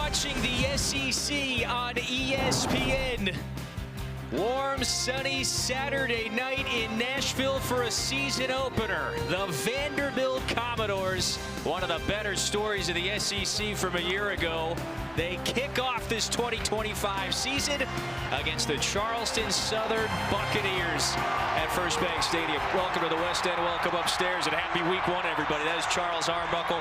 watching the SEC on ESPN. Warm, sunny Saturday night in Nashville for a season opener. The Vanderbilt Commodores, one of the better stories of the SEC from a year ago. They kick off this 2025 season against the Charleston Southern Buccaneers at First Bank Stadium. Welcome to the West End, welcome upstairs, and happy week one, everybody. That is Charles Arbuckle,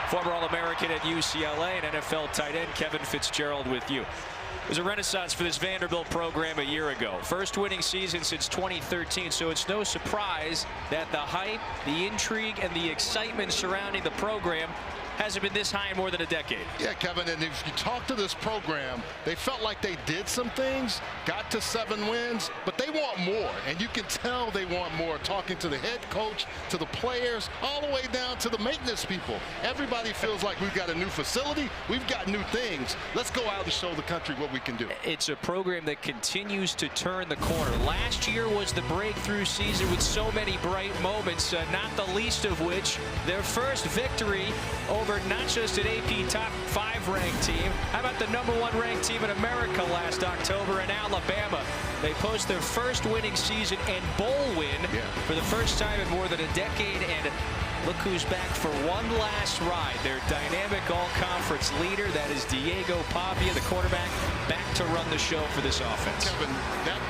former All-American at UCLA and NFL tight end Kevin Fitzgerald with you. It was a renaissance for this Vanderbilt program a year ago. First winning season since 2013, so it's no surprise that the hype, the intrigue, and the excitement surrounding the program hasn't been this high in more than a decade. Yeah, Kevin, and if you talk to this program, they felt like they did some things, got to 7 wins, but they want more, and you can tell they want more. Talking to the head coach, to the players, all the way down to the maintenance people. Everybody feels like we've got a new facility, we've got new things. Let's go out and show the country what we can do. It's a program that continues to turn the corner. Last year was the breakthrough season with so many bright moments, not the least of which their first victory over not just an AP top 5 ranked team. How about the #1 ranked team in America last October in Alabama? They post their first winning season and bowl win for the first time in more than a decade. And look who's back for one last ride. Their dynamic all-conference leader, that is Diego Pavia, the quarterback, back to run the show for this offense. Kevin, that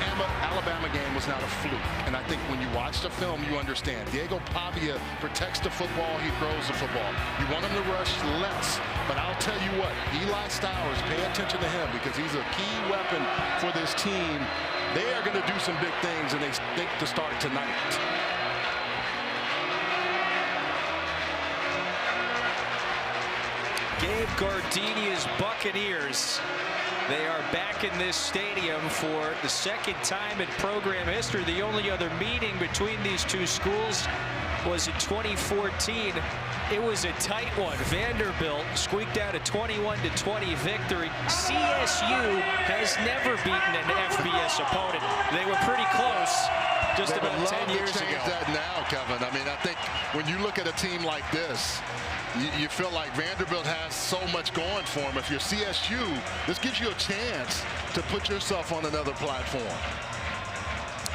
Alabama game was not a fluke. And I think when you watch the film, you understand. Diego Pavia protects the football, he throws the football. You want him to rush less. But I'll tell you what, Eli Stowers, pay attention to him because he's a key weapon for this team. They are going to do some big things, and they think to start tonight. Gabe Gardenia's Buccaneers. They are back in this stadium for the second time in program history. The only other meeting between these two schools was in 2014. It was a tight one. Vanderbilt squeaked out a 21-20 victory. CSU has never beaten an FBS opponent. They were pretty close just about 10 years ago. Change that now, Kevin. I mean, I think when you look at a team like this, you feel like Vanderbilt has so much going for them. If you're CSU, this gives you a chance to put yourself on another platform.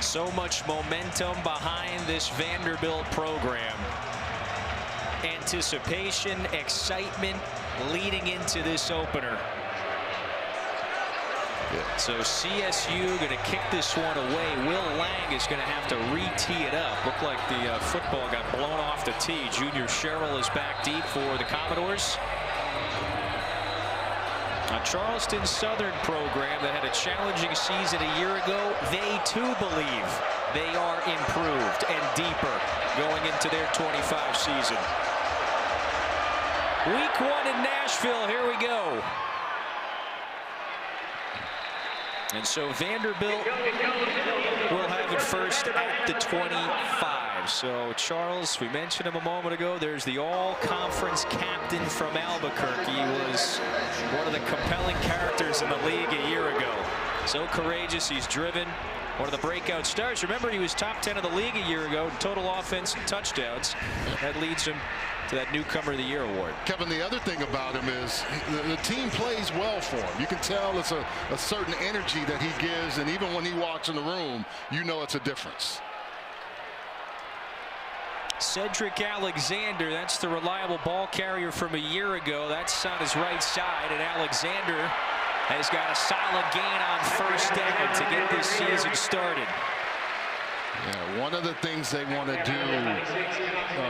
So much momentum behind this Vanderbilt program. Anticipation, excitement leading into this opener. So CSU going to kick this one away. Will Lang is going to have to re-tee it up. Looked like the football got blown off the tee. Junior Sherrill is back deep for the Commodores. A Charleston Southern program that had a challenging season a year ago. They too believe they are improved and deeper going into their 25 season. Week 1 in Nashville. Here we go. And so Vanderbilt will have it first at the 25. So Charles, we mentioned him a moment ago. There's the all-conference captain from Albuquerque. He was one of the compelling characters in the league a year ago. So courageous, he's driven. One of the breakout stars. Remember, he was top 10 of the league a year ago in total offense and touchdowns. That leads him to that Newcomer of the Year award. Kevin, the other thing about him is the team plays well for him. You can tell it's a certain energy that he gives, and even when he walks in the room, you know it's a difference. Cedric Alexander, that's the reliable ball carrier from a year ago. That's on his right side, and Alexander has got a solid gain on first down to get this season started. Yeah, one of the things they want to do,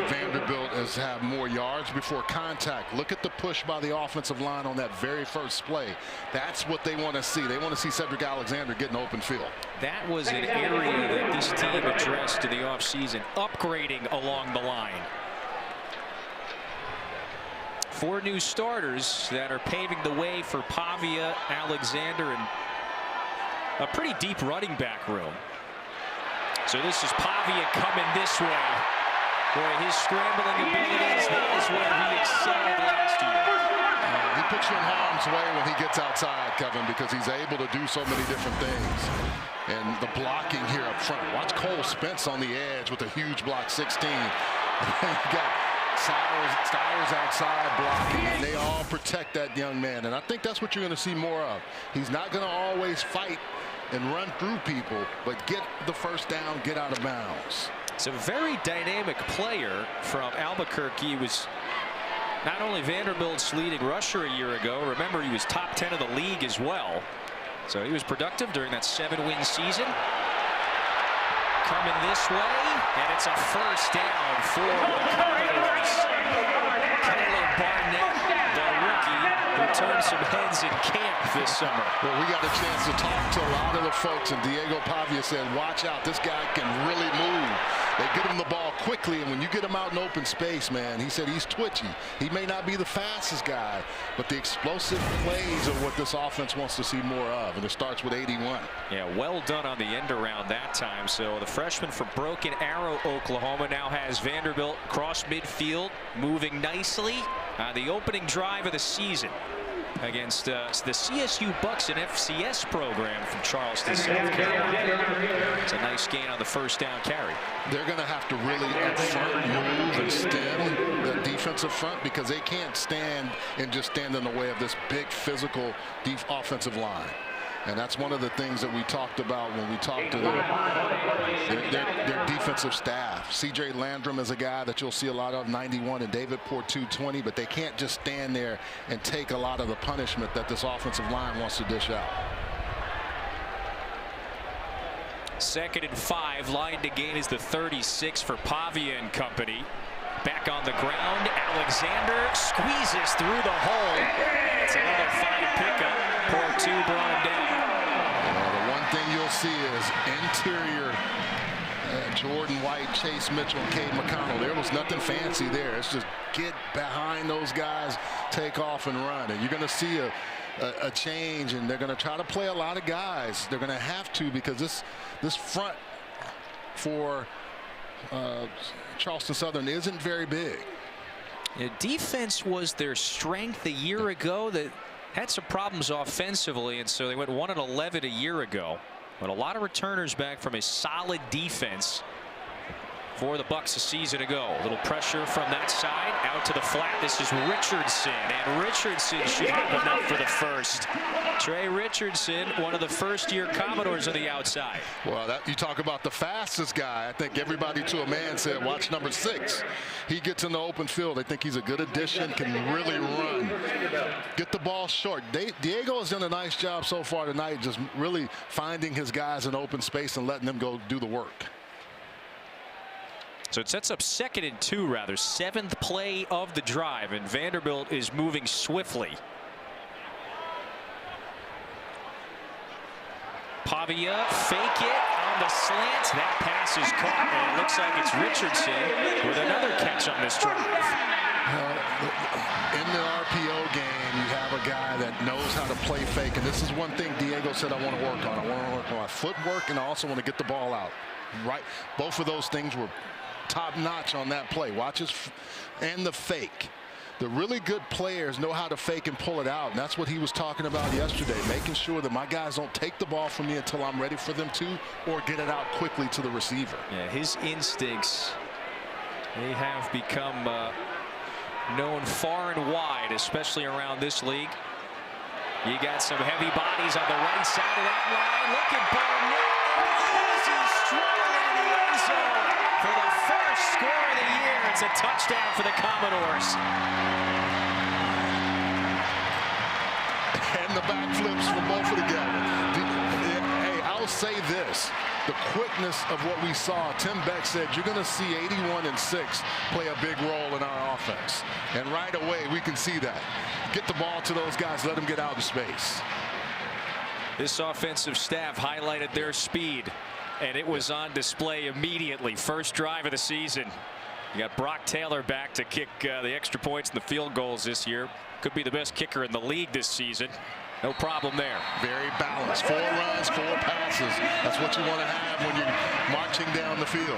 Vanderbilt, is have more yards before contact. Look at the push by the offensive line on that very first play. That's what they want to see. They want to see Cedric Alexander get an open field. That was an area that this team addressed in the offseason, upgrading along the line. 4 new starters that are paving the way for Pavia, Alexander, and a pretty deep running back room. So this is Pavia coming this way. Boy, his scrambling abilities, that is where he excelled last year. He puts you in harm's way when he gets outside, Kevin, because he's able to do so many different things. And the blocking here up front. Watch Cole Spence on the edge with a huge block 16. You got Styles outside blocking, and they all protect that young man. And I think that's what you're going to see more of. He's not going to always fight and run through people, but get the first down, get out of bounds. It's a very dynamic player from Albuquerque. He was not only Vanderbilt's leading rusher a year ago. Remember, he was top 10 of the league as well. So he was productive during that 7-win season. Coming this way, and it's a first down for the Commodores. Caleb Barnett, the rookie, who turned some heads in camp this summer. Well, we got a chance to talk to a lot of the folks, and Diego Pavia said, watch out, this guy can really move. They get him the ball quickly, and when you get him out in open space, man, he said he's twitchy. He may not be the fastest guy, but the explosive plays are what this offense wants to see more of, and it starts with 81. Yeah, well done on the end around that time. So the freshman from Broken Arrow, Oklahoma, now has Vanderbilt cross midfield, moving nicely on the opening drive of the season against the CSU Bucks, an FCS program from Charleston, South Carolina. It's a nice gain on the first down carry. They're going to have to really up front move and stem the defensive front, because they can't stand and just stand in the way of this big physical offensive line. And that's one of the things that we talked about when we talked to their defensive staff. C.J. Landrum is a guy that you'll see a lot of, 91, and David Portu, 20, but they can't just stand there and take a lot of the punishment that this offensive line wants to dish out. 2nd and 5. Line to gain is the 36 for Pavia and company. Back on the ground, Alexander squeezes through the hole. It's another fine pickup. Portu brought him down. The one thing you'll see is interior Jordan White, Chase Mitchell, and Cade McConnell. There was nothing fancy there. It's just get behind those guys, take off and run. And you're going to see a change, and they're going to try to play a lot of guys. They're going to have to, because this front for Charleston Southern isn't very big. Defense was their strength a year ago. That had some problems offensively, and so they went 1-11 a year ago. But a lot of returners back from a solid defense for the Bucks a season ago. A little pressure from that side out to the flat. This is Richardson, and Richardson should have enough for the first. Trey Richardson, one of the first-year Commodores on the outside. Well, you talk about the fastest guy. I think everybody to a man said, watch number 6. He gets in the open field. I think he's a good addition, can really run. Get the ball short. Diego has done a nice job so far tonight, just really finding his guys in open space and letting them go do the work. So it sets up 2nd and 2, rather. 7th play of the drive, and Vanderbilt is moving swiftly. Pavia, fake it on the slant. That pass is caught, and it looks like it's Richardson with another catch on this drive. In the RPO game, you have a guy that knows how to play fake, and this is one thing Diego said I want to work on. I want to work on my footwork, and I also want to get the ball out. Right, both of those things were top notch on that play. Watch his and the fake. The really good players know how to fake and pull it out, and that's what he was talking about yesterday, making sure that my guys don't take the ball from me until I'm ready for them to, or get it out quickly to the receiver. Yeah, his instincts, they have become known far and wide, especially around this league. You got some heavy bodies on the right side of that line. Look at Barnett. Easy stroll into the end zone for the first score of the year. It's a touchdown for the Commodores. And the backflips from both of the guys. Hey, I'll say this. The quickness of what we saw, Tim Beck said, you're going to see 81 and 6 play a big role in our offense. And right away, we can see that. Get the ball to those guys, let them get out in space. This offensive staff highlighted their speed, and it was on display immediately. First drive of the season. You got Brock Taylor back to kick the extra points and the field goals this year. Could be the best kicker in the league this season. No problem there. Very balanced. 4 runs, 4 passes. That's what you want to have when you're marching down the field.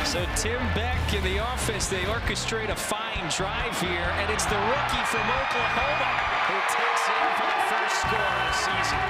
So Tim Beck in the offense, they orchestrate a fine drive here, and it's the rookie from Oklahoma who takes in for the first score of the season.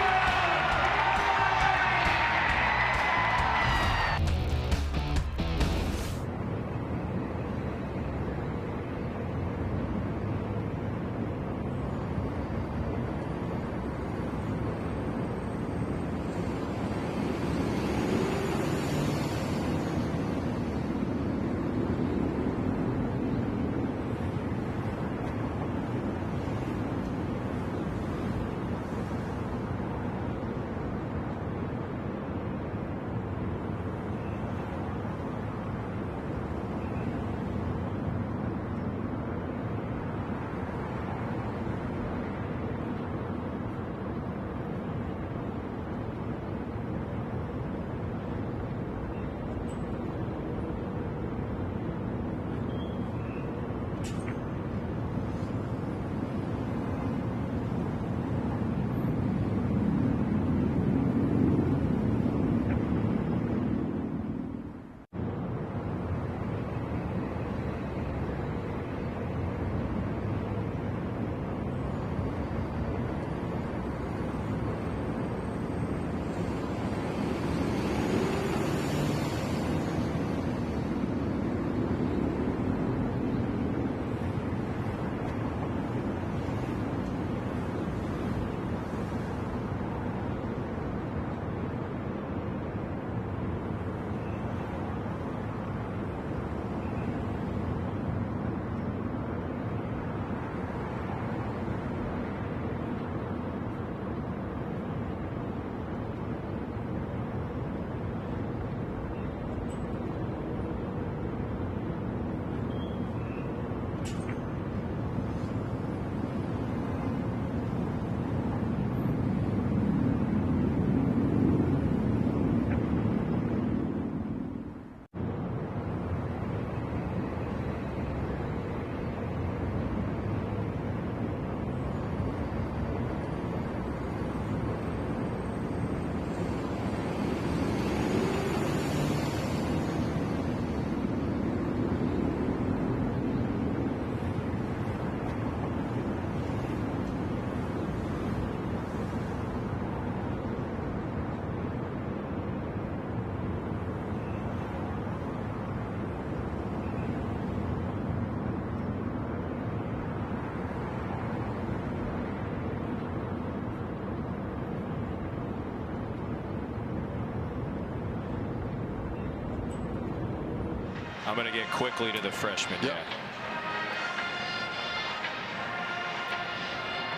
Coming again quickly to the freshman. Yep. Yeah.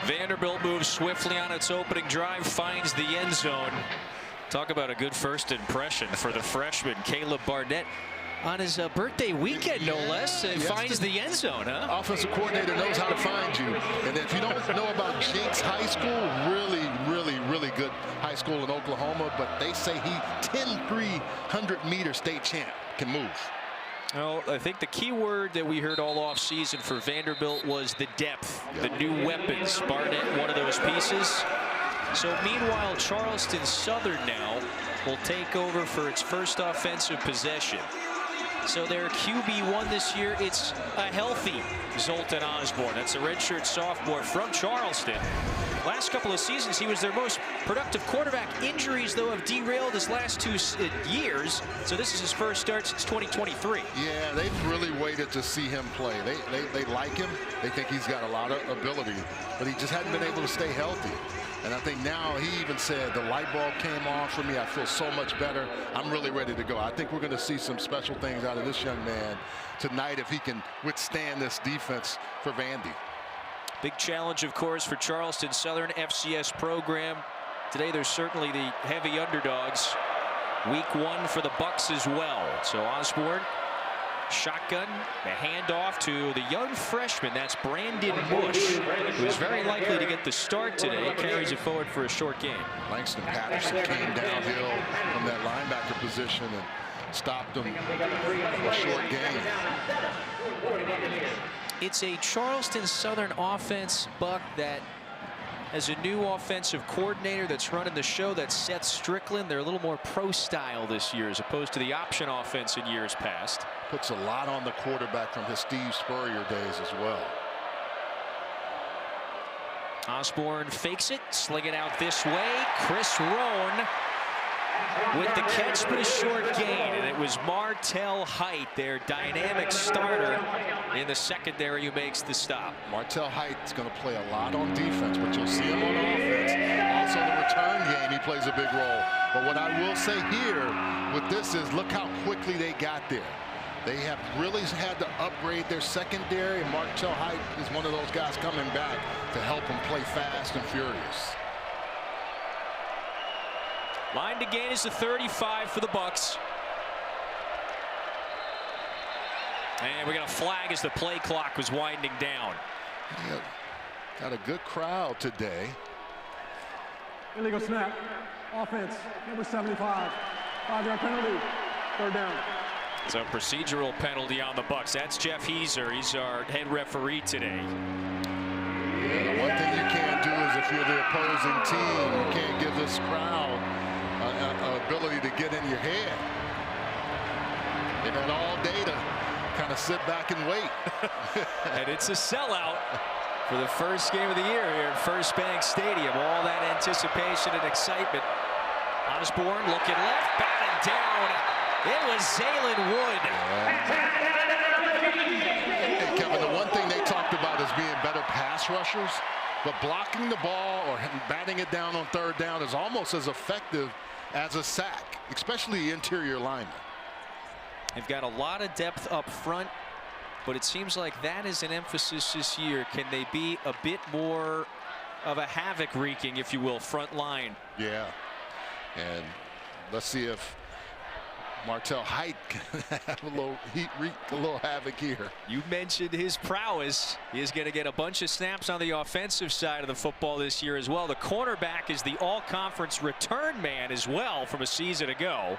Vanderbilt moves swiftly on its opening drive, finds the end zone. Talk about a good first impression for the freshman, Caleb Barnett. On his birthday weekend, no less, finds the end zone, huh? Offensive coordinator knows how to find you. And if you don't know about Jenks High School, really good high school in Oklahoma, but they say he 10,300-meter state champ, can move. Well, I think the key word that we heard all off season for Vanderbilt was the depth, the new weapons. Barnett, one of those pieces. So meanwhile, Charleston Southern now will take over for its first offensive possession. So their QB1 this year, it's a healthy Zoltan Osborne. That's a redshirt sophomore from Charleston. Last couple of seasons, he was their most productive quarterback. Injuries, though, have derailed his last 2 years. So this is his first start since 2023. Yeah, they've really waited to see him play. They like him. They think he's got a lot of ability, but he just hadn't been able to stay healthy. And I think now he even said the light bulb came on for me. I feel so much better. I'm really ready to go. I think we're going to see some special things out of this young man tonight if he can withstand this defense for Vandy. Big challenge, of course, for Charleston Southern FCS program. Today, there's certainly the heavy underdogs. Week 1 for the Bucks as well. So Osborne, shotgun, a handoff to the young freshman. That's Brandon Bush, who's very likely to get the start today. Carries it forward for a short gain. Langston Patterson came downhill from that linebacker position and stopped him for a short gain. It's a Charleston Southern offense, Buck, that as a new offensive coordinator that's running the show, that's Seth Strickland. They're a little more pro style this year as opposed to the option offense in years past. Puts a lot on the quarterback from his Steve Spurrier days as well. Osborne fakes it, sling it out this way. Chris Roan with the catch, but a short gain, and it was Martell Height, their dynamic starter in the secondary, who makes the stop. Martell Height is going to play a lot on defense, but you'll see him on offense. Also, the return game, he plays a big role. But what I will say here with this is, look how quickly they got there. They have really had to upgrade their secondary, and Martell Height is one of those guys coming back to help them play fast and furious. Line to gain is the 35 for the Bucks. And we got a flag as the play clock was winding down. Yeah, got a good crowd today. Illegal snap. Offense, number 75. 5-yard penalty. 3rd down. So procedural penalty on the Bucks. That's Jeff Heeser. He's our head referee today. Yeah, the one thing you can't do is, if you're the opposing team, you can't give this crowd an ability to get in your head. They had all day to kind of sit back and wait. And it's a sellout for the first game of the year here at First Bank Stadium. All that anticipation and excitement. Osborne looking left, batted down. It was Zaylen Wood. Hey, Kevin, the one thing they talked about is being better pass rushers, but blocking the ball or batting it down on 3rd down is almost as effective as a sack, especially interior linemen. They've got a lot of depth up front, but it seems like that is an emphasis this year. Can they be a bit more of a havoc wreaking, if you will, front line? Yeah, and let's see if Martell Height can have a little wreak a little havoc here. You mentioned his prowess. He is going to get a bunch of snaps on the offensive side of the football this year as well. The cornerback is the all-conference return man as well from a season ago.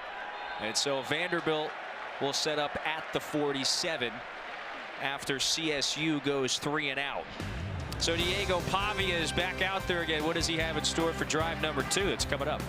And so Vanderbilt will set up at the 47 after CSU goes 3 and out. So Diego Pavia is back out there again. What does he have in store for drive number 2? It's coming up.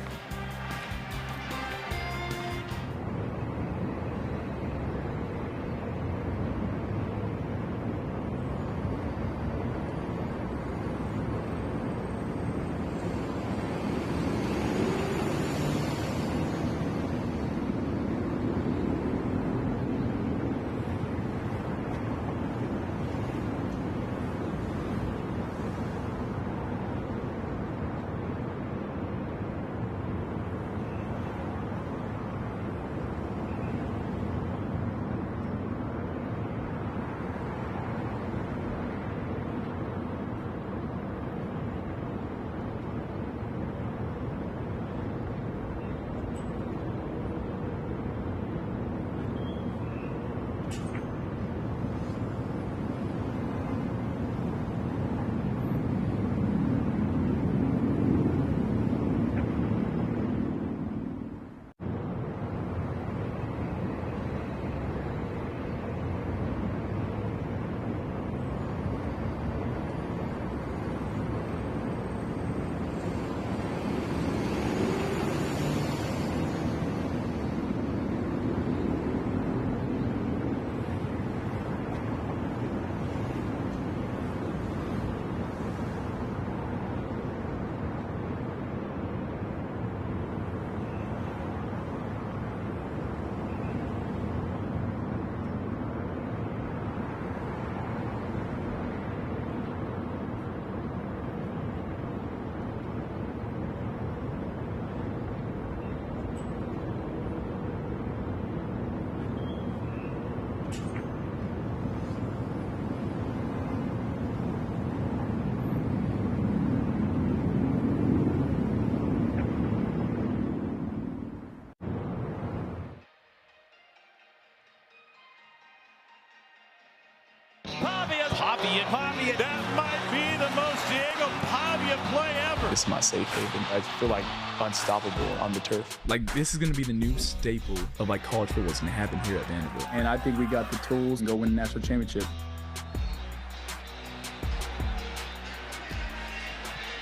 Pavia. That might be the most Diego Pavia play ever. This is my safe haven. I feel like unstoppable on the turf. Like, this is going to be the new staple of like college football. What's going to happen here at Vanderbilt. And I think we got the tools and go win the national championship.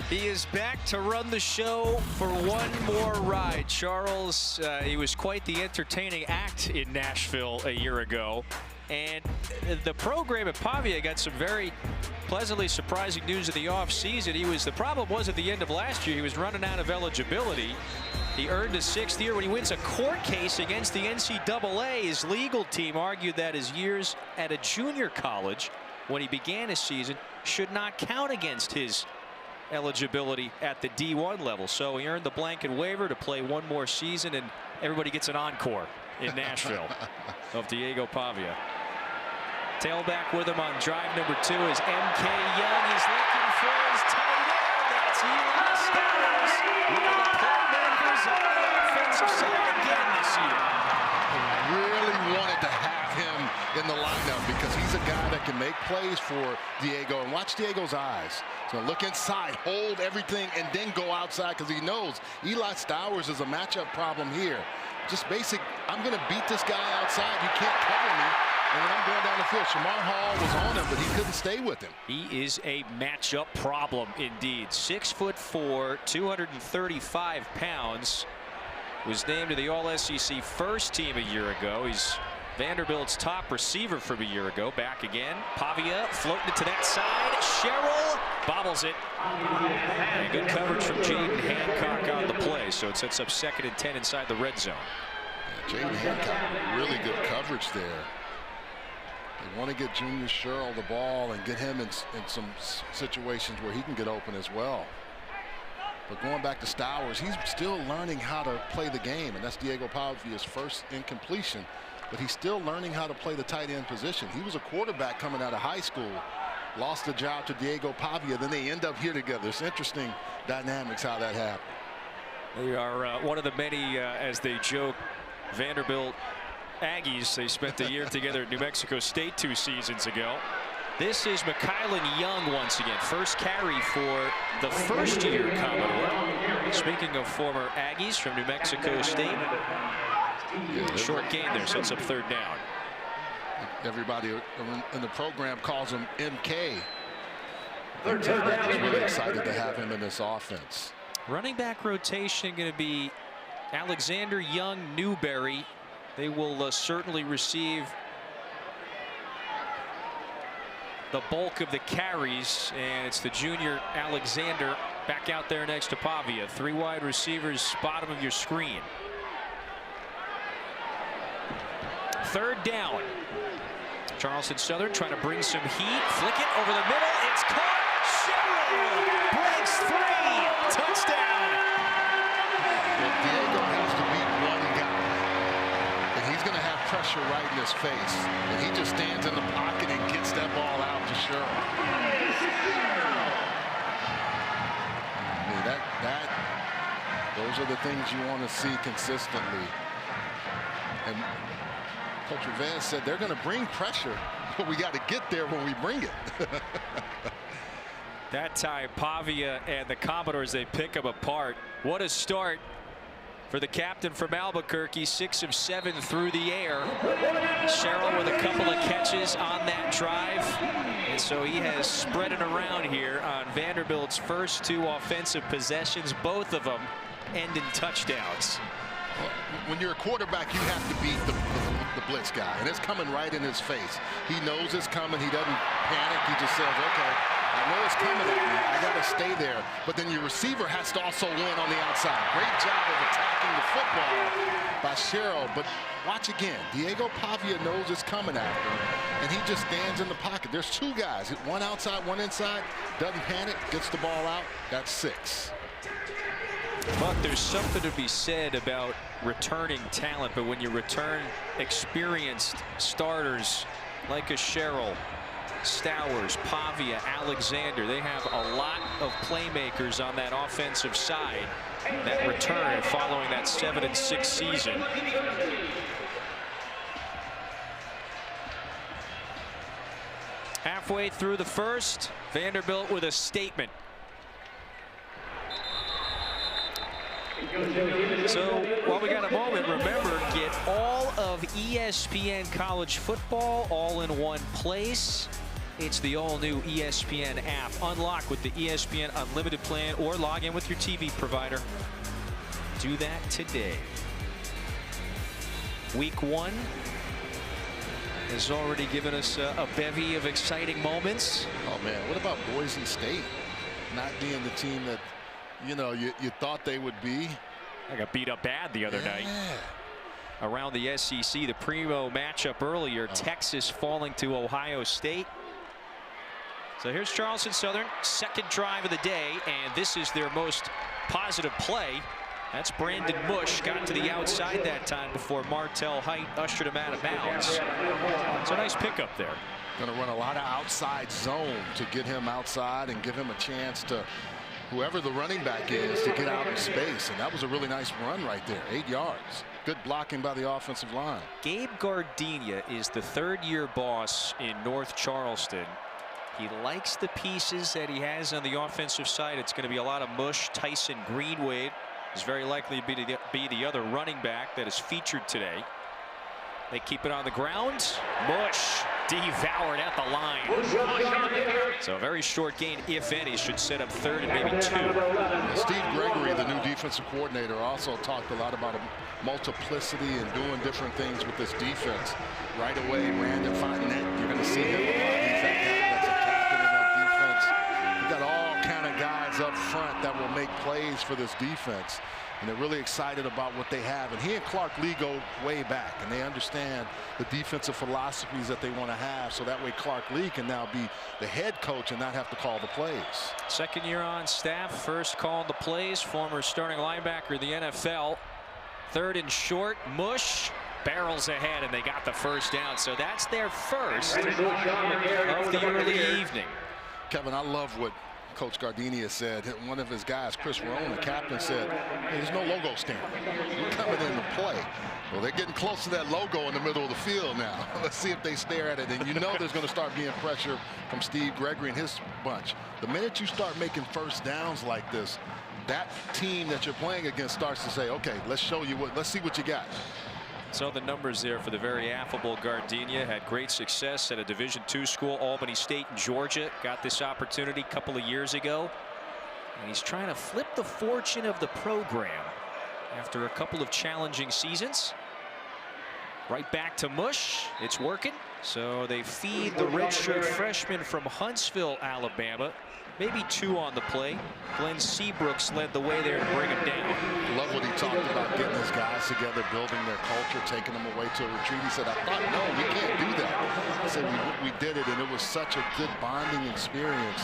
He is back to run the show for one more ride. Charles, he was quite the entertaining act in Nashville a year ago. And the program at Pavia got some very pleasantly surprising news in the offseason. The problem was at the end of last year, he was running out of eligibility. He earned his 6th year when he wins a court case against the NCAA. His legal team argued that his years at a junior college when he began his season should not count against his eligibility at the D1 level. So he earned the blanket waiver to play one more season, and everybody gets an encore in Nashville of Diego Pavia. Tailback with him on drive number 2 is M.K. Young. He's looking for his tight end. That's Eli Stowers, one of the playmakers on the offensive side again this year. Really wanted to have him in the lineup because he's a guy that can make plays for Diego. And watch Diego's eyes. So look inside, hold everything, and then go outside because he knows Eli Stowers is a matchup problem here. Just basic, I'm going to beat this guy outside. You can't cover me. And when I'm going down the field, Shamar Hall was on him, but he couldn't stay with him. He is a matchup problem indeed. 6'4", 235 pounds. Was named to the All-SEC first team a year ago. He's Vanderbilt's top receiver from a year ago. Back again. Pavia floating it to that side. Sherrill bobbles it. And good coverage from Jaden Hancock on the play. So it sets up 2nd and 10 inside the red zone. Yeah, Jaden Hancock, really good coverage there. They want to get Junior Sherrill the ball and get him in some situations where he can get open as well. But going back to Stowers, he's still learning how to play the game, and that's Diego Pavia's first incompletion. But he's still learning how to play the tight end position. He was a quarterback coming out of high school, lost the job to Diego Pavia, then they end up here together. It's interesting dynamics how that happened. They are one of the many, as they joke, Vanderbilt Aggies. They spent the year together at New Mexico State 2 seasons ago. This is McKylan Young once again. First carry for the first-year Commodore. Speaking of former Aggies from New Mexico State. Yeah, short gain there, sets up 3rd down. Everybody in the program calls him MK. I was really excited to have him in this offense. Running back rotation going to be Alexander, Young, Newberry. They will certainly receive the bulk of the carries, and it's the junior Alexander back out there next to Pavia. 3 wide receivers, bottom of your screen. 3rd down. Charleston Southern trying to bring some heat. Flick it over the middle. It's caught. Sherrill breaks free. Touchdown. Well, Diego has to beat one guy, and he's going to have pressure right in his face. And he just stands in the pocket and gets that ball out to Sherrill. I mean, those are the things you want to see consistently. And Coach Rivera said they're going to bring pressure, but we got to get there when we bring it. That time, Pavia and the Commodores, they pick them apart. What a start for the captain from Albuquerque. 6 of 7 through the air. Sherrill with a couple of catches on that drive. And so he has spread it around here on Vanderbilt's first 2 offensive possessions. Both of them end in touchdowns. When you're a quarterback, you have to beat the blitz guy, and it's coming right in his face. He knows it's coming. He doesn't panic. He just says, okay, I know it's coming at me. I got to stay there. But then your receiver has to also win on the outside. Great job of attacking the football by Sherrill. But watch again. Diego Pavia knows it's coming after him, and he just stands in the pocket. There's 2 guys, one outside, one inside. Doesn't panic, gets the ball out. That's 6. Buck, there's something to be said about returning talent, but when you return experienced starters like a Sherrill, Stowers, Pavia, Alexander, they have a lot of playmakers on that offensive side that return following that 7-6 season. After halfway through the first. Vanderbilt with a statement. So while we got a moment, remember, get all of ESPN college football all in one place. It's the all-new ESPN app. Unlock with the ESPN Unlimited plan or log in with your TV provider. Do that today. Week 1 has already given us a bevy of exciting moments. Oh, man, what about Boise State not being the team that, you know, you thought they would be? I got beat up bad the other night. Around the SEC, the primo matchup earlier, Texas falling to Ohio State. So here's Charleston Southern, second drive of the day, and this is their most positive play. That's Brandon Bush, got to the outside that time before Martell Height ushered him out of bounds. It's a nice pickup there. Going to run a lot of outside zone to get him outside and give him a chance to, whoever the running back is, to get out in space. And that was a really nice run right there, 8 yards. Good blocking by the offensive line. Gabe Gardenia is the third-year boss in North Charleston. He likes the pieces that he has on the offensive side. It's going to be a lot of mush. Tyson Greenwade is very likely to be the other running back that is featured today. They keep it on the ground. Bush devoured at the line. So a very short gain, if any, should set up third and maybe 2. Steve Gregory, the new defensive coordinator, also talked a lot about multiplicity and doing different things with this defense. Right away, Brandon Fontenette, you're going to see him a lot. He's that guy that's a captain of that defense. You've got all kind of guys up front that will make plays for this defense. And they're really excited about what they have. And he and Clark Lee go way back, and they understand the defensive philosophies that they want to have, so that way Clark Lee can now be the head coach and not have to call the plays. Second year on staff, first calling the plays, former starting linebacker of the NFL. Third and short, Mush barrels ahead, and they got the first down. So that's their first of the early evening. Kevin, I love what Coach Gardenia said. One of his guys, Chris Rowan, the captain, said, hey, there's no logo stand. We're coming in to play. Well, they're getting close to that logo in the middle of the field now. Let's see if they stare at it. And you know there's going to start being pressure from Steve Gregory and his bunch. The minute you start making first downs like this, that team that you're playing against starts to say, okay, let's show you what, let's see what you got. So the numbers there for the very affable Gardenia. Had great success at a Division II school, Albany State in Georgia. Got this opportunity a couple of years ago. And he's trying to flip the fortune of the program after a couple of challenging seasons. Right back to Mush. It's working. So they feed the redshirt freshman from Huntsville, Alabama. Maybe 2 on the play. Glenn Seabrooks led the way there to bring him down. Love what he talked about, getting his guys together, building their culture, taking them away to a retreat. He said, I thought, no, we can't do that. He said, we did it, and it was such a good bonding experience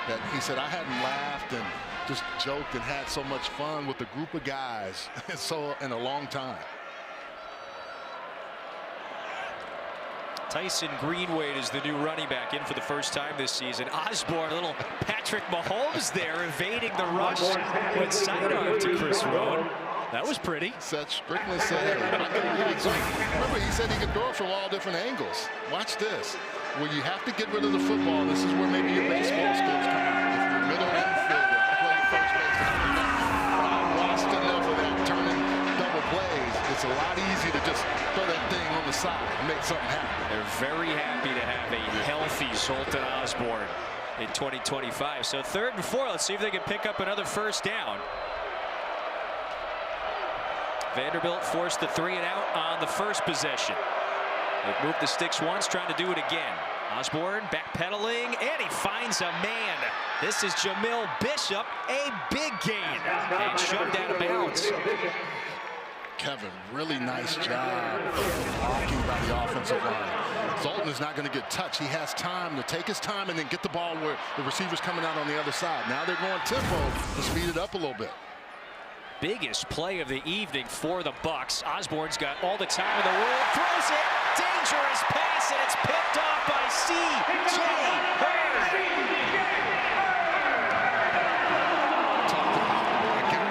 that he said, I hadn't laughed and just joked and had so much fun with a group of guys in a long time. Tyson Greenwade is the new running back in for the first time this season. Osborne, a little Patrick Mahomes there, evading the rush with sidearm to Chris Rowan. That was pretty. Seth Strickland said, remember, he said he could throw it from all different angles. Watch this. Where you have to get rid of the football, this is where maybe your baseball skills come out. If you're middle infielder, I play first base. I'm lost enough of that turning double plays. It's a lot easier to just throw that thing on the side and make something happen. They're very happy to have a healthy Zoltan Osborne in 2025. So 3rd and 4. Let's see if they can pick up another first down. Vanderbilt forced the 3 and out on the first possession. They've moved the sticks once, trying to do it again. Osborne backpedaling, and he finds a man. This is Jamil Bishop, a big gain, and shoved out of bounds. Kevin, really nice job of blocking by the offensive line. Zoltan is not going to get touched. He has time to take his time and then get the ball where the receiver's coming out on the other side. Now they're going tempo to speed it up a little bit. Biggest play of the evening for the Bucks. Osborne's got all the time in the world. Throws it. Dangerous pass, and it's picked off by C.J. Hurd.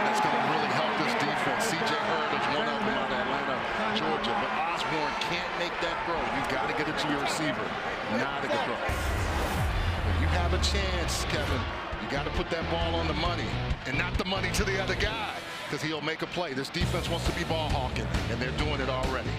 That's going to really help this defense. C.J. Hurd is one of them out of Atlanta, Georgia. But Osborne can't make that throw. You've got to get it to your receiver. Not a good throw. have a chance, Kevin, you got to put that ball on the money and not the money to the other guy, because he'll make a play. This defense wants to be ball hawking, and they're doing it already.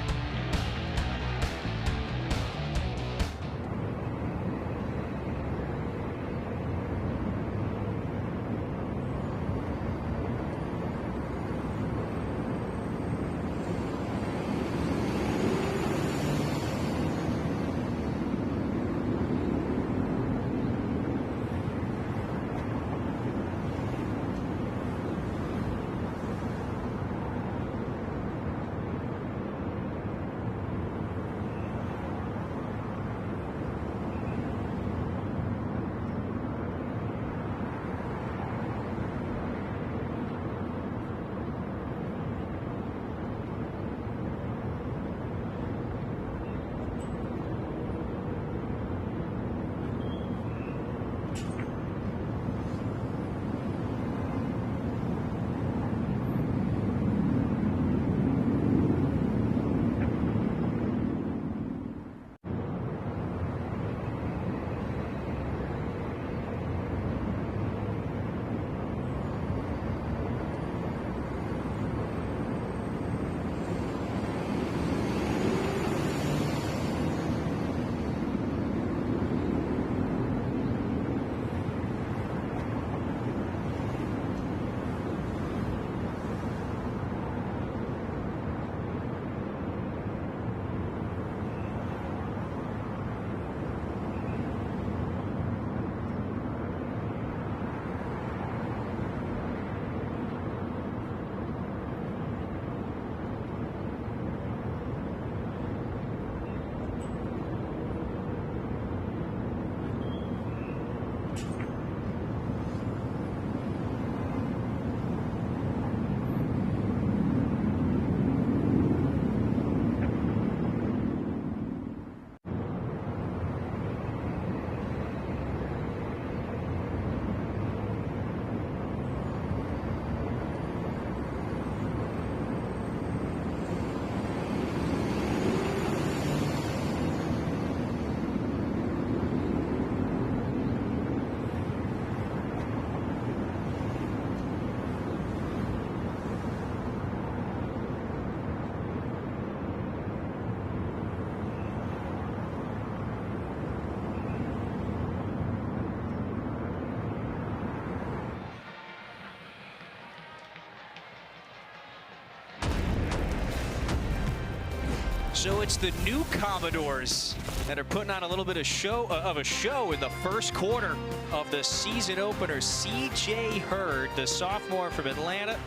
So it's the new Commodores that are putting on a little bit of a show in the first quarter of the season opener. C.J. Hurd, the sophomore from Atlanta,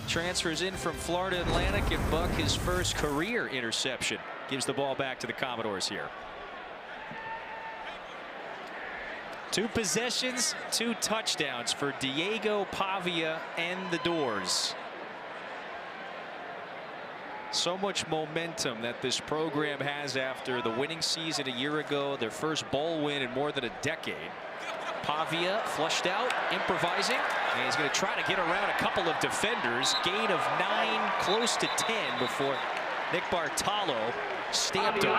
transfers in from Florida Atlantic, and Buck his first career interception. Gives the ball back to the Commodores here. 2 possessions, 2 touchdowns for Diego Pavia and the Doors. So much momentum that this program has after the winning season a year ago, their first bowl win in more than a decade. Pavia flushed out, improvising, and he's going to try to get around a couple of defenders. Gain of 9, close to 10 before Nick Bartolo stamped him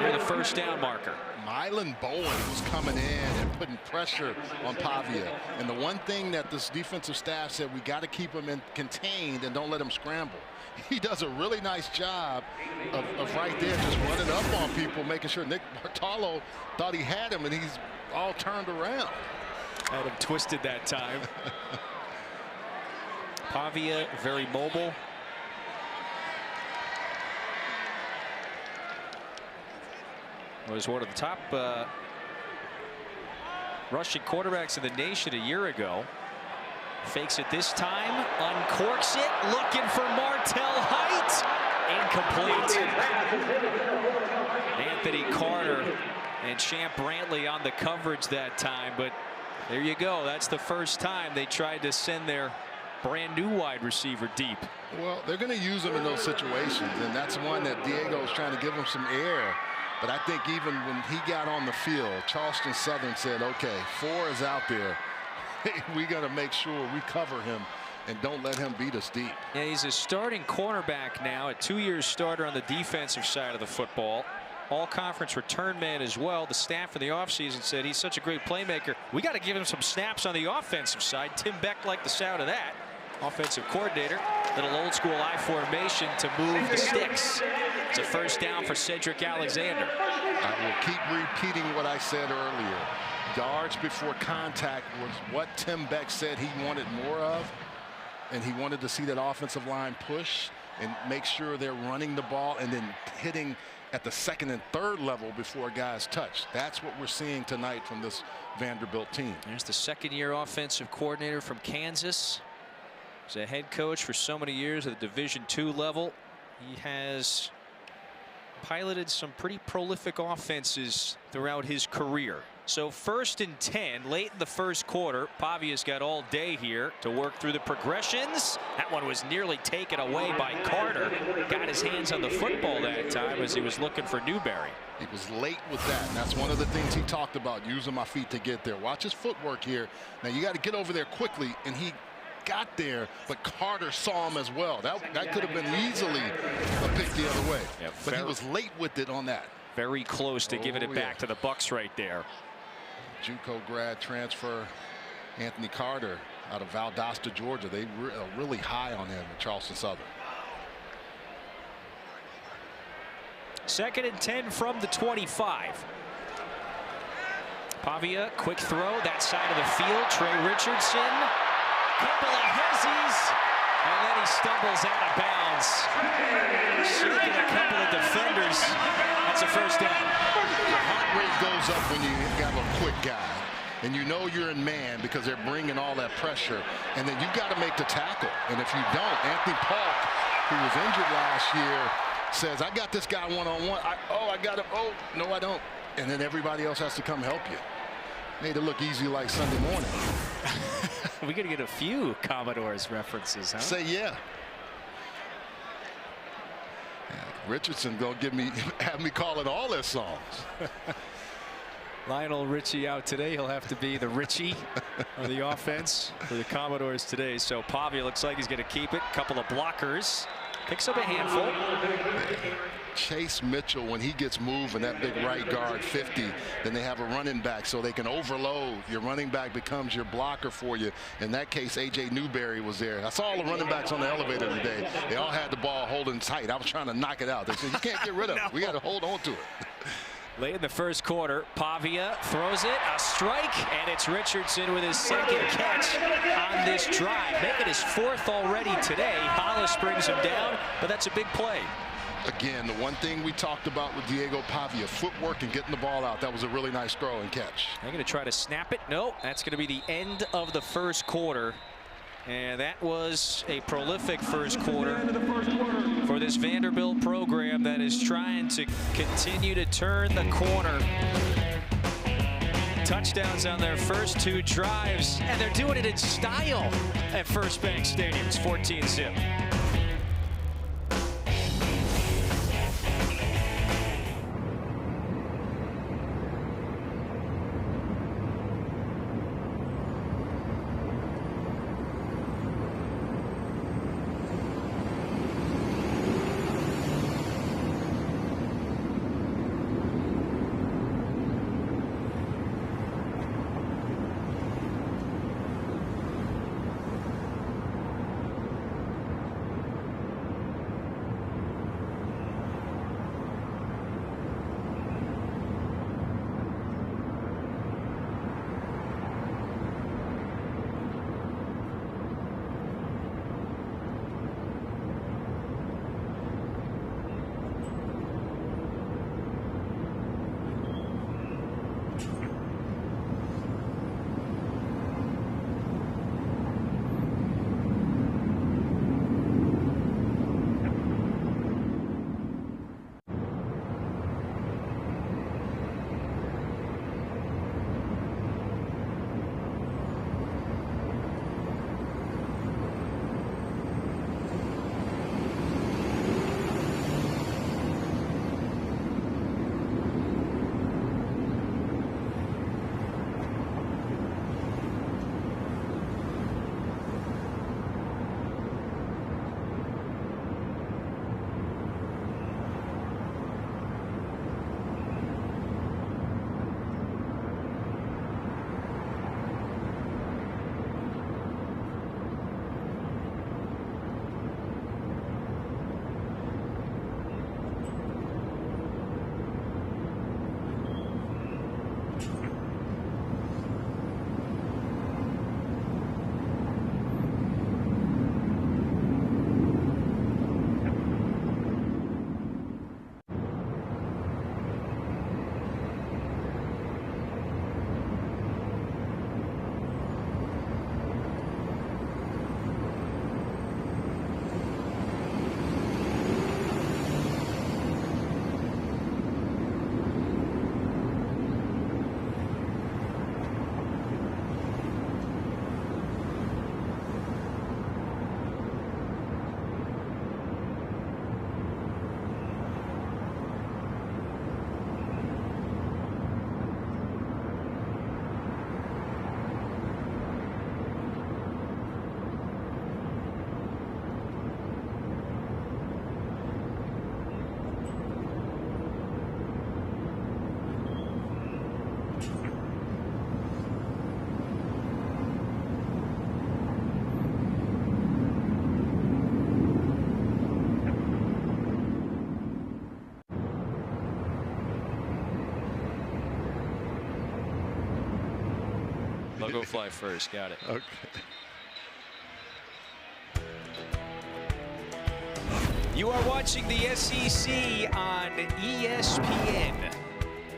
near the first down marker. Mylan Bowen was coming in and putting pressure on Pavia. And the one thing that this defensive staff said, we got to keep him contained and don't let him scramble. He does a really nice job of right there just running up on people, making sure Nick Bartolo thought he had him, and he's all turned around. Had him twisted that time. Pavia very mobile. Was one of the top rushing quarterbacks in the nation a year ago. Fakes it this time, uncorks it, looking for Martell Height. Incomplete. Anthony Carter and Champ Brantley on the coverage that time, but there you go. That's the first time they tried to send their brand new wide receiver deep. Well, they're going to use him in those situations, and that's one that Diego's trying to give him some air. But I think even when he got on the field, Charleston Southern said, okay, 4 is out there. We got to make sure we cover him and don't let him beat us deep. Yeah, he's a starting cornerback now, a 2-year starter on the defensive side of the football. all-conference return man as well. The staff in the offseason said he's such a great playmaker. We got to give him some snaps on the offensive side. Tim Beck liked the sound of that. Offensive coordinator, little old school I formation to move the sticks. It's a first down for Cedric Alexander. I will keep repeating what I said earlier. Yards before contact was what Tim Beck said he wanted more of, and he wanted to see that offensive line push and make sure they're running the ball and then hitting at the second and third level before guys touch. That's what we're seeing tonight from this Vanderbilt team. There's the second-year offensive coordinator from Kansas. He's a head coach for so many years at the Division II level. He has piloted some pretty prolific offenses throughout his career. So 1st and 10 late in the first quarter. Pavia's got all day here to work through the progressions. That one was nearly taken away by Carter. Got his hands on the football that time as he was looking for Newberry. He was late with that, and that's one of the things he talked about, using my feet to get there. Watch his footwork here. Now you got to get over there quickly, and he got there, but Carter saw him as well. That could have been easily a pick the other way. Yeah, but he was late with it on that. Very close to giving it back to the Bucks right there. JUCO grad transfer Anthony Carter out of Valdosta, Georgia. They were really high on him at Charleston Southern. 2nd and 10 from the 25. Pavia, quick throw, that side of the field. Trey Richardson, couple of hezzies, and then he stumbles out of bounds. Shaking a couple of defenders. That's a first down. The heart rate goes up when you got a quick guy, and you know you're in man because they're bringing all that pressure, and then you've got to make the tackle. And if you don't, Anthony Paulk, who was injured last year, says, I got this guy one-on-one. I got him. Oh, no, I don't. And then everybody else has to come help you. Made it look easy like Sunday morning. We're going to get a few Commodores references, huh? Say yeah. Richardson gonna have me calling all their songs. Lionel Richie out today. He'll have to be the Richie on the offense for the Commodores today. So Pavia looks like he's going to keep it. Couple of blockers. Picks up a handful. Chase Mitchell, when he gets moving, that big right guard 50, then they have a running back so they can overload. Your running back becomes your blocker for you. In that case, A.J. Newberry was there. I saw all the running backs on the elevator today. They all had the ball holding tight. I was trying to knock it out. They said, you can't get rid of it. We got to hold on to it. Late in the first quarter, Pavia throws it, a strike, and it's Richardson with his second catch on this drive. Making his 4th already today. Hollis brings him down, but that's a big play. Again, the one thing we talked about with Diego Pavia, footwork and getting the ball out. That was a really nice throw and catch. They're going to try to snap it. No, that's going to be the end of the first quarter. And that was a prolific first quarter for this Vanderbilt program that is trying to continue to turn the corner. Touchdowns on their first 2 drives, and they're doing it in style at First Bank Stadium. It's 14-zip. go fly first. Got it. Okay. You are watching the SEC on ESPN.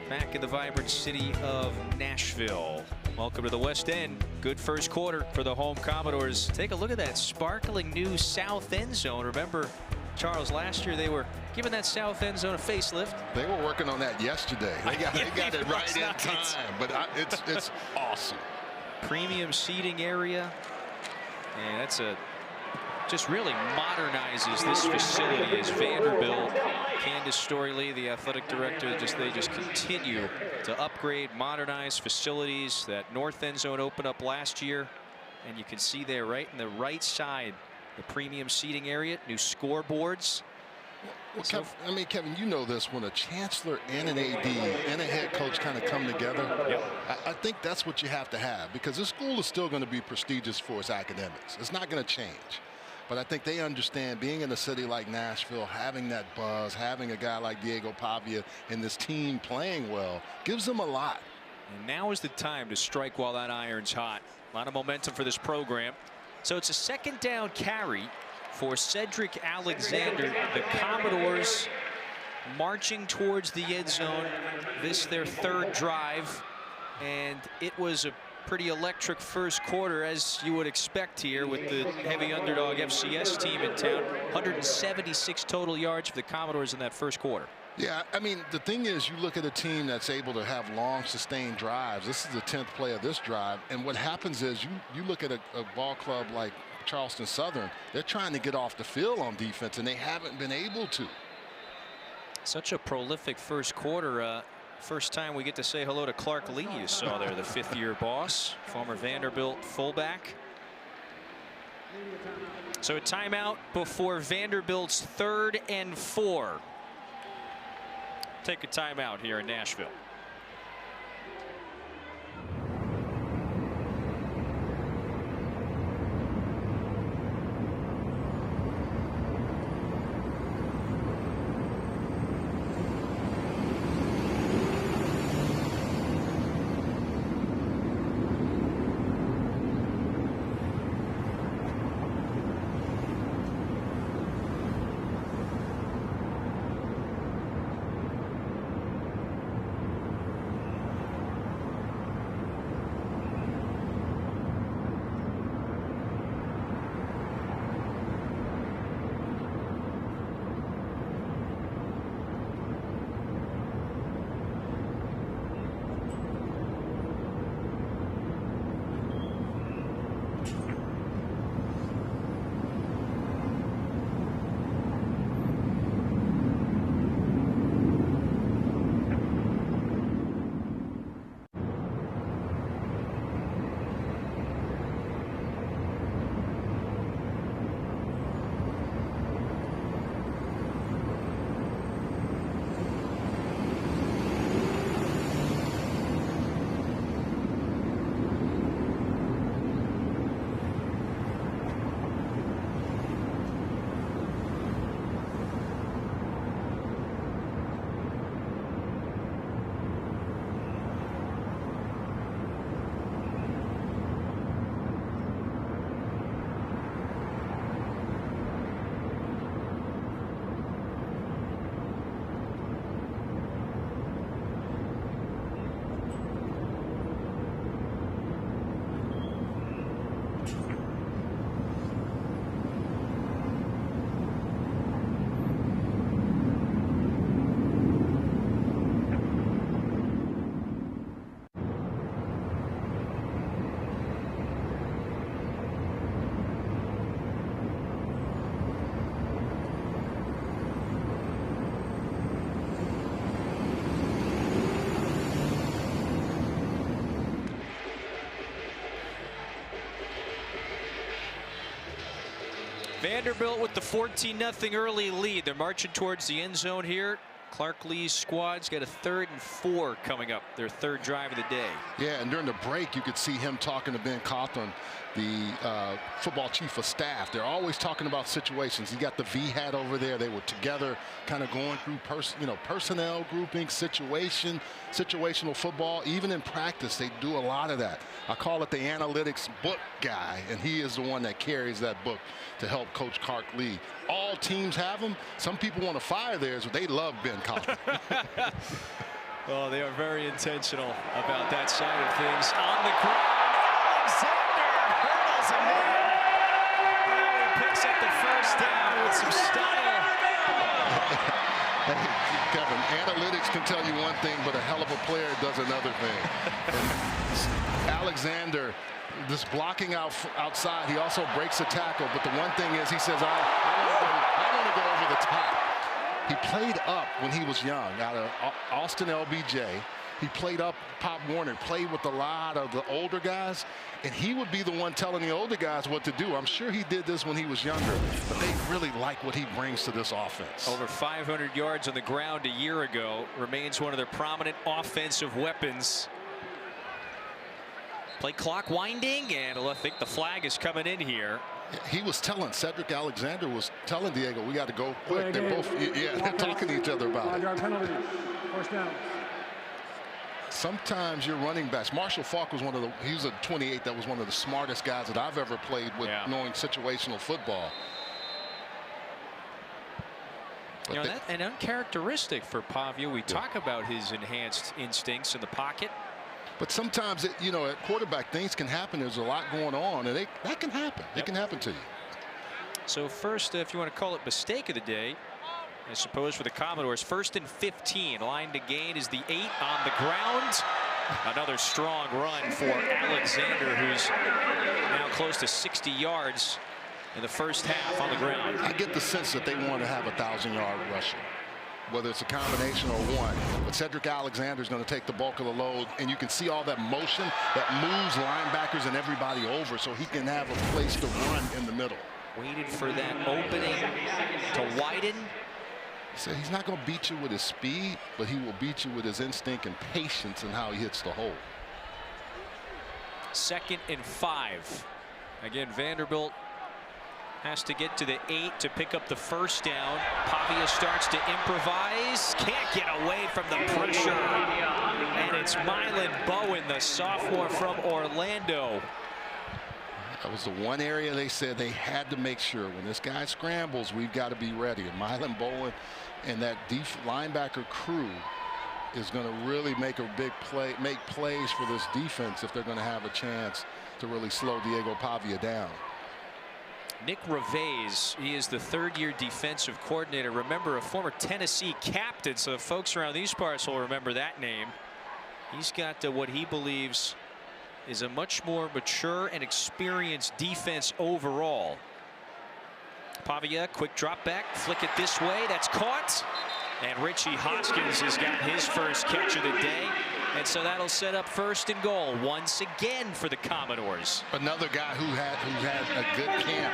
Back in the vibrant city of Nashville. Welcome to the West End. Good first quarter for the home Commodores. Take a look at that sparkling new south end zone. Remember, Charles, last year they were giving that south end zone a facelift. They were working on that yesterday. They got it right in time. But it's awesome. Premium seating area. And that's just really modernizes this facility as Vanderbilt, Candace Storey, the athletic director, they just continue to upgrade, modernize facilities. That north end zone opened up last year, and you can see there right in the right side, the premium seating area, new scoreboards. Well, Kevin, you know this, when a chancellor and an AD and a head coach kind of come together, I think that's what you have to have, because this school is still going to be prestigious for its academics. It's not going to change. But I think they understand, being in a city like Nashville, having that buzz, having a guy like Diego Pavia and this team playing well, gives them a lot. And now is the time to strike while that iron's hot. A lot of momentum for this program. So it's a second down carry for Cedric Alexander. The Commodores marching towards the end zone. This their third drive. And it was a pretty electric first quarter, as you would expect here with the heavy underdog FCS team in town. 176 total yards for the Commodores in that first quarter. Yeah, I mean, the thing is, you look at a team that's able to have long, sustained drives. This is the 10th play of this drive. And what happens is you look at a ball club like Charleston Southern, they're trying to get off the field on defense, and they haven't been able to. Such a prolific first quarter. First time we get to say hello to Clark Lee, you saw there, the fifth-year boss, former Vanderbilt fullback. So a timeout before Vanderbilt's 3rd and 4. Take a timeout here in Nashville. Vanderbilt with the 14-0 early lead. They're marching towards the end zone here. Clark Lee's squad's got a 3rd and 4 coming up, their 3rd drive of the day. Yeah, and during the break, you could see him talking to Ben Cawthorn, the football chief of staff. They're always talking about situations. He got the V hat over there. They were together, kind of going through personnel grouping, situational football. Even in practice, they do a lot of that. I call it the analytics book guy, and he is the one that carries that book to help Coach Clark Lee. All teams have him. Some people want to fire theirs, but they love Ben Cawthorn. Oh, they are very intentional about that side of things. On the ground, Alexander hurdles a man. He picks up the first down with some style. Hey, Kevin, analytics can tell you one thing, but a hell of a player does another thing. And Alexander, this blocking outside, he also breaks a tackle. But the one thing is, he says, I want to go over the top. He played up when he was young out of Austin LBJ. He played up. Pop Warner played with a lot of the older guys, and he would be the one telling the older guys what to do. I'm sure he did this when he was younger, but they really like what he brings to this offense. Over 500 yards on the ground a year ago, remains one of their prominent offensive weapons. Play clock winding, and I think the flag is coming in here. He was telling, Cedric Alexander was telling Diego, we got to go quick. They're both, they're talking to each other about it. 5-yard penalty. First down. Sometimes your running backs, Marshall Faulk was he was a 28 that was one of the smartest guys that I've ever played with, knowing situational football. But you know, that's an uncharacteristic for Pavia. We talk about his enhanced instincts in the pocket. But sometimes, at quarterback, things can happen. There's a lot going on, and that can happen. It can happen to you. So first, if you want to call it mistake of the day, I suppose for the Commodores, 1st and 15. Line to gain is the 8 on the ground. Another strong run for Alexander, who's now close to 60 yards in the first half on the ground. I get the sense that they want to have a 1,000-yard rusher, whether it's a combination or one. But Cedric Alexander is going to take the bulk of the load, and you can see all that motion that moves linebackers and everybody over, so he can have a place to run in the middle. Waited for that opening to widen. So he's not going to beat you with his speed, but he will beat you with his instinct and patience and how he hits the hole. 2nd and 5. Again, Vanderbilt has to get to the 8 to pick up the first down. Pavia starts to improvise. Can't get away from the pressure. And it's Mylan Bowen, the sophomore from Orlando. That was the one area they said they had to make sure when this guy scrambles, we've got to be ready. And Mylan Bowen and that linebacker crew is going to really make a big play, make plays for this defense if they're going to have a chance to really slow Diego Pavia down. Nick Reveiz, he is the 3rd-year defensive coordinator. Remember, a former Tennessee captain, so the folks around these parts will remember that name. He's got what he believes is a much more mature and experienced defense overall. Pavia, quick drop back, flick it this way, that's caught. And Richie Hoskins has got his first catch of the day. And so that'll set up 1st and goal once again for the Commodores. Another guy who had a good camp.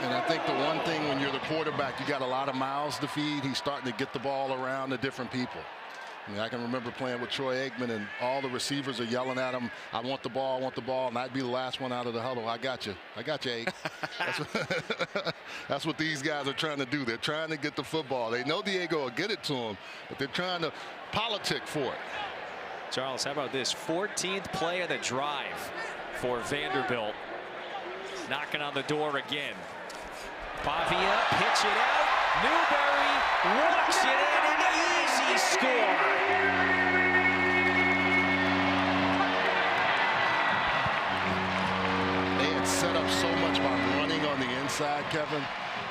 And I think the one thing when you're the quarterback, you got a lot of mouths to feed. He's starting to get the ball around to different people. I mean, I can remember playing with Troy Aikman, and all the receivers are yelling at him, I want the ball, and I'd be the last one out of the huddle. I got you, Ake. That's what these guys are trying to do. They're trying to get the football. They know Diego will get it to them, but they're trying to politic for it. Charles, how about this? 14th play of the drive for Vanderbilt. Knocking on the door again. Pavia, pitch it out. Newberry walks it in, an easy score. They had set up so much by running on the inside, Kevin,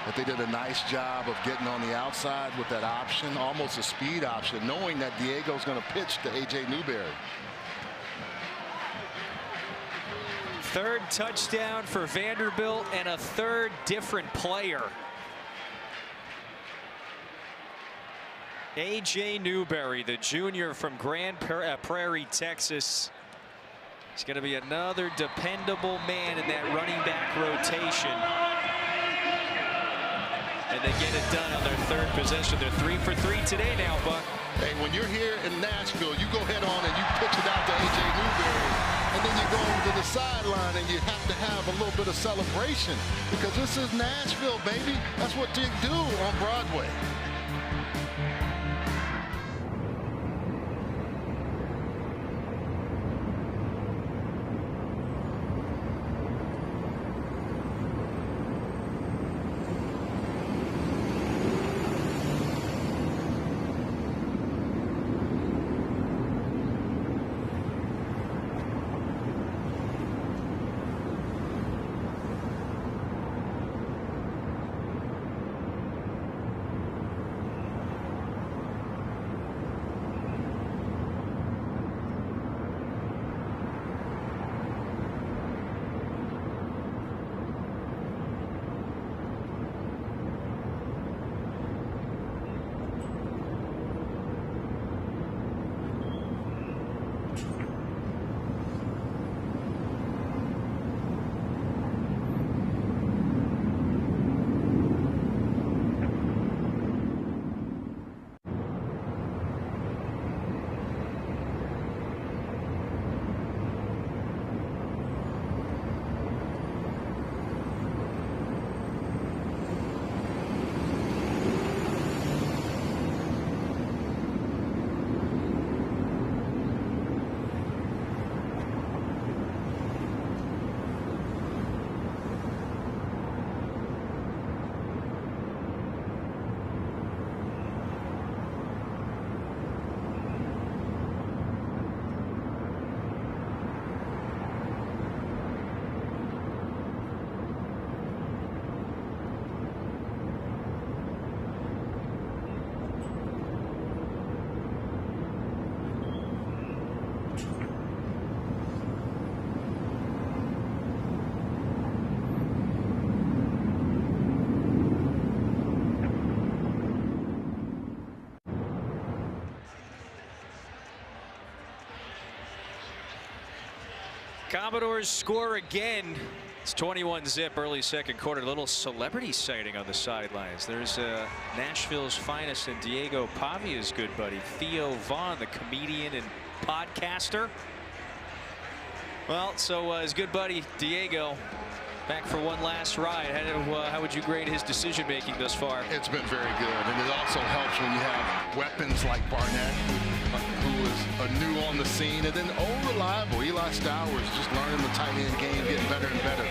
that they did a nice job of getting on the outside with that option, almost a speed option, knowing that Diego's going to pitch to A.J. Newberry. 3rd touchdown for Vanderbilt and a 3rd different player. A.J. Newberry, the junior from Grand Prairie, Texas. He's going to be another dependable man in that running back rotation. And they get it done on their third possession. They're 3 for 3 today now, Buck. Hey, when you're here in Nashville, you go head on and you pitch it out to A.J. Newberry, and then you go over to the sideline and you have to have a little bit of celebration because this is Nashville, baby. That's what they do on Broadway. Commodores score again. It's 21-zip early second quarter. A little celebrity sighting on the sidelines. There's Nashville's finest and Diego Pavia's good buddy, Theo Vaughn, the comedian and podcaster. Well, so his good buddy Diego back for one last ride. How would you grade his decision making thus far? It's been very good, and it also helps when you have weapons like Barnett, who is new on the scene, and then old reliable Eli Stowers just learning the tight end game, getting better and better.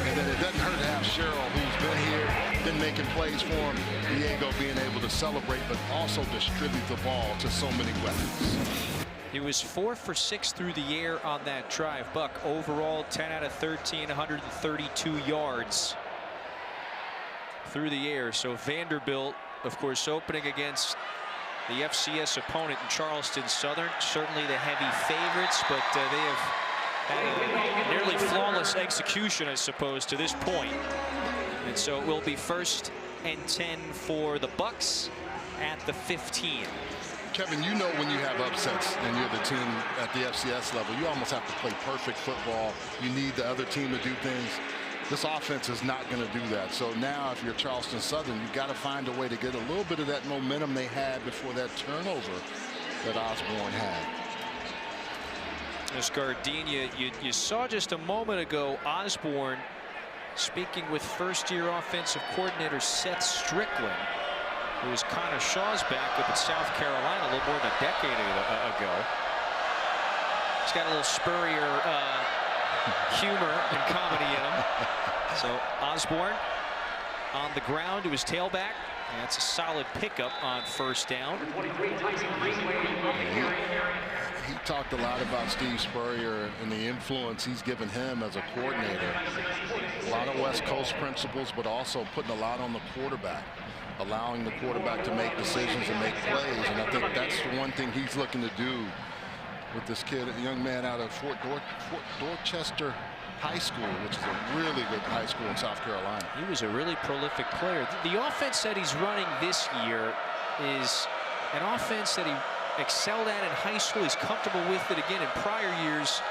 And then it doesn't hurt to have Cheryl, who's been here, been making plays for him. Diego being able to celebrate, but also distribute the ball to so many weapons. He was 4 for 6 through the air on that drive. Buck overall 10 out of 13, 132 yards through the air. So Vanderbilt, of course, opening against the FCS opponent in Charleston Southern. Certainly the heavy favorites, but they have had a nearly flawless execution, I suppose, to this point. And so it will be 1st and 10 for the Bucks at the 15. Kevin, you know when you have upsets and you're the team at the FCS level, you almost have to play perfect football. You need the other team to do things. This offense is not going to do that. So now if you're Charleston Southern, you've got to find a way to get a little bit of that momentum they had before that turnover that Osborne had. As Gardenia, you saw just a moment ago Osborne speaking with first-year offensive coordinator Seth Strickland, who was Connor Shaw's backup at South Carolina a little more than a decade ago. He's got a little Spurrier humor and comedy in him. So Osborne on the ground to his tailback. That's a solid pickup on 1st down. He talked a lot about Steve Spurrier and the influence he's given him as a coordinator. A lot of West Coast principles, but also putting a lot on the quarterback, allowing the quarterback to make decisions and make plays. And I think that's the one thing he's looking to do with this kid, a young man out of Fort Dorchester High School, which is a really good high school in South Carolina. He was a really prolific player. The offense that he's running this year is an offense that he excelled at in high school. He's comfortable with it again in prior years.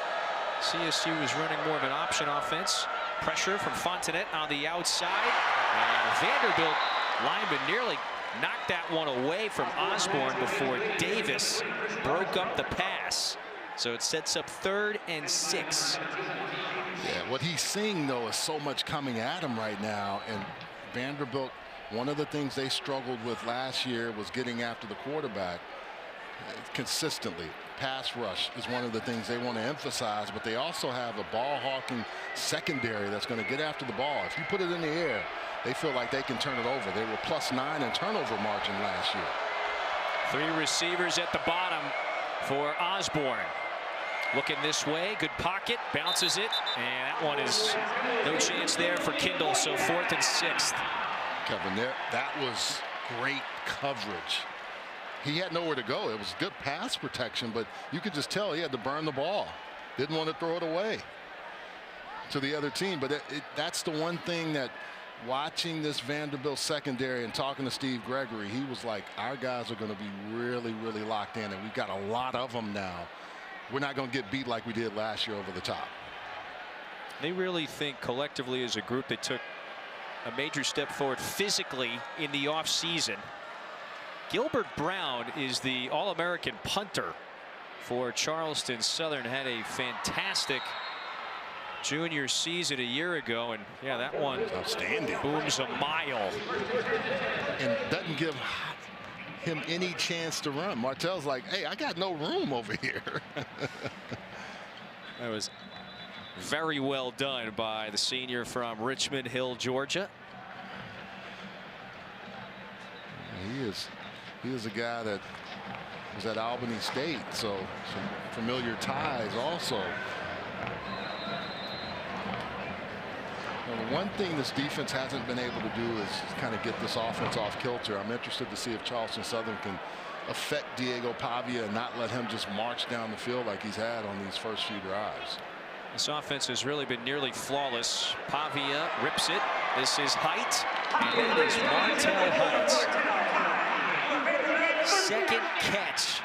CSU was running more of an option offense. Pressure from Fontenette on the outside. And Vanderbilt Lineman nearly knocked that one away from Osborne before Davis broke up the pass. So it sets up 3rd and 6. Yeah, what he's seeing, though, is so much coming at him right now. And Vanderbilt, one of the things they struggled with last year was getting after the quarterback consistently. Pass rush is one of the things they want to emphasize, but they also have a ball-hawking secondary that's going to get after the ball. If you put it in the air, they feel like they can turn it over. They were +9 in turnover margin last year. 3 receivers at the bottom for Osborne. Looking this way, good pocket, bounces it, and that one is no chance there for Kindle, so 4th and 6th. Kevin, that was great coverage. He had nowhere to go. It was good pass protection, but you could just tell he had to burn the ball. Didn't want to throw it away to the other team. But that's the one thing that, watching this Vanderbilt secondary and talking to Steve Gregory, he was like, our guys are going to be really, really locked in, and we've got a lot of them now. We're not going to get beat like we did last year over the top. They really think collectively as a group they took a major step forward physically in the offseason. Gilbert Brown is the All-American punter for Charleston Southern. Had a fantastic junior season a year ago, and yeah, that one outstanding, booms a mile and doesn't give him any chance to run. Martell's like, hey, I got no room over here. That was very well done by the senior from Richmond Hill, Georgia. He is a guy that was at Albany State, so some familiar ties also. Well, one thing this defense hasn't been able to do is kind of get this offense off kilter. I'm interested to see if Charleston Southern can affect Diego Pavia and not let him just march down the field like he's had on these first few drives. This offense has really been nearly flawless. Pavia rips it. This is Height, and that is Martell Heights. Second catch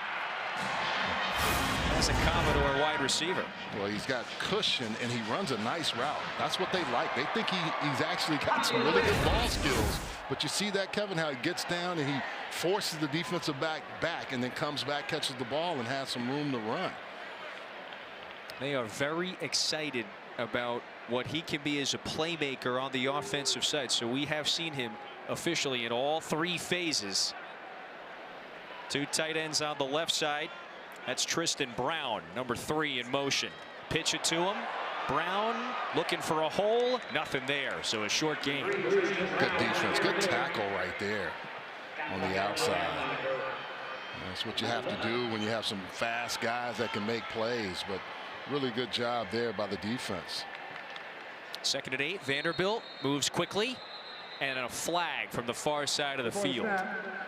as a Commodore wide receiver. Well, he's got cushion and he runs a nice route. That's what they like. They think he's actually got some really good ball skills. But you see that, Kevin, how he gets down and he forces the defensive back and then comes back, catches the ball, and has some room to run. They are very excited about what he can be as a playmaker on the offensive side. So we have seen him officially in all 3 phases. 2 tight ends on the left side. That's Tristan Brown, number 3 in motion. Pitch it to him. Brown looking for a hole. Nothing there. So a short game. Good defense. Good tackle right there on the outside. That's what you have to do when you have some fast guys that can make plays. But really good job there by the defense. 2nd and 8. Vanderbilt moves quickly. And a flag from the far side of the field.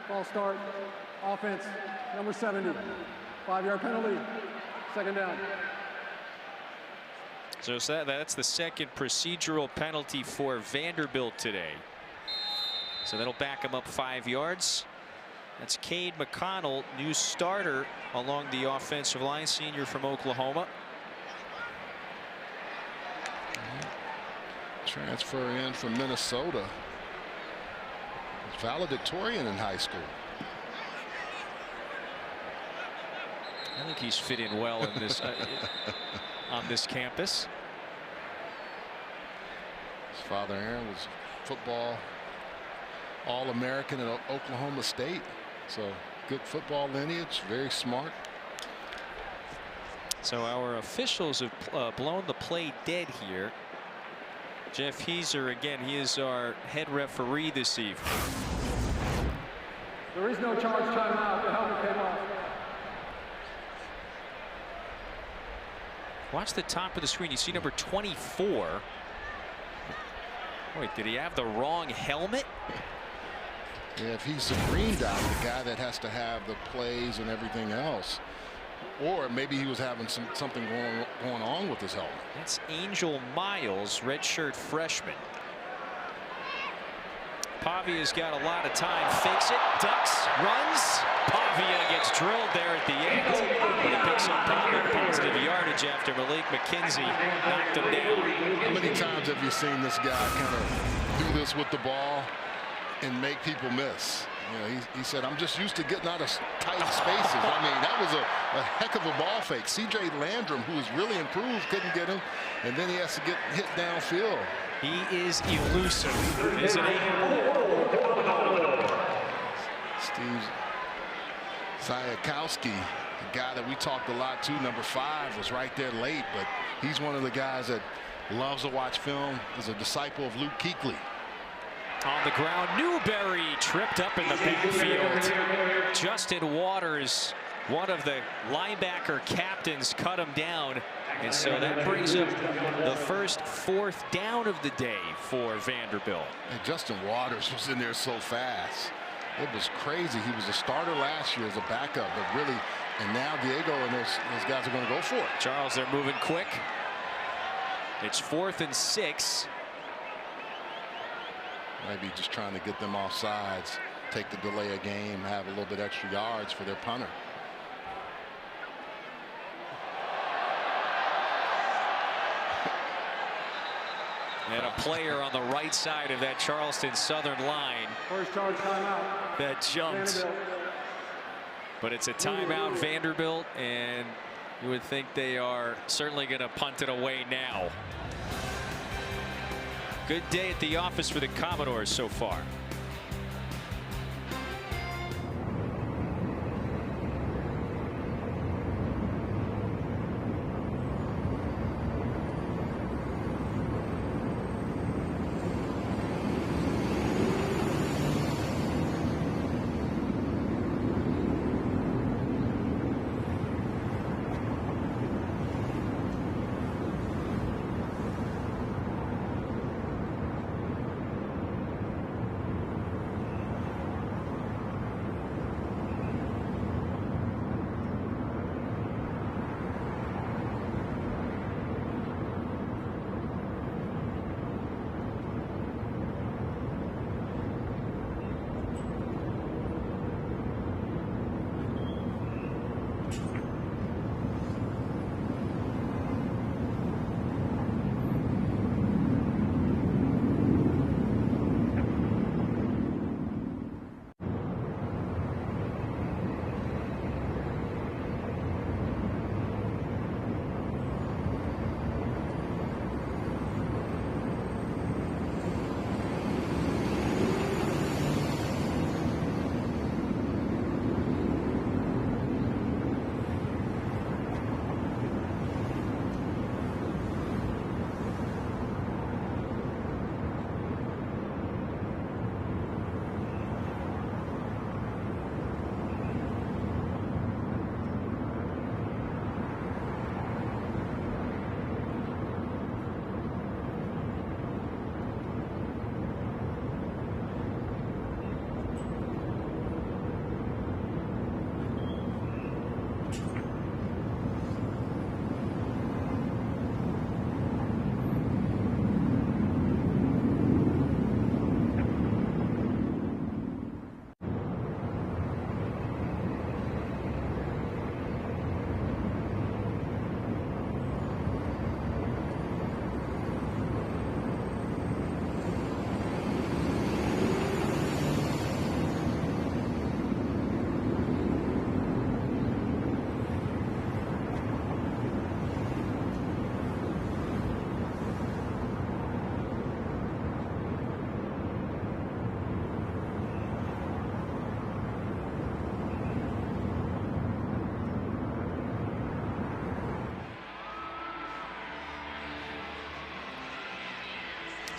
Ball start. Offense. Number 70. 5-yard penalty. 2nd down. So that's the 2nd procedural penalty for Vanderbilt today. So that'll back him up 5 yards. That's Cade McConnell, new starter along the offensive line, senior from Oklahoma. Transfer in from Minnesota. Valedictorian in high school. I think he's fit in well in this on this campus. His father, Aaron, was football All-American at Oklahoma State. So good football lineage, very smart. So our officials have blown the play dead here. Jeff Heiser, again, he is our head referee this evening. There is no charge timeout. The helmet came off. Watch the top of the screen. You see number 24. Wait, did he have the wrong helmet? Yeah, if he's the green dot, the guy that has to have the plays and everything else. Or maybe he was having something going on with his helmet. That's Angel Miles, redshirt freshman. Pavia's got a lot of time. Fakes it, ducks, runs. Pavia gets drilled there at the end. But he picks up positive yardage after Malik McKenzie knocked him down. How many times have you seen this guy kind of do this with the ball? and make people miss. You know, he said, I'm just used to getting out of tight spaces. I mean, that was a heck of a ball fake. C.J. Landrum, who has really improved, couldn't get him, and then he has to get hit downfield. He is elusive, isn't he? Steve Zayakowski, a guy that we talked a lot to, number 5, was right there late, but he's one of the guys that loves to watch film, is a disciple of Luke Kuechly. On the ground, Newberry tripped up in the backfield. Justin Waters, one of the linebacker captains, cut him down. And so that brings up the first 4th down of the day for Vanderbilt. And Justin Waters was in there so fast. It was crazy. He was a starter last year as a backup, but really, and now Diego and those guys are going to go for it. Charles, they're moving quick. It's 4th and 6. Maybe just trying to get them off sides, take the delay of game, have a little bit extra yards for their punter. And a player on the right side of that Charleston Southern line First charge timeout. that jumped. Vanderbilt. But it's a timeout, Vanderbilt, and you would think they are certainly going to punt it away now. Good day at the office for the Commodores so far.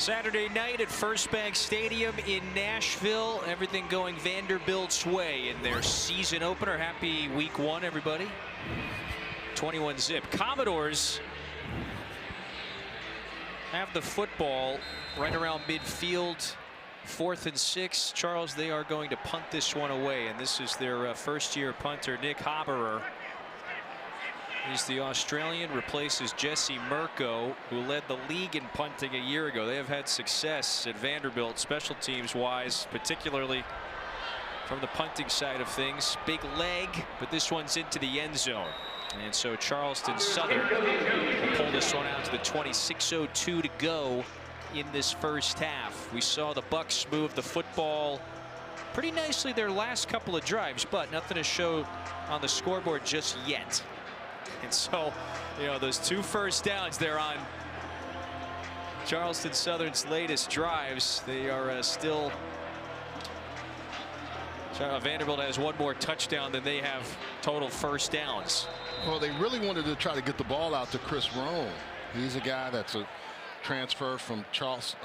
Saturday night at First Bank Stadium in Nashville. Everything going Vanderbilt's way in their season opener. Happy week 1, everybody. 21-zip. Commodores have the football right around midfield. 4th and 6. Charles, they are going to punt this one away, and this is their first-year punter, Nick Haberer. He's the Australian, replaces Jesse Mirko, who led the league in punting a year ago. They have had success at Vanderbilt, special teams wise, particularly from the punting side of things. Big leg, but this one's into the end zone. And so Charleston Southern will pull this one out to the 26:02 to go in this first half. We saw the Bucks move the football pretty nicely their last couple of drives, but nothing to show on the scoreboard just yet. And so, you know, those 2 first downs there on Charleston Southern's latest drives, they are still. Vanderbilt has 1 more touchdown than they have total first downs. Well, they really wanted to try to get the ball out to Chris Roan. He's a guy that's a transfer from Charleston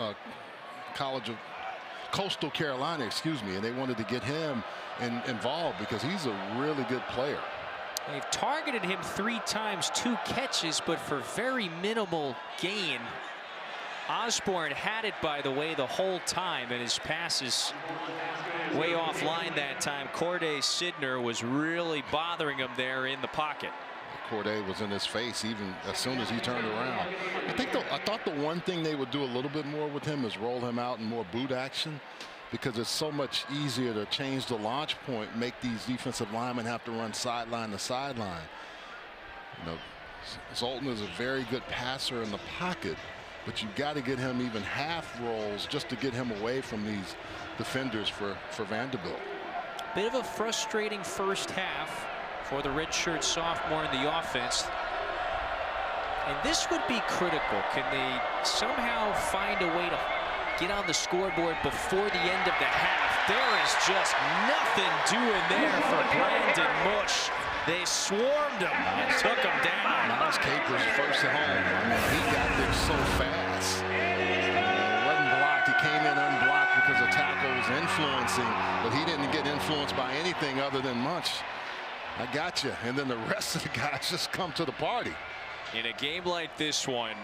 College of Coastal Carolina, excuse me, and they wanted to get him involved because he's a really good player. They've targeted him 3 times, 2 catches, but for very minimal gain. Osborne had it, by the way, the whole time, and his pass is way offline that time. Corday Sidner was really bothering him there in the pocket. Corday was in his face even as soon as he turned around. I thought the one thing they would do a little bit more with him is roll him out in more boot action, because it's so much easier to change the launch point, make these defensive linemen have to run sideline to sideline. You know, Zoltan is a very good passer in the pocket, but you've got to get him even half rolls just to get him away from these defenders for Vanderbilt. Bit of a frustrating first half for the redshirt sophomore in the offense. And this would be critical. Can they somehow find a way to get on the scoreboard before the end of the half? There is just nothing doing there for Brandon Mush. They swarmed him and took him down. Miles Capers first at home. I mean, he got there so fast. It wasn't blocked. He came in unblocked because the tackle was influencing, but he didn't get influenced by anything other than Munch. I got you. And then the rest of the guys just come to the party. In a game like this one,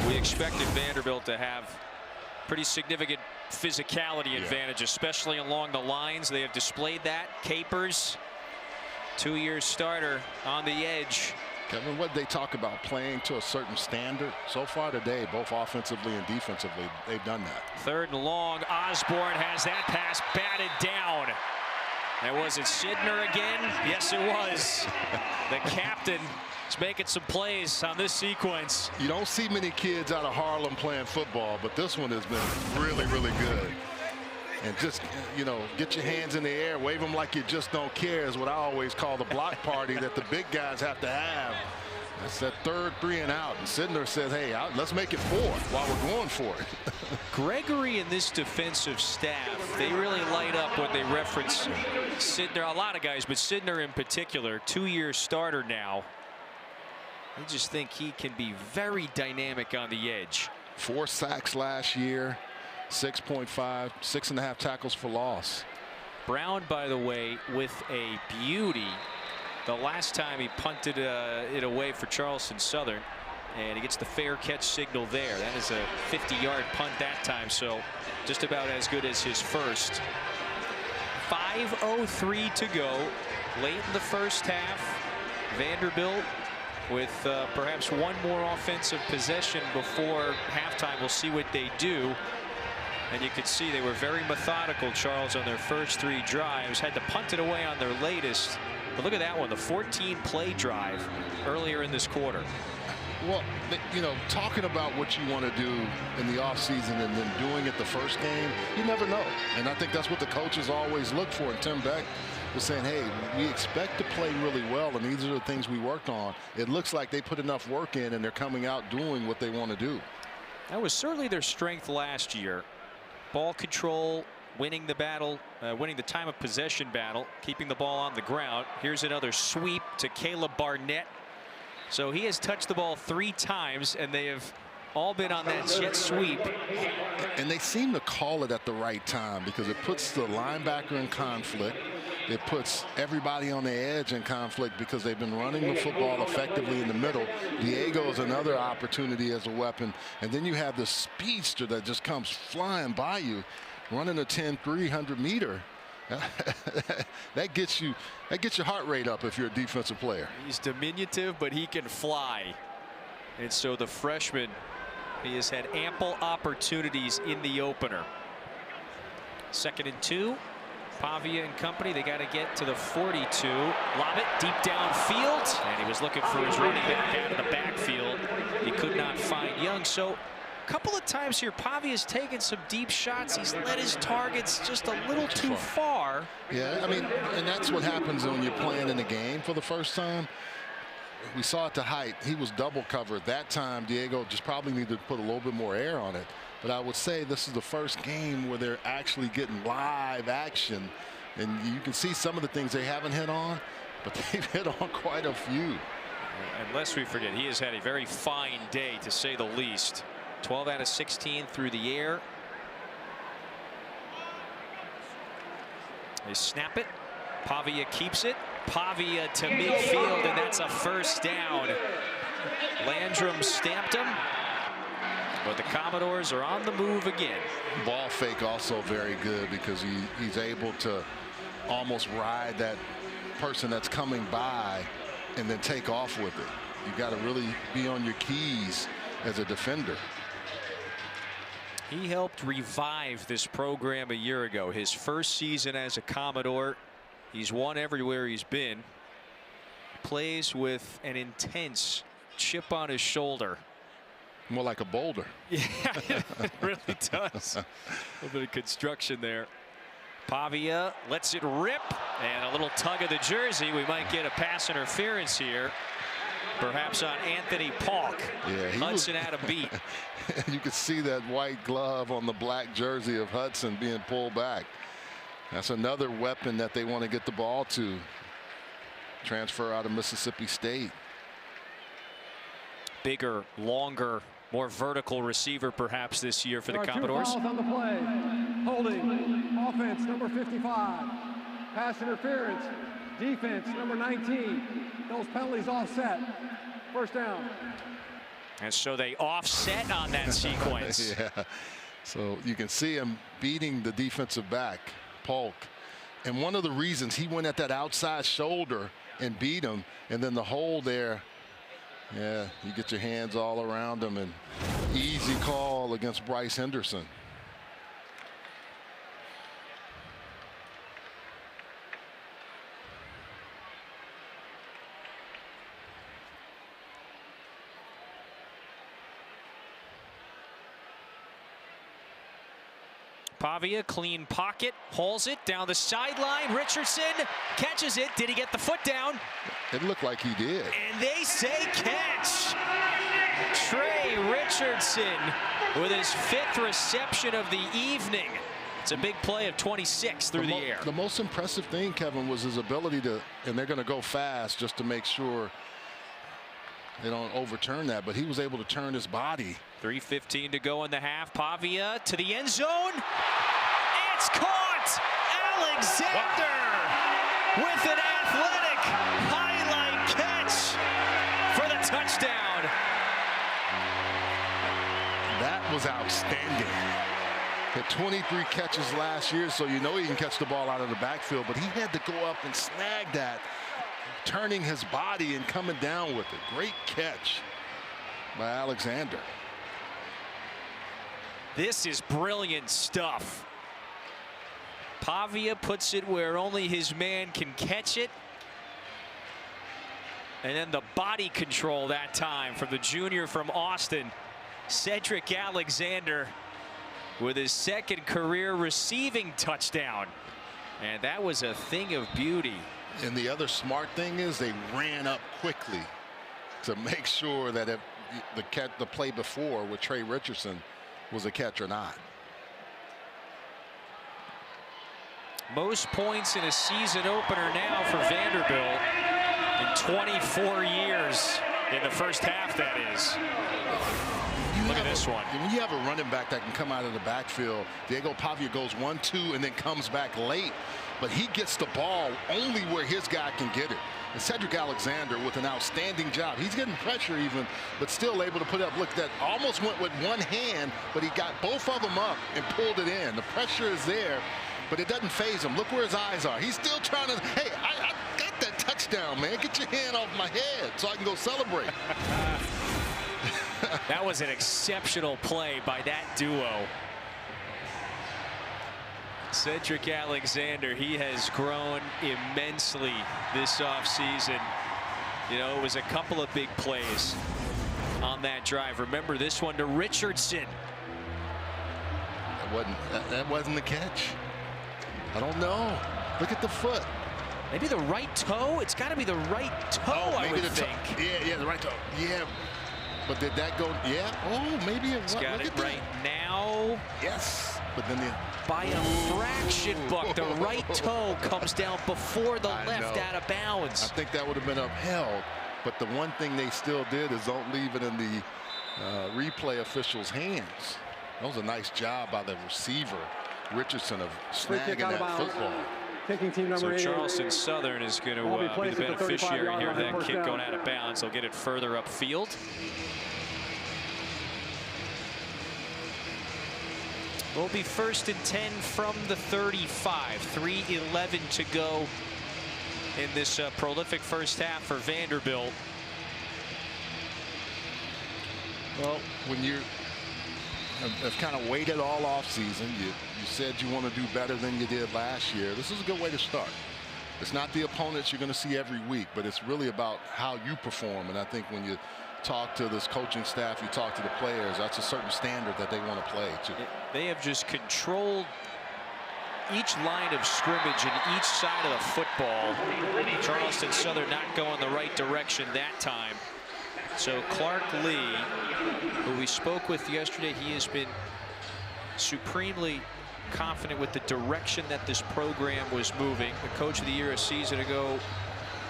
we expected Vanderbilt to have pretty significant physicality advantage, especially along the lines. They have displayed that. Capers, 2-year starter on the edge. Kevin, what they talk about playing to a certain standard so far today, both offensively and defensively, they've done that. 3rd and long. Osborne has that pass batted down. And was it Sidner again? Yes, it was. The captain is making some plays on this sequence. You don't see many kids out of Harlem playing football, but this one has been really, really good. And just, you know, get your hands in the air, wave them like you just don't care is what I always call the block party that the big guys have to have. That's that 3rd 3 and out. And Sidner says, hey, let's make it 4 while we're going for it. Gregory and this defensive staff, they really light up when they reference Sidner. A lot of guys, but Sidner in particular, 2-year starter now. I just think he can be very dynamic on the edge. 4 sacks last year, 6.5, 6.5 tackles for loss. Brown, by the way, with a beauty. The last time he punted it away for Charleston Southern, and he gets the fair catch signal there. That is a 50-yard punt that time, so just about as good as his first. 5:03 to go, late in the first half. Vanderbilt with perhaps 1 more offensive possession before halftime. We'll see what they do. And you can see they were very methodical, Charles, on their first 3 drives. Had to punt it away on their latest. But look at that one, the 14-play drive earlier in this quarter. Well, you know, talking about what you want to do in the offseason and then doing it the first game, you never know. And I think that's what the coaches always look for. And Tim Beck was saying, hey, we expect to play really well, and these are the things we worked on. It looks like they put enough work in, and they're coming out doing what they want to do. That was certainly their strength last year. Ball control, winning the battle, winning the time of possession battle, keeping the ball on the ground. Here's another sweep to Caleb Barnett. So he has touched the ball 3 times, and they have all been on that jet sweep. And they seem to call it at the right time because it puts the linebacker in conflict. It puts everybody on the edge in conflict because they've been running the football effectively in the middle. Diego is another opportunity as a weapon. And then you have the speedster that just comes flying by you, running a 10 300-meter. that gets your heart rate up if you're a defensive player. He's diminutive, but he can fly. And so the freshman, he has had ample opportunities in the opener. 2nd and 2. Pavia and company, they got to get to the 42. Lob it deep downfield, and he was looking for his running back out of the backfield. He could not find Young. So couple of times here, Pavia's taken some deep shots. He's let his targets just a little too far. Yeah, I mean, and that's what happens when you're playing in the game for the first time. We saw it to Height. He was double covered. That time, Diego just probably needed to put a little bit more air on it. But I would say this is the first game where they're actually getting live action. And you can see some of the things they haven't hit on, but they've hit on quite a few. And lest we forget, he has had a very fine day, to say the least. 12 out of 16 through the air. They snap it. Pavia keeps it. Pavia to midfield, and that's a first down. Landrum stamped him, but the Commodores are on the move again. Ball fake also very good because he's able to almost ride that person that's coming by and then take off with it. You got to really be on your keys as a defender. He helped revive this program a year ago. His first season as a Commodore. He's won everywhere he's been. Plays with an intense chip on his shoulder. More like a boulder. Yeah, it really does. A little bit of construction there. Pavia lets it rip, and a little tug of the jersey. We might get a pass interference here, perhaps on Anthony Paulk. Yeah, Hudson had a beat. You could see that white glove on the black jersey of Hudson being pulled back. That's another weapon that they want to get the ball to. Transfer out of Mississippi State. Bigger, longer, more vertical receiver perhaps this year for the Commodores. There are 2 fouls on the play. Holding, offense number 55. Pass interference, defense number 19. Those penalties offset. First down. And so they offset on that sequence. Yeah. So you can see him beating the defensive back, Polk. And one of the reasons he went at that outside shoulder and beat him, and then the hole there, yeah, you get your hands all around him, and easy call against Bryce Henderson. Pavia, clean pocket, hauls it down the sideline. Richardson catches it. Did he get the foot down? It looked like he did. And they say catch. Trey Richardson with his 5th reception of the evening. It's a big play of 26 through the air. The most impressive thing, Kevin, was his ability to, and they're going to go fast just to make sure they don't overturn that, but he was able to turn his body. 3:15 to go in the half. Pavia to the end zone. It's caught. Alexander with an athletic highlight catch for the touchdown. That was outstanding. Had 23 catches last year, so you know he can catch the ball out of the backfield, but he had to go up and snag that, turning his body and coming down with it. Great catch by Alexander. This is brilliant stuff. Pavia puts it where only his man can catch it. And then the body control that time from the junior from Austin, Cedric Alexander, with his 2nd career receiving touchdown. And that was a thing of beauty. And the other smart thing is they ran up quickly to make sure that if the play before with Trey Richardson was a catch or not. Most points in a season opener now for Vanderbilt in 24 years in the first half, that is. Look at this one. When you have a running back that can come out of the backfield, Diego Pavia goes 1-2 and then comes back late, but he gets the ball only where his guy can get it. And Cedric Alexander with an outstanding job. He's getting pressure even, but still able to put up. Look, that almost went with one hand, but he got both of them up and pulled it in. The pressure is there, but it doesn't faze him. Look where his eyes are. He's still trying to, hey, I got that touchdown, man. Get your hand off my head so I can go celebrate. That was an exceptional play by that duo. Cedric Alexander, he has grown immensely this offseason. You know, it was a couple of big plays. on that drive. Remember this one to Richardson. That wasn't the catch. I don't know. Look at the foot. Maybe the right toe? It's got to be the right toe, I would think. Yeah, the right toe. Yeah. But did that go? Yeah. Oh, maybe it was. Got it right now. Yes. But then by a fraction, Buck, the right toe comes down before the left out of bounds. I think that would have been upheld. But the one thing they still did is don't leave it in the replay official's hands. That was a nice job by the receiver, Richardson, of snagging that football. Kicking team number so Charleston Southern is going to be the beneficiary here of that kick going out of bounds. They'll get it further upfield. Will be 1st and 10 from the 35. 3:11 to go in this prolific first half for Vanderbilt. Well, when you have kind of waited all off season, you said you want to do better than you did last year. This is a good way to start. It's not the opponents you're going to see every week, but it's really about how you perform. And I think when you talk to this coaching staff, you talk to the players, that's a certain standard that they want to play to. They have just controlled each line of scrimmage and each side of the football. Charleston Southern not going the right direction that time. So Clark Lee, who we spoke with yesterday, he has been supremely confident with the direction that this program was moving. The coach of the year a season ago,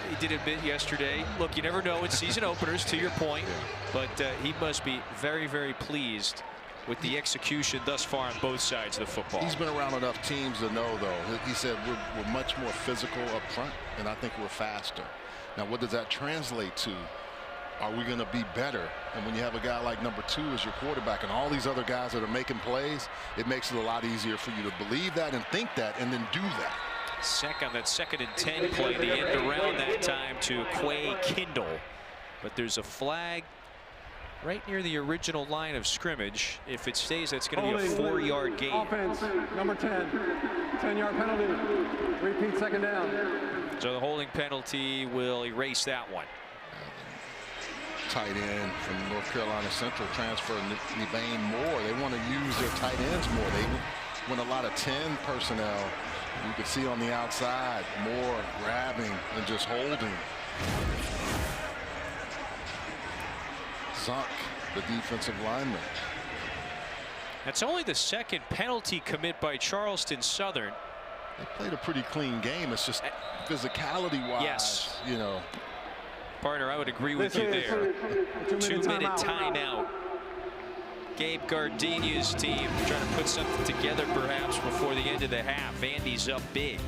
he did admit yesterday, look, you never know in season openers, to your point, but he must be very, very pleased with the execution thus far on both sides of the football. He's been around enough teams to know, though. He said we're much more physical up front, and I think we're faster. Now, what does that translate to? Are we going to be better? And when you have a guy like number 2 as your quarterback and all these other guys that are making plays, it makes it a lot easier for you to believe that and think that and then do that. That 2nd and 10 play, the end around that time to Quay Kindle. But there's a flag right near the original line of scrimmage. If it stays, that's going to be a 4-yard gain. Offense, number 10, 10-yard penalty. Repeat 2nd down. So the holding penalty will erase that one. Tight end from North Carolina Central transfer, Nevane Moore. They want to use their tight ends more. They win a lot of 10 personnel. You can see on the outside, Moore grabbing and just holding. Zunk, the defensive lineman. That's only the 2nd penalty commit by Charleston Southern. They played a pretty clean game. It's just physicality-wise, yes. You know. Partner, I would agree with you there. 2-minute timeout. Gabe Gardenia's team trying to put something together perhaps before the end of the half. Vandy's up big.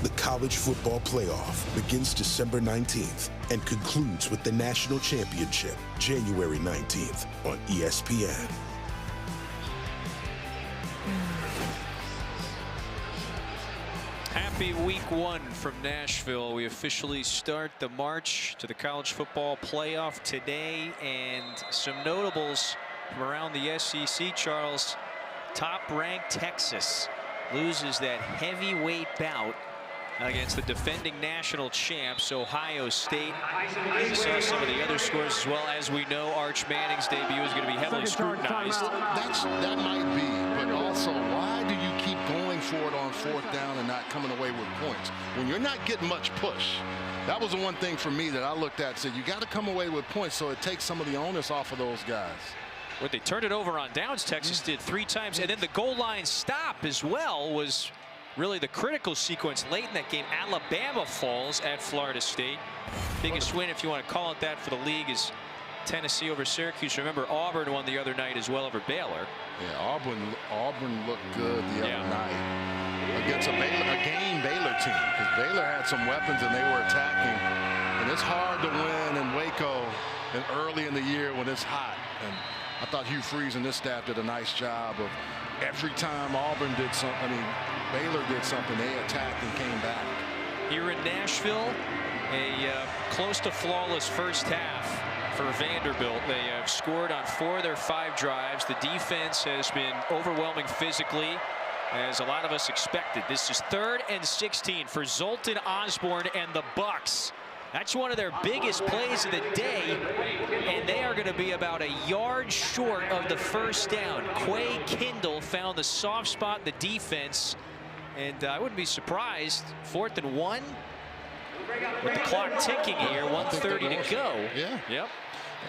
The College Football Playoff begins December 19th and concludes with the National Championship January 19th on ESPN. Happy week one from Nashville. We officially start the march to the college football playoff today, and some notables from around the SEC. Charles, top-ranked Texas loses that heavyweight bout against the defending national champs, Ohio State. We saw some of the other scores as well. As we know, Arch Manning's debut is going to be heavily scrutinized. That might be, but also, why do you keep going for it on fourth down and not coming away with points? When you're not getting much push, that was the one thing for me that I looked at and said, you got to come away with points so it takes some of the onus off of those guys. When they turned it over on downs, Texas did 3 times, and then the goal line stop as well was really the critical sequence late in that game. Alabama falls at Florida State. Biggest win, if you want to call it that, for the league is Tennessee over Syracuse. Remember, Auburn won the other night as well over Baylor. Yeah, Auburn looked good the other night against a game Baylor team, because Baylor had some weapons and they were attacking. And it's hard to win in Waco and early in the year when it's hot. And I thought Hugh Freeze and this staff did a nice job of every time Auburn did something, Baylor did something, they attacked and came back. Here in Nashville, a close to flawless first half for Vanderbilt. They have scored on 4 of their 5 drives. The defense has been overwhelming physically, as a lot of us expected. This is 3rd and 16 for Zoltan Osborne and the Bucks. That's one of their biggest plays of the day, and they are going to be about a yard short of the first down. Quay Kindle found the soft spot in the defense, and I wouldn't be surprised. 4th and 1 with the clock ticking here. 1:30 to go. Yeah. Yep.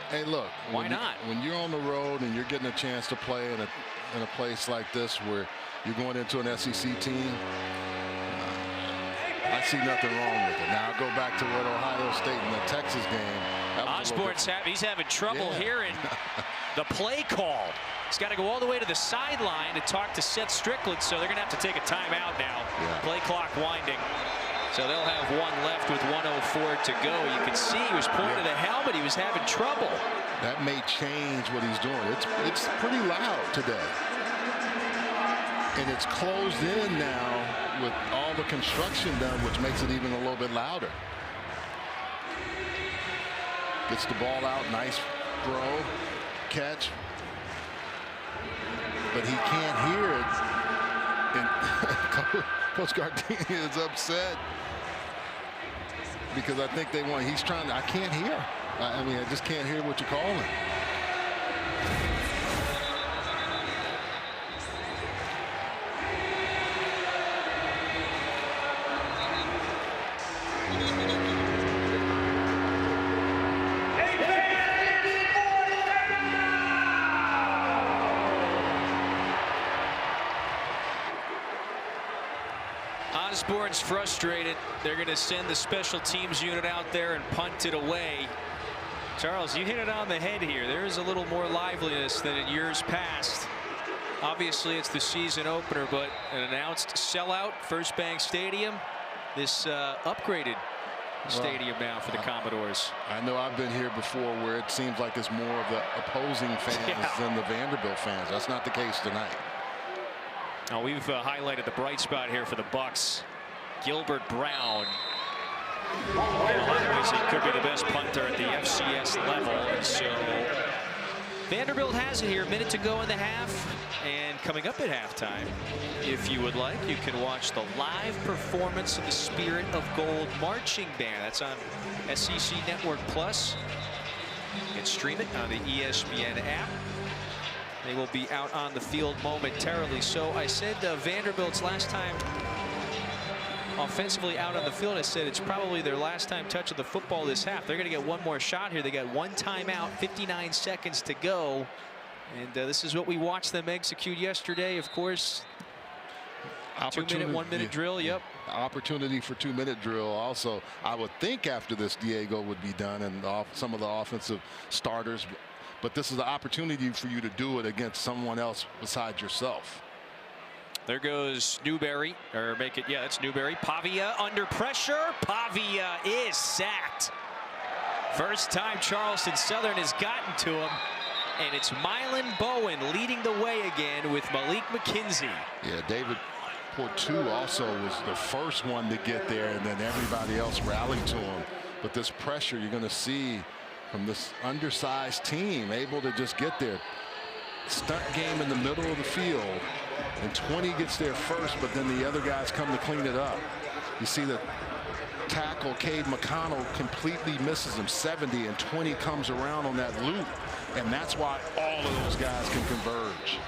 Hey, look. Why not? When you're on the road and you're getting a chance to play in a place like this where you're going into an SEC team, I see nothing wrong with it. Now I'll go back to what Ohio State in the Texas game. Osborne's he's having trouble hearing the play call. He's got to go all the way to the sideline to talk to Seth Strickland, so they're going to have to take a timeout now. Play clock winding. So they'll have 1 left with 1:04 to go. You can see he was pointing to the helmet. He was having trouble. That may change what he's doing. It's pretty loud today. And it's closed in now with all the construction done, which makes it even a little bit louder. Gets the ball out, nice throw, catch. But he can't hear it. And Coach Gardini is upset because I think they want, he's trying to, I can't hear. I mean, I just can't hear what you're calling. Osborne's frustrated. They're going to send the special teams unit out there and punt it away. Charles, you hit it on the head here. There is a little more liveliness than in years past. Obviously, it's the season opener, but an announced sellout, First Bank Stadium. This upgraded stadium now for the Commodores. I know I've been here before where it seems like it's more of the opposing fans than the Vanderbilt fans. That's not the case tonight. Now we've highlighted the bright spot here for the Bucks. Gilbert Brown. In a lot of ways, he could be the best punter at the FCS level. And so Vanderbilt has it here. A minute to go in the half. And coming up at halftime, if you would like, you can watch the live performance of the Spirit of Gold Marching Band. That's on SEC Network Plus. You can stream it on the ESPN app. They will be out on the field momentarily. So I said Vanderbilt's last time offensively out on the field, I said it's probably their last time touching the football this half. They're going to get one more shot here. They got 1 timeout, 59 seconds to go. And this is what we watched them execute yesterday. Of course, 2-minute, 1-minute drill. Yep. Opportunity for 2-minute drill. Also, I would think after this, Diego would be done and some of the offensive starters. But this is the opportunity for you to do it against someone else besides yourself. There goes Newberry, or make it, yeah, it's Newberry. Pavia under pressure. Pavia is sacked. First time Charleston Southern has gotten to him. And it's Mylan Bowen leading the way again with Malik McKenzie. Yeah, David Portu also was the first one to get there, and then everybody else rallied to him. But this pressure you're going to see from this undersized team, able to just get there. Stunt game in the middle of the field, and 20 gets there first, but then the other guys come to clean it up. You see the tackle, Cade McConnell, completely misses him. 70, and 20 comes around on that loop, and that's why all of those guys can converge.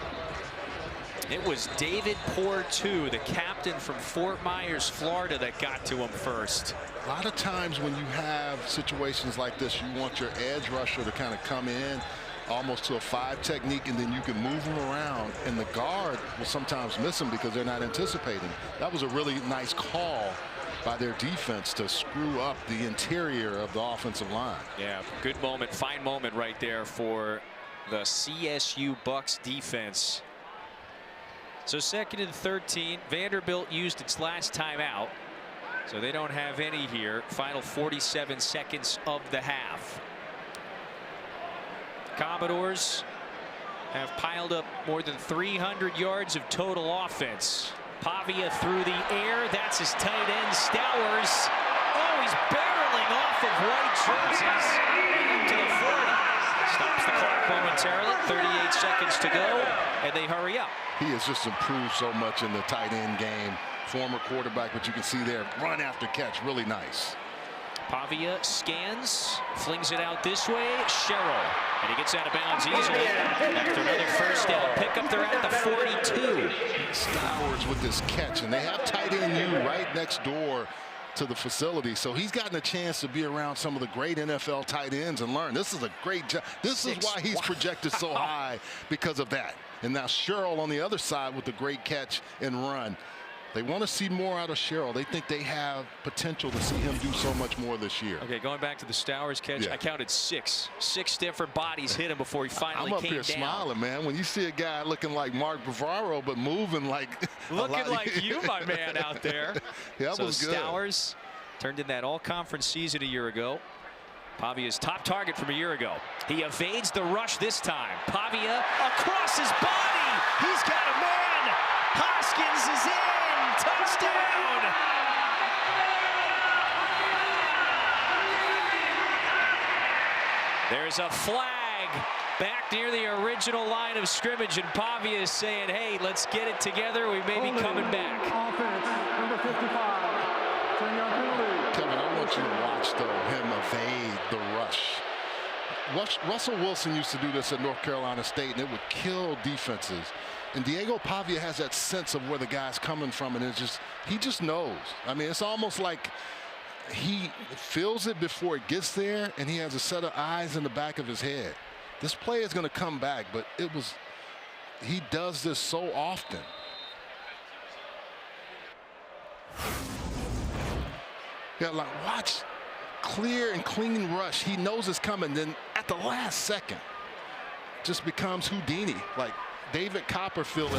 It was David Portu, the captain from Fort Myers, Florida, that got to him first. A lot of times when you have situations like this, you want your edge rusher to kind of come in almost to a 5 technique, and then you can move them around, and the guard will sometimes miss them because they're not anticipating. That was a really nice call by their defense to screw up the interior of the offensive line. Yeah, good moment, fine moment right there for the CSU Bucks defense. So 2nd and 13, Vanderbilt used its last timeout, so they don't have any here. Final 47 seconds of the half. Commodores have piled up more than 300 yards of total offense. Pavia through the air. That's his tight end, Stowers. Oh, he's barreling off of white jerseys and to the 40. Stops the clock momentarily. 38 seconds to go, and they hurry up. He has just improved so much in the tight end game. Former quarterback, but you can see there, run after catch, really nice. Pavia scans, flings it out this way. Sherrill, and he gets out of bounds easily after another first down pickup. They're at the 42. Stowers with this catch, and they have tight end U right next door to the facility, so he's gotten a chance to be around some of the great NFL tight ends and learn. This is a great job. This is why he's projected so high, because of that. And now Sherrill on the other side with the great catch and run. They want to see more out of Sherrill. They think they have potential to see him do so much more this year. Okay, going back to the Stowers catch, I counted 6. 6 different bodies hit him before he finally came down. I'm up here smiling, man. When you see a guy looking like Mark Bavaro, but moving like looking like you, my man, out there. That was good. Stowers turned in that all-conference season a year ago. Pavia's top target from a year ago. He evades the rush this time. Pavia across his body. He's got a man. Hoskins is in. Touchdown! There's a flag back near the original line of scrimmage, and Pavia is saying, hey, let's get it together. We may be coming back. Offense, number 55. 10-yard penalty. Kevin, I want you to watch, though, him evade the rush. Russell Wilson used to do this at North Carolina State, and it would kill defenses. And Diego Pavia has that sense of where the guy's coming from, and he just knows. I mean, it's almost like he feels it before it gets there, and he has a set of eyes in the back of his head. This play is going to come back, but he does this so often. Yeah, like, watch, clear and clean rush. He knows it's coming. Then at the last second, just becomes Houdini, like David Copperfield,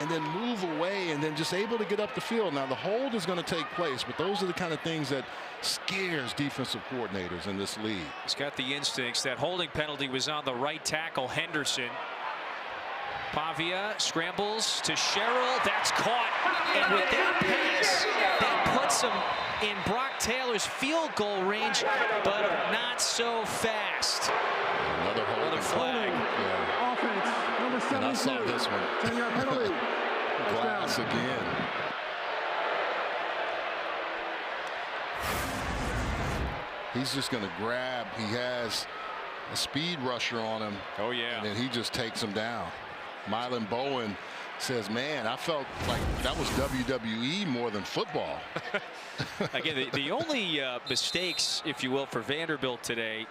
and then move away, and then just able to get up the field. Now the hold is going to take place, but those are the kind of things that scares defensive coordinators in this league. He's got the instincts. That holding penalty was on the right tackle, Henderson. Pavia scrambles to Sherrill. That's caught, and with that pass, that puts him in Brock Taylor's field goal range, but not so fast. Another flag. Yeah. Offense, number 72. And I saw this one. 10-yard penalty. Glass again. He's just going to grab. He has a speed rusher on him. Oh, yeah. And then he just takes him down. Mylan Bowen says, man, I felt like that was WWE more than football. Again, the only mistakes, if you will, for Vanderbilt today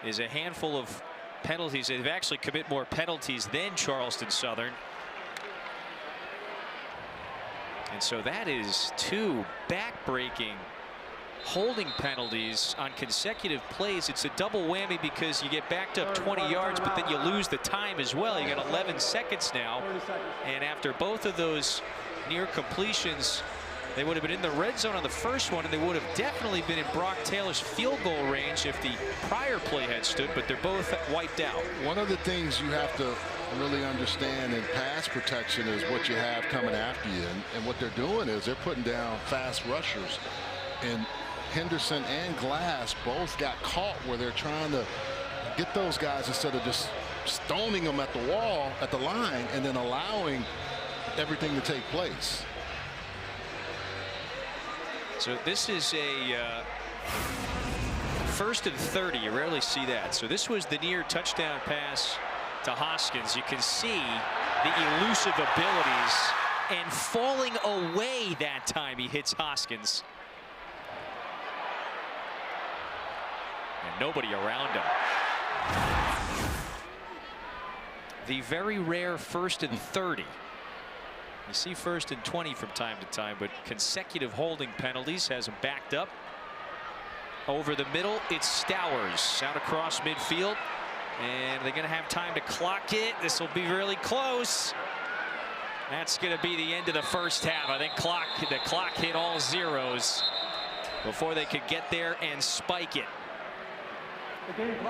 is a handful of penalties. They've actually commit more penalties than Charleston Southern. And so that is 2 back-breaking holding penalties on consecutive plays, it's a double whammy because you get backed up 20 yards, but then you lose the time as well. You got 11 seconds now. And after both of those near completions, they would have been in the red zone on the first one, and they would have definitely been in Brock Taylor's field goal range if the prior play had stood, but they're both wiped out. One of the things you have to really understand in pass protection is what you have coming after you. And what they're doing is they're putting down fast rushers. And Henderson and Glass both got caught where they're trying to get those guys instead of just stoning them at the wall, at the line, and then allowing everything to take place. So this is a 1st and 30. You rarely see that. So this was the near touchdown pass to Hoskins. You can see the elusive abilities, and falling away that time he hits Hoskins. And nobody around him. The very rare 1st and 30. You see 1st and 20 from time to time, but consecutive holding penalties has him backed up. Over the middle, it's Stowers out across midfield, and they're going to have time to clock it. This will be really close. That's going to be the end of the first half. I think the clock hit all zeros before they could get there and spike it.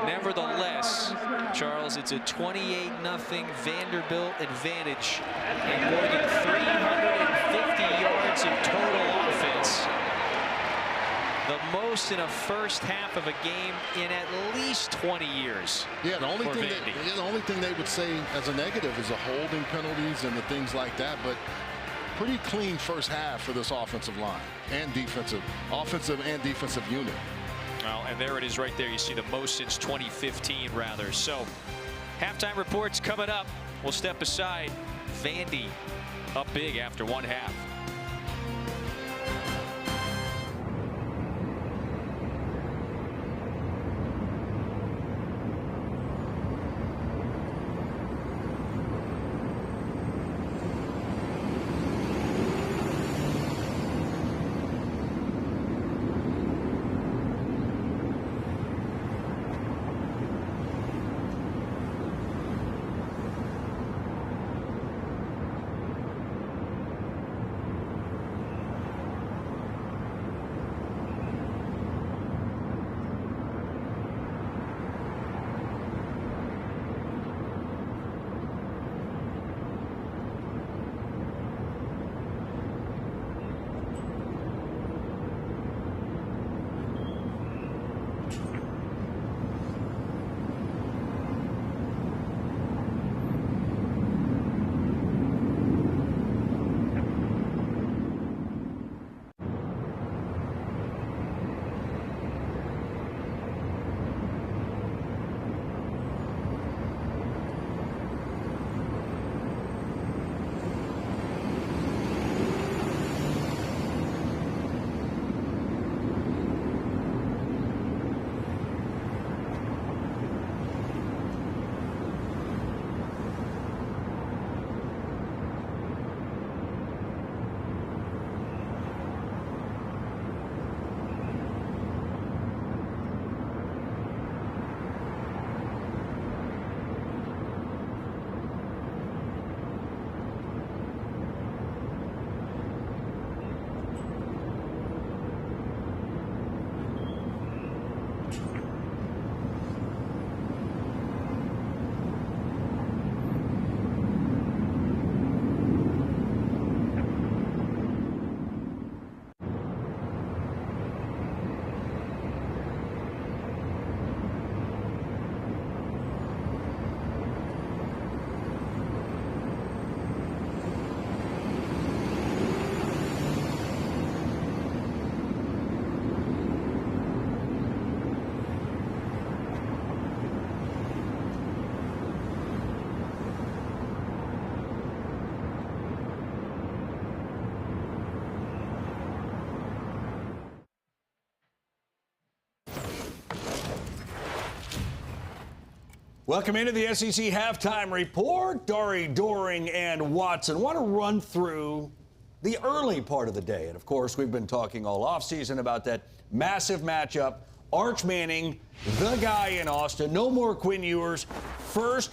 Nevertheless, Charles, it's a 28-0 Vanderbilt advantage and more than 350 yards of total offense. The most in a first half of a game in at least 20 years. Yeah, the only thing they would say as a negative is the holding penalties and the things like that, but pretty clean first half for this offensive line and offensive and defensive unit. Well, and there it is right there. You see the most since 2015, rather. So, halftime reports coming up. We'll step aside. Vandy up big after one half. Welcome into the SEC Halftime Report. Dari, Doring, and Watson. I want to run through the early part of the day. And, of course, we've been talking all offseason about that Massive matchup. Arch Manning, the guy in Austin. No more Quinn Ewers. First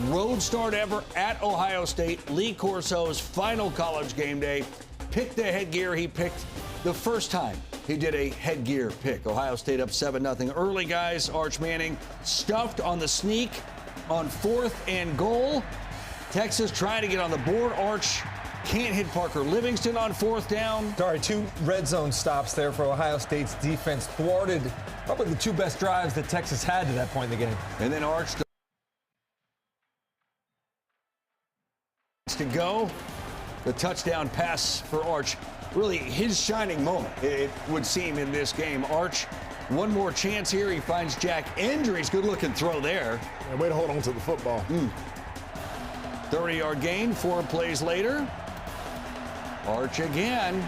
road start ever at Ohio State. Lee Corso's final college game day. Picked the headgear he picked the first time he did a headgear pick. Ohio State up 7-0 early, guys. Arch Manning stuffed on the sneak on 4th and goal. Texas trying to get on the board. Arch can't hit Parker Livingston on 4th down. Sorry, 2 red zone stops there for Ohio State's defense. Thwarted probably the 2 best drives that Texas had to that point in the game. And then Arch to go. The touchdown pass for Arch. Really his shining moment, it would seem, in this game. Arch, one more chance here. He finds Jack Endries. Good looking throw there. Yeah, way to hold on to the football. 30-yard gain, 4 plays later. Arch again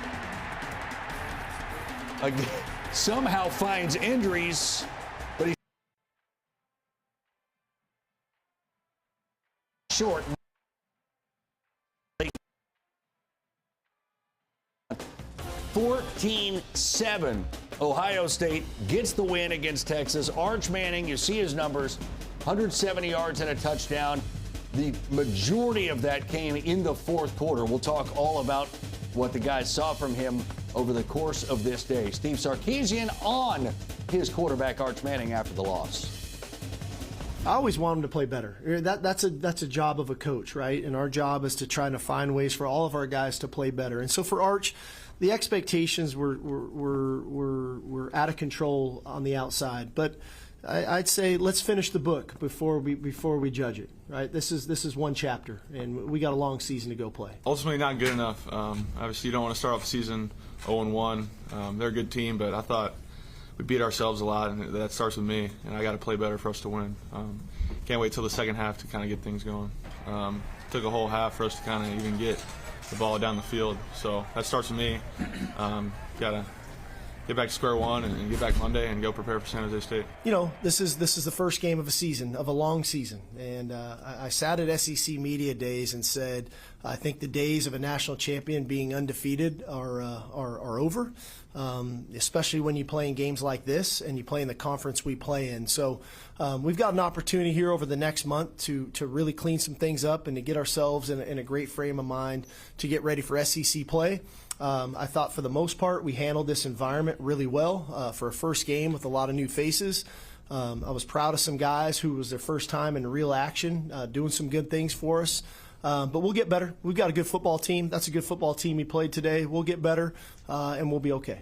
somehow finds Endries, but he's short. 14-7. Ohio State gets the win against Texas. Arch Manning, you see his numbers, 170 yards and a touchdown. The majority of that came in the 4th quarter. We'll talk all about what the guys saw from him over the course of this day. Steve Sarkisian on his quarterback, Arch Manning, after the loss. I always want him to play better. That's a job of a coach, right? And our job is to try to find ways for all of our guys to play better. And so for Arch, the expectations were out of control on the outside. But I'd say let's finish the book before we judge it, right? This is one chapter, and we got a long season to go play. Ultimately, not good enough. Obviously, you don't want to start off the season 0-1. They're a good team, but I thought we beat ourselves a lot, and that starts with me, and I got to play better for us to win. Can't wait till the second half to kind of get things going. Took a whole half for us to kind of even get the ball down the field, so that starts with me. Got to get back to square one and get back Monday and go prepare for San Jose State. You know, this is the first game of a season, of a long season, and I sat at SEC Media Days and said I think the days of a national champion being undefeated are over, especially when you play in games like this and you play in the conference we play in. So we've got an opportunity here over the next month to really clean some things up and to get ourselves in a great frame of mind to get ready for SEC play. I thought for the most part we handled this environment really well for a first game with a lot of new faces. I was proud of some guys who was their first time in real action, doing some good things for us. But we'll get better. We've got a good football team. That's a good football team we played today. We'll get better, and we'll be okay.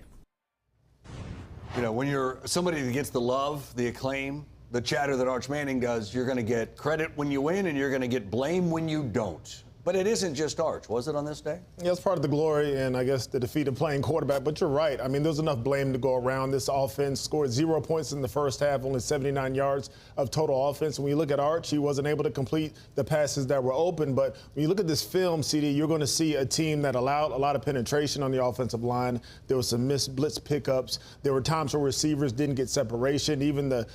You know, when you're somebody that gets the love, the acclaim, the chatter that Arch Manning does, you're going to get credit when you win, and you're going to get blame when you don't. But it isn't just Arch, was it, on this day? Yeah, it's part of the glory and I guess the defeat of playing quarterback. But you're right. I mean, there's enough blame to go around. This offense scored 0 points in the first half, only 79 yards of total offense. When you look at Arch, he wasn't able to complete the passes that were open. But when you look at this film, CD, you're going to see a team that allowed a lot of penetration on the offensive line. There was some missed blitz pickups. There were times where receivers didn't get separation. Even the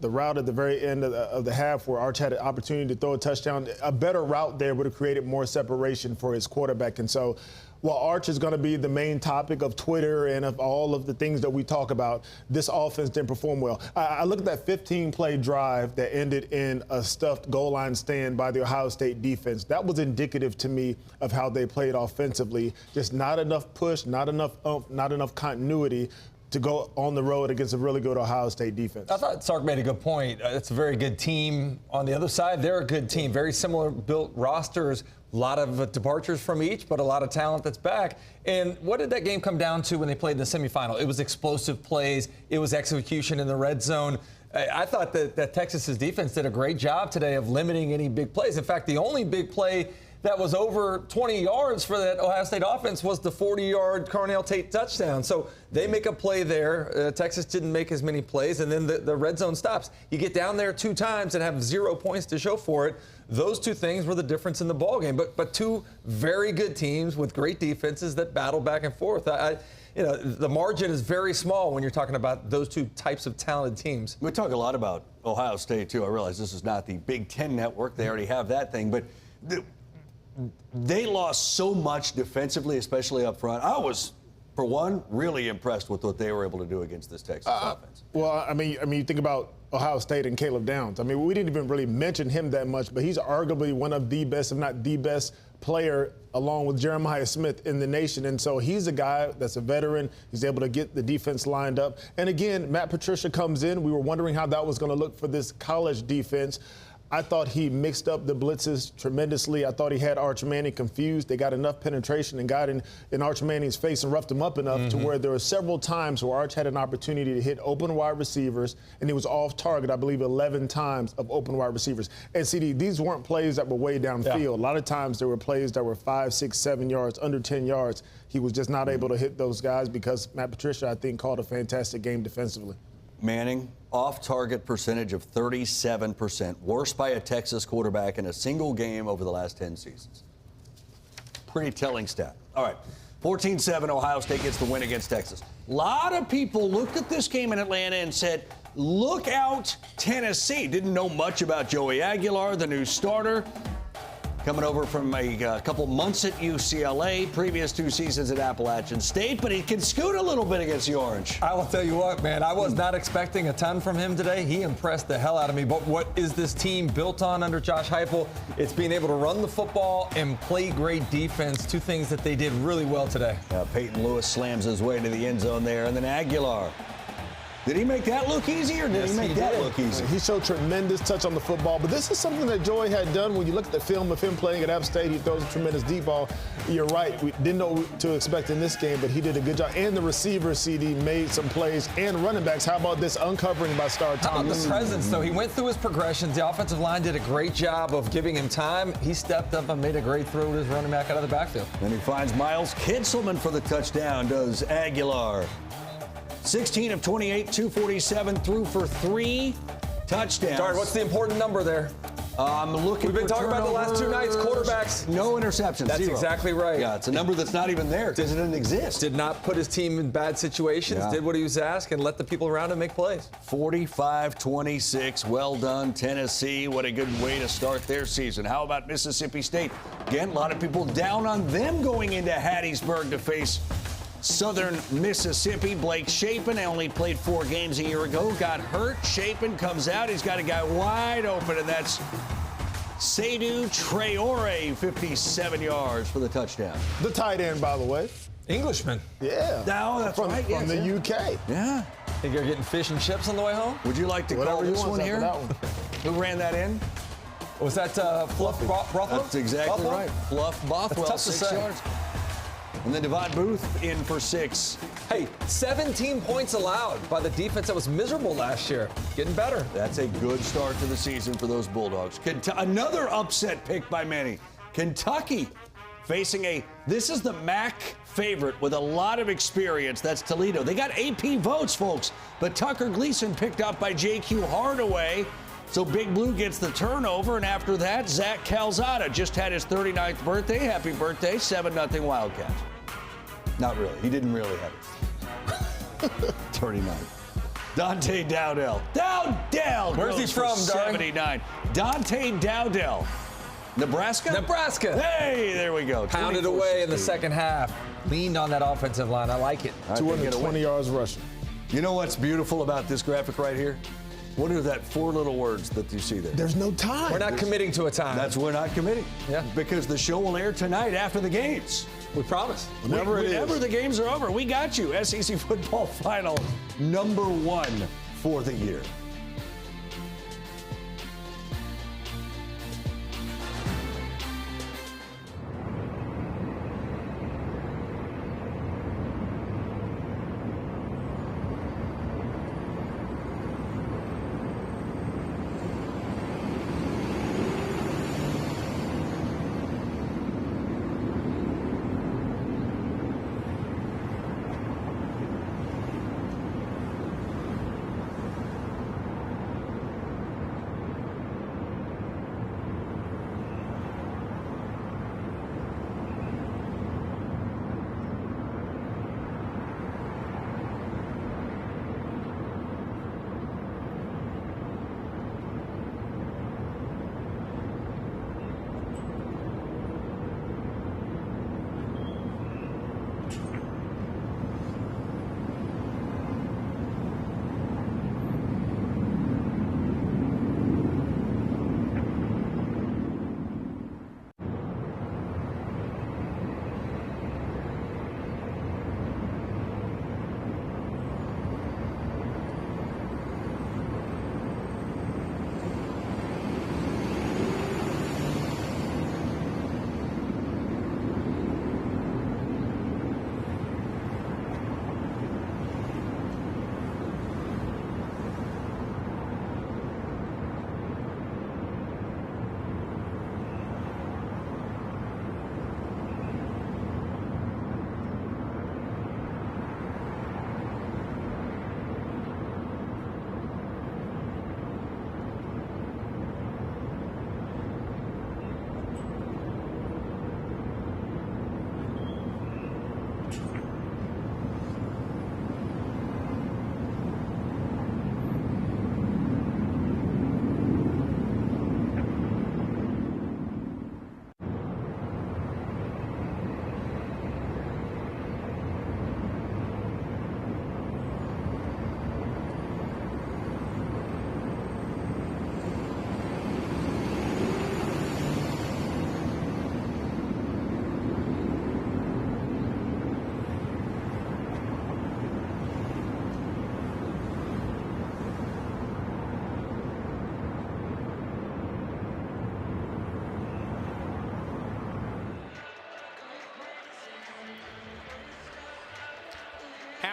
route at the very end of the half where Arch had an opportunity to throw a touchdown, a better route there would have created more separation for his quarterback. And so while Arch is going to be the main topic of Twitter and of all of the things that we talk about, this offense didn't perform well. I look at that 15-play drive that ended in a stuffed goal line stand by the Ohio State defense. That was indicative to me of how they played offensively. Just not enough push, not enough not enough continuity to go on the road against a really good Ohio State defense. I thought Sark made a good point. It's a very good team. On the other side, they're a good team. Very similar built rosters. A lot of departures from each, but a lot of talent that's back. And what did that game come down to when they played in the semifinal? It was explosive plays. It was execution in the red zone. I thought that Texas's defense did a great job today of limiting any big plays. In fact, the only big play that was over 20 yards for that Ohio State offense was the 40-yard Carnell Tate touchdown. So they make a play there. Texas didn't make as many plays, and then the red zone stops. You get down there 2 times and have 0 points to show for it. Those 2 things were the difference in the ballgame. But 2 very good teams with great defenses that battle back and forth. You know, the margin is very small when you're talking about those 2 types of talented teams. We talk a lot about Ohio State, too. I realize this is not the Big Ten network. They already have that thing. But they lost so much defensively, especially up front. I was for one, really impressed with what they were able to do against this Texas offense. Well, I mean, you think about Ohio State and Caleb Downs. I mean, we didn't even really mention him that much, but he's arguably one of the best, if not the best, player along with Jeremiah Smith in the nation. And so he's a guy that's a veteran. He's able to get the defense lined up. And again, Matt Patricia comes in. We were wondering how that was going to look for this college defense. I thought he mixed up the blitzes tremendously. I thought he had Arch Manning confused. They got enough penetration and got in Arch Manning's face and roughed him up enough to where there were several times where Arch had an opportunity to hit open wide receivers, and he was off target, I believe, 11 times of open wide receivers. And, CD, these weren't plays that were way downfield. Yeah. A lot of times there were plays that were 5, 6, 7 yards, under 10 yards. He was just not able to hit those guys because Matt Patricia, I think, called a fantastic game defensively. Manning, off-target percentage of 37%, worst by a Texas quarterback in a single game over the last 10 seasons. Pretty telling stat. All right, 14-7, Ohio State gets the win against Texas. A lot of people looked at this game in Atlanta and said, look out, Tennessee. Didn't know much about Joey Aguilar, the new starter. Coming over from a couple months at UCLA, previous 2 seasons at Appalachian State, but he can scoot a little bit against the Orange. I will tell you what, man, I was not expecting a ton from him today. He impressed the hell out of me. But what is this team built on under Josh Heupel? It's being able to run the football and play great defense, 2 things that they did really well today. Peyton Lewis slams his way to the end zone there, and then Aguilar. Did he make that look easy, or did he make that look easy? He showed tremendous touch on the football, but this is something that Joey had done. When you look at the film of him playing at App State, he throws a tremendous deep ball. You're right. We didn't know what to expect in this game, but he did a good job. And the receiver, CD, made some plays. And running backs, how about this uncovering by Star Thomas? How about the presence, though? He went through his progressions. The offensive line did a great job of giving him time. He stepped up and made a great throw to his running back out of the backfield. Then he finds Miles Kitselman for the touchdown, does Aguilar. 16 of 28, 247, threw for 3 touchdowns. Sorry, what's the important number there? I'm looking. We've been talking about the last 2 nights, quarterbacks. No interceptions. That's 0. exactly right. Yeah, it's a number that's not even there because it doesn't exist. Did not put his team in bad situations, did what he was asked, and let the people around him make plays. 45-26. Well done, Tennessee. What a good way to start their season. How about Mississippi State? Again, a lot of people down on them going into Hattiesburg to face Southern Mississippi. Blake Shapen only played 4 games a year ago, got hurt. Shapen comes out. He's got a guy wide open, and that's Seydou Traore, 57 yards for the touchdown. The tight end, by the way. Englishman. Yeah. No, that's right. From the UK. Yeah. Think you're getting fish and chips on the way home? Would you like to call this one here? Who ran that in? Was that Fluff Bothwell? That's exactly right. Fluff Bothwell, That's tough to 6 say. yards. And then Devon Booth in for 6. Hey, 17 points allowed by the defense that was miserable last year. Getting better. That's a good start to the season for those Bulldogs. Another upset pick by many. Kentucky facing this is the MAC favorite with a lot of experience. That's Toledo. They got AP votes, folks. But Tucker Gleason picked up by J.Q. Hardaway. So Big Blue gets the turnover, and after that, Zach Calzada just had his 39th birthday. Happy birthday, 7-0 Wildcats. Not really. He didn't really have it. 39. Dante Dowdell. Dowdell! Where's he from, 79. Dante Dowdell. Nebraska? Nebraska. Hey, there we go. Pounded away in the second half. Leaned on that offensive line. I like it. 220 yards rushing. You know what's beautiful about this graphic right here? What are that 4 little words that you see there? There's no time. We're not committing to a time. That's we're not committing. Yeah. Because the show will air tonight after the games. We promise. Whenever the games are over, we got you. SEC football final number 1 for the year.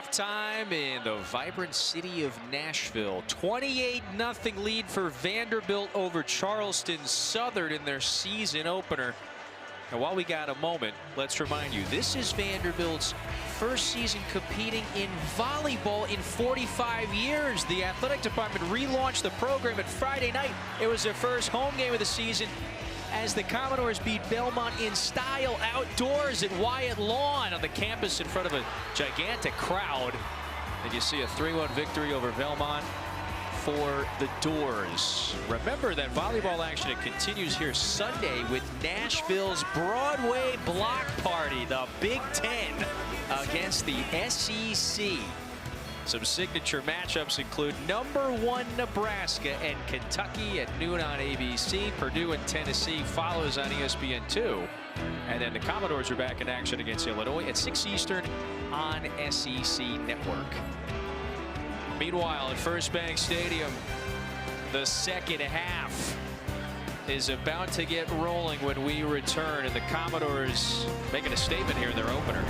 halftime in the vibrant city of Nashville. 28-0 lead for Vanderbilt over Charleston Southern in their season opener. And while we got a moment, let's remind you, this is Vanderbilt's first season competing in volleyball in 45 years. The athletic department relaunched the program at Friday night. It was their first home game of the season as the Commodores beat Belmont in style outdoors at Wyatt Lawn on the campus in front of a gigantic crowd. And you see a 3-1 victory over Belmont for the Doors. Remember that volleyball action, it continues here Sunday with Nashville's Broadway Block Party, the Big Ten against the SEC. Some signature matchups include #1 Nebraska and Kentucky at noon on ABC. Purdue and Tennessee follows on ESPN2. And then the Commodores are back in action against Illinois at 6 Eastern on SEC Network. Meanwhile, at First Bank Stadium, the second half is about to get rolling when we return, and the Commodores making a statement here in their opener.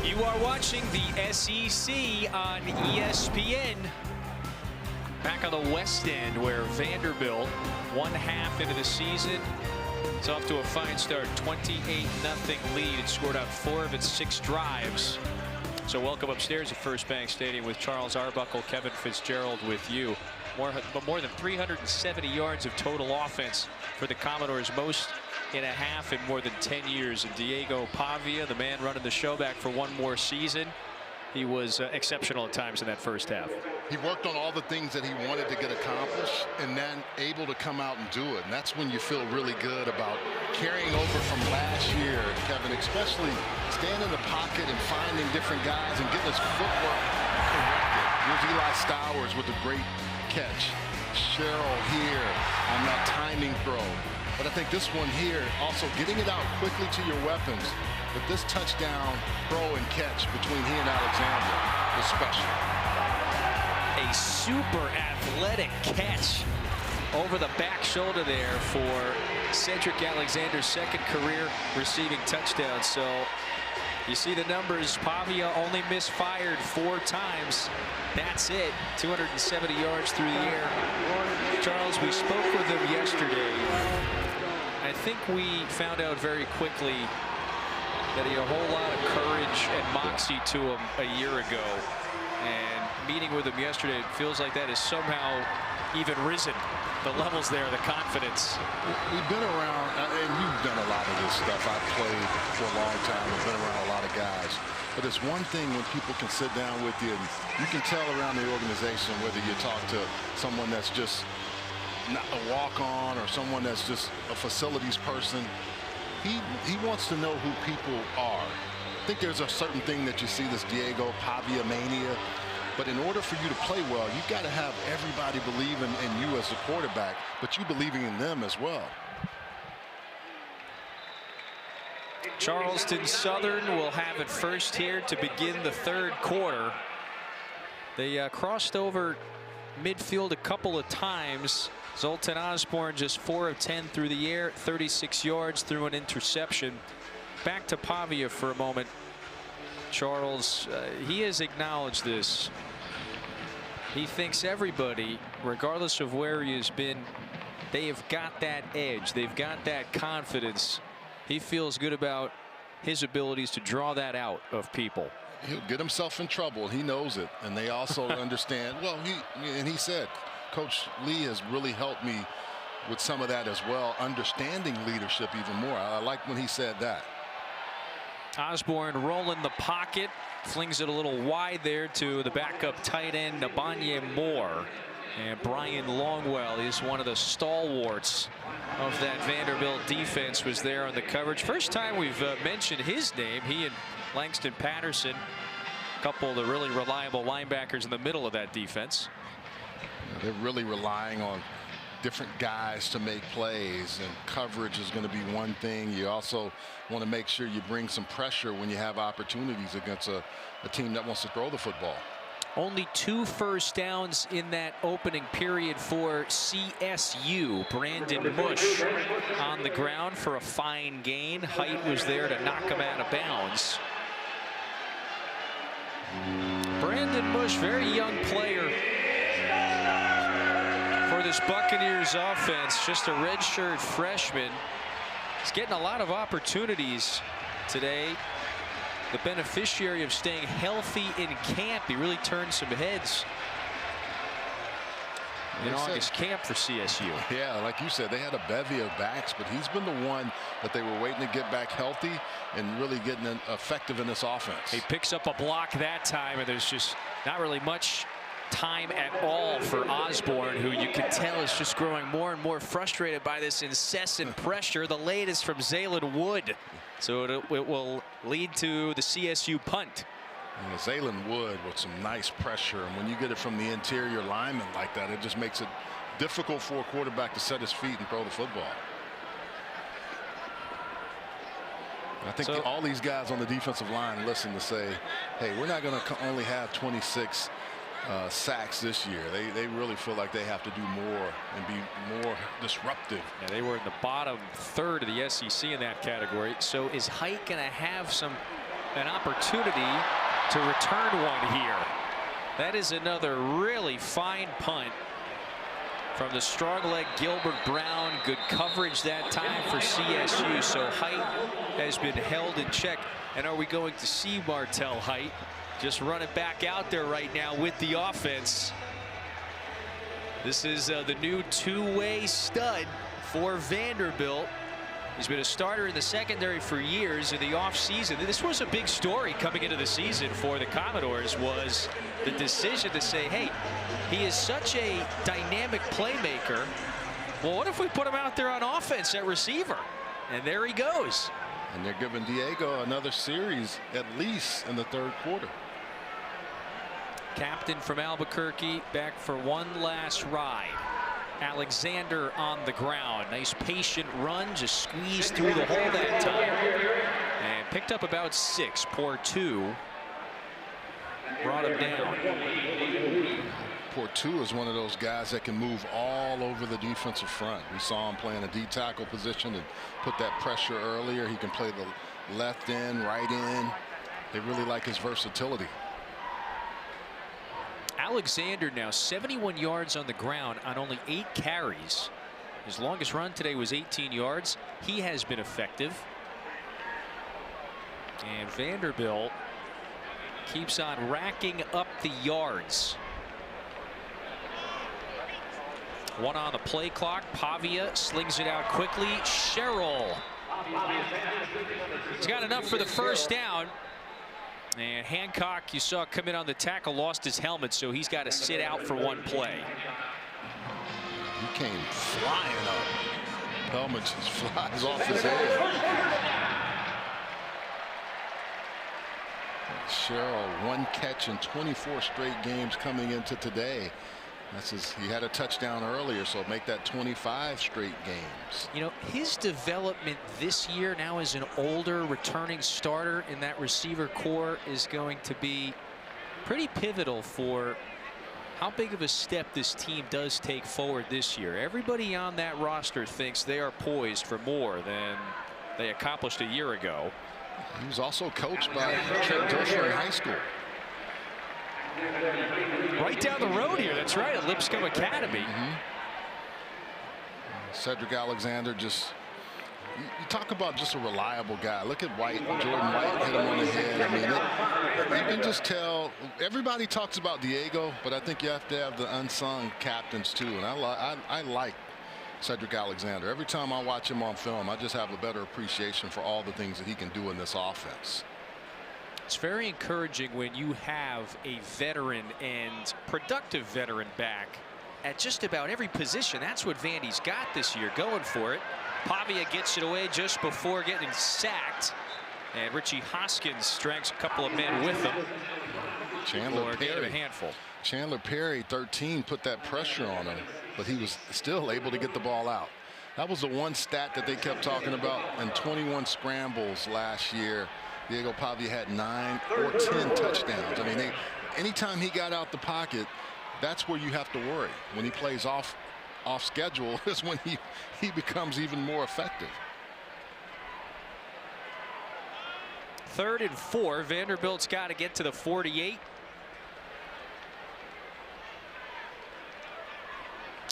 You are watching the SEC on ESPN. Back on the West End, where Vanderbilt, 1/2 into the season, it's off to a fine start. 28-0 lead. It scored out 4 of its 6 drives. So welcome upstairs at First Bank Stadium with Charles Arbuckle, Kevin Fitzgerald with you. More than 370 yards of total offense for the Commodores, most in a half in more than 10 years. And Diego Pavia, the man running the show, back for one more season. He was exceptional at times in that first half. He worked on all the things that he wanted to get accomplished and then able to come out and do it. And that's when you feel really good about carrying over from last year, Kevin, especially staying in the pocket and finding different guys and getting his footwork corrected. Here's Eli Stowers with a great catch. Sherrill here on that timing throw. But I think this one here, also getting it out quickly to your weapons. But this touchdown throw and catch between he and Alexander is special. A super athletic catch over the back shoulder there for Cedric Alexander's second career receiving touchdown. So you see the numbers. Pavia only misfired 4 times. That's it. 270 yards through the air. Charles, we spoke with him yesterday. I think we found out very quickly that he had a whole lot of courage and moxie to him a year ago. And meeting with him yesterday, it feels like that has somehow even risen. The levels there, the confidence. We've been around, and you've done a lot of this stuff. I've played for a long time. I've been around a lot of guys. But it's one thing when people can sit down with you, and you can tell around the organization whether you talk to someone that's just not a walk-on or someone that's just a facilities person. He wants to know who people are. I think there's a certain thing that you see, this Diego Pavia mania. But in order for you to play well, you've got to have everybody believing in you as the quarterback, but you believing in them as well. Charleston Southern will have it first here to begin the 3rd quarter. They crossed over midfield a couple of times. Zoltan Osborne just 4 of 10 through the air, 36 yards through an interception. Back to Pavia for a moment. Charles, he has acknowledged this. He thinks everybody, regardless of where he has been, they have got that edge. They've got that confidence. He feels good about his abilities to draw that out of people. He'll get himself in trouble. He knows it. And they also understand. Well, he said, Coach Lee has really helped me with some of that as well, understanding leadership even more. I like when he said that. Osborne rolling the pocket, flings it a little wide there to the backup tight end Nabanye Moore. And Brian Longwell is one of the stalwarts of that Vanderbilt defense, was there on the coverage. First time we've mentioned his name. He and Langston Patterson, a couple of the really reliable linebackers in the middle of that defense. They're really relying on different guys to make plays, and coverage is going to be one thing. You also want to make sure you bring some pressure when you have opportunities against a team that wants to throw the football. Only 2 first downs in that opening period for CSU. Brandon Mush on the ground for a fine gain. Height was there to knock him out of bounds. Brandon Mush, very young player for this Buccaneers offense, just a redshirt freshman. He's getting a lot of opportunities today. The beneficiary of staying healthy in camp. He really turned some heads in August camp for CSU. Yeah, like you said, they had a bevy of backs, but he's been the one that they were waiting to get back healthy and really getting effective in this offense. He picks up a block that time, and there's just not really much time at all for Osborne, who you can tell is just growing more and more frustrated by this incessant pressure. The latest from Zaylen Wood. So it will lead to the CSU punt. And Zaylen Wood with some nice pressure, and when you get it from the interior lineman like that, it just makes it difficult for a quarterback to set his feet and throw the football. I think all these guys on the defensive line listen to say, hey, we're not going to only have 26 sacks this year. They really feel like they have to do more and be more disruptive. Yeah, they were in the bottom 3rd of the SEC in that category. So is Height going to have an opportunity to return one here? That is another really fine punt from the strong leg Gilbert Brown. Good coverage that time for CSU. So Height has been held in check. And are we going to see Martel Height just run it back out there right now with the offense? This is the new 2-way stud for Vanderbilt. He's been a starter in the secondary for years. In the offseason, this was a big story coming into the season for the Commodores, was the decision to say, hey, he is such a dynamic playmaker. Well, what if we put him out there on offense at receiver? And there he goes. And they're giving Diego another series at least in the 3rd quarter. Captain from Albuquerque back for one last ride. Alexander on the ground. Nice patient run, just squeezed through the hole that time. And picked up about 6. Poor 2 brought him down. Davenport, too, is one of those guys that can move all over the defensive front. We saw him play in a D tackle position and put that pressure earlier. He can play the left end, right end. They really like his versatility. Alexander now 71 yards on the ground on only 8 carries. His longest run today was 18 yards. He has been effective. And Vanderbilt keeps on racking up the yards. 1 on the play clock. Pavia slings it out quickly. Sherrill. He's got enough for the first down. And Hancock, you saw come in on the tackle, lost his helmet, so he's got to sit out for 1 play. He came flying up. Helmet just flies off his head. Sherrill, 1 catch in 24 straight games coming into today. He had a touchdown earlier, so make that 25 straight games. You know, his development this year now as an older returning starter in that receiver core is going to be pretty pivotal for how big of a step this team does take forward this year. Everybody on that roster thinks they are poised for more than they accomplished a year ago. He was also coached by Trent Dilfer in high school. Right down the road here. That's right, at Lipscomb Academy. Cedric Alexander, just you talk about just a reliable guy. Look at White, Jordan White hit him on the head. I mean, you can just tell. Everybody talks about Diego, but I think you have to have the unsung captains too. And I like Cedric Alexander. Every time I watch him on film, I just have a better appreciation for all the things that he can do in this offense. It's very encouraging when you have a veteran and productive veteran back at just about every position. That's what Vandy's got this year, going for it. Pavia gets it away just before getting sacked. And Richie Hoskins drags a couple of men with him. Chandler Perry, a handful. Chandler Perry, 13, put that pressure on him, but he was still able to get the ball out. That was the one stat that they kept talking about. In 21 scrambles last year, Diego Pavia had 9 or 10 touchdowns. I mean, anytime he got out the pocket, that's where you have to worry. When he plays off schedule is when he becomes even more effective. 3rd and 4. Vanderbilt's got to get to the 48.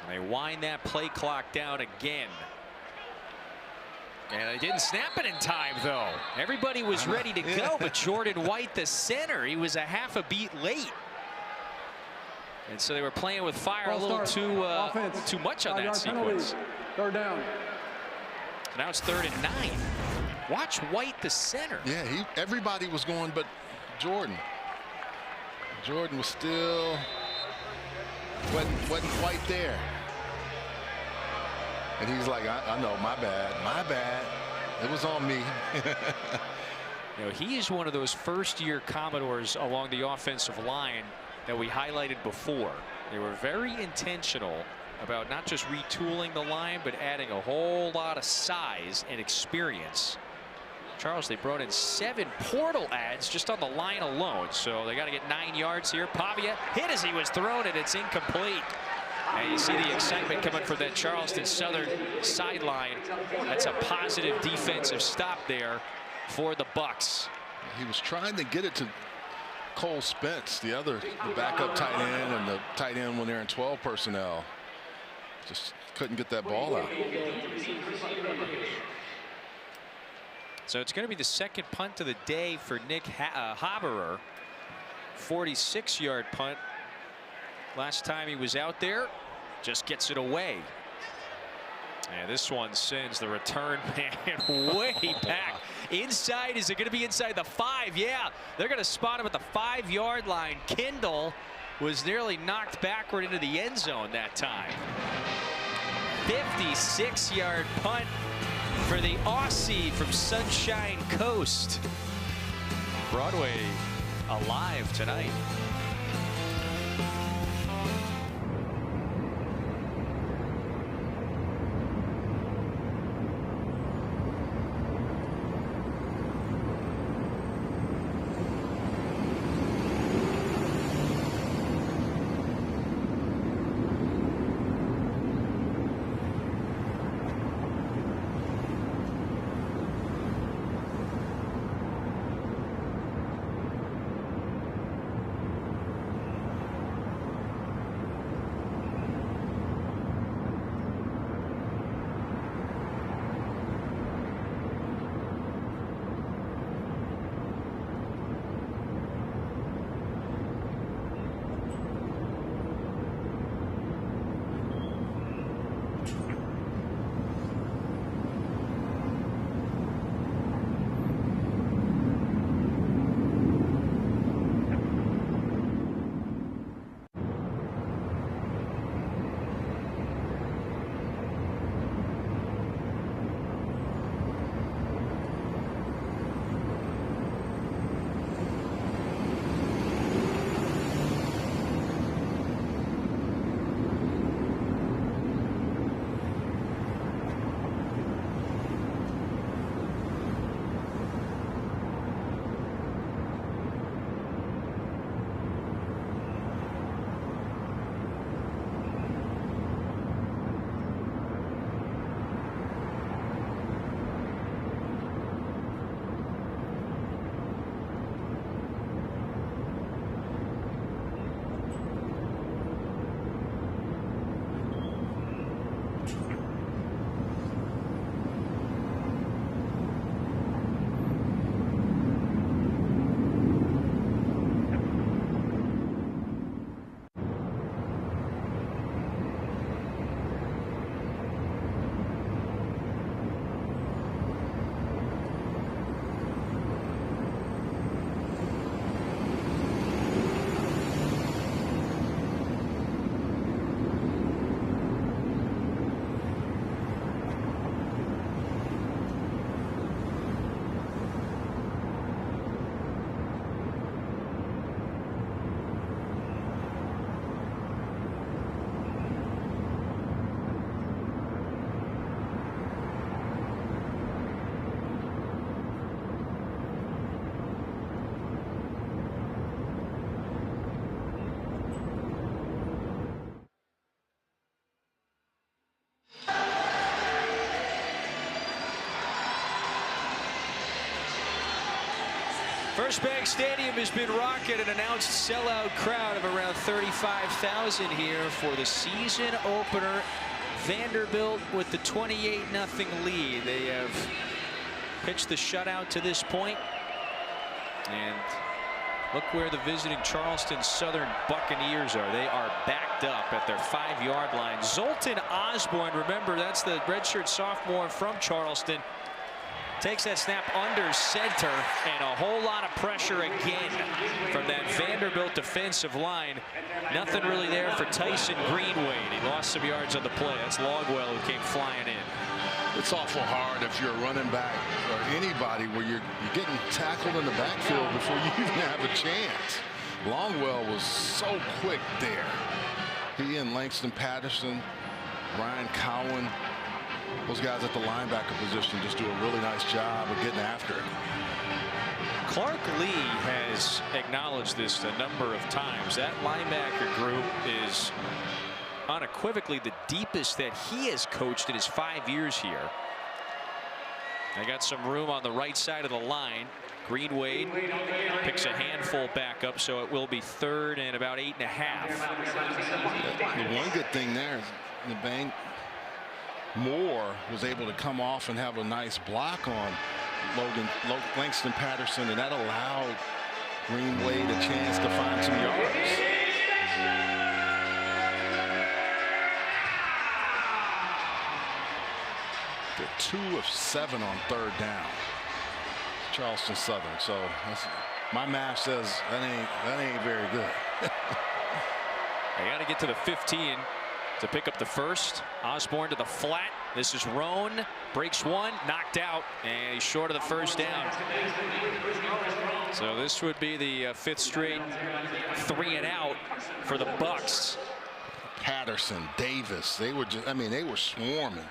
They wind that play clock down again. And they didn't snap it in time, though. Everybody was ready to go, but Jordan White, the center, he was a half a beat late. And so they were playing with fire a little too much on that sequence. 3rd down. Now it's 3rd and 9. Watch White, the center. Yeah, everybody was going, but Jordan. Jordan was still wasn't quite there. And he's like, I know, my bad. It was on me. You know, he is one of those first-year Commodores along the offensive line that we highlighted before. They were very intentional about not just retooling the line, but adding a whole lot of size and experience. Charles, they brought in 7 portal ads just on the line alone, so they got to get 9 yards here. Pavia hit as he was thrown, and it's incomplete. And you see the excitement coming from that Charleston Southern sideline. That's a positive defensive stop there for the Bucks. He was trying to get it to Cole Spence, the backup tight end, and the tight end when they're in 12 personnel. Just couldn't get that ball out. So it's going to be the 2nd punt of the day for Nick Haberer. 46-yard punt. Last time he was out there, just gets it away. And this one sends the return man way back. Inside, is it going to be inside the 5? Yeah, they're going to spot him at the 5-yard line. Kendall was nearly knocked backward into the end zone that time. 56-yard punt for the Aussie from Sunshine Coast. Broadway alive tonight. Bank Stadium has been rocking an announced sellout crowd of around 35,000 here for the season opener. Vanderbilt with the 28-0 lead. They have pitched the shutout to this point. And look where the visiting Charleston Southern Buccaneers are. They are backed up at their 5-yard line. Zoltan Osborne, remember, that's the redshirt sophomore from Charleston. Takes that snap under center, and a whole lot of pressure again from that Vanderbilt defensive line. Nothing really there for Tyson Greenway. He lost some yards on the play. That's Longwell who came flying in. It's awful hard if you're a running back or anybody where you're getting tackled in the backfield before you even have a chance. Longwell was so quick there. He and Langston Patterson, Ryan Cowan, those guys at the linebacker position just do a really nice job of getting after it. Clark Lee has acknowledged this a number of times. That linebacker group is unequivocally the deepest that he has coached in his 5 years here. They got some room on the right side of the line. Greenwade picks a handful back up, so it will be 3rd and about 8.5. The one good thing there is the Bang Moore was able to come off and have a nice block on Langston Patterson, and that allowed Greenwade a chance to find some yards. They're 2 of 7 on 3rd down. Charleston Southern. So my math says that ain't very good. They got to get to the 15 to pick up the first. Osborne to the flat. This is Roan. Breaks one. Knocked out. And he's short of the first down. So this would be the 5th straight 3 and out for the Bucks. Patterson, Davis. They were just, I mean, they were swarming.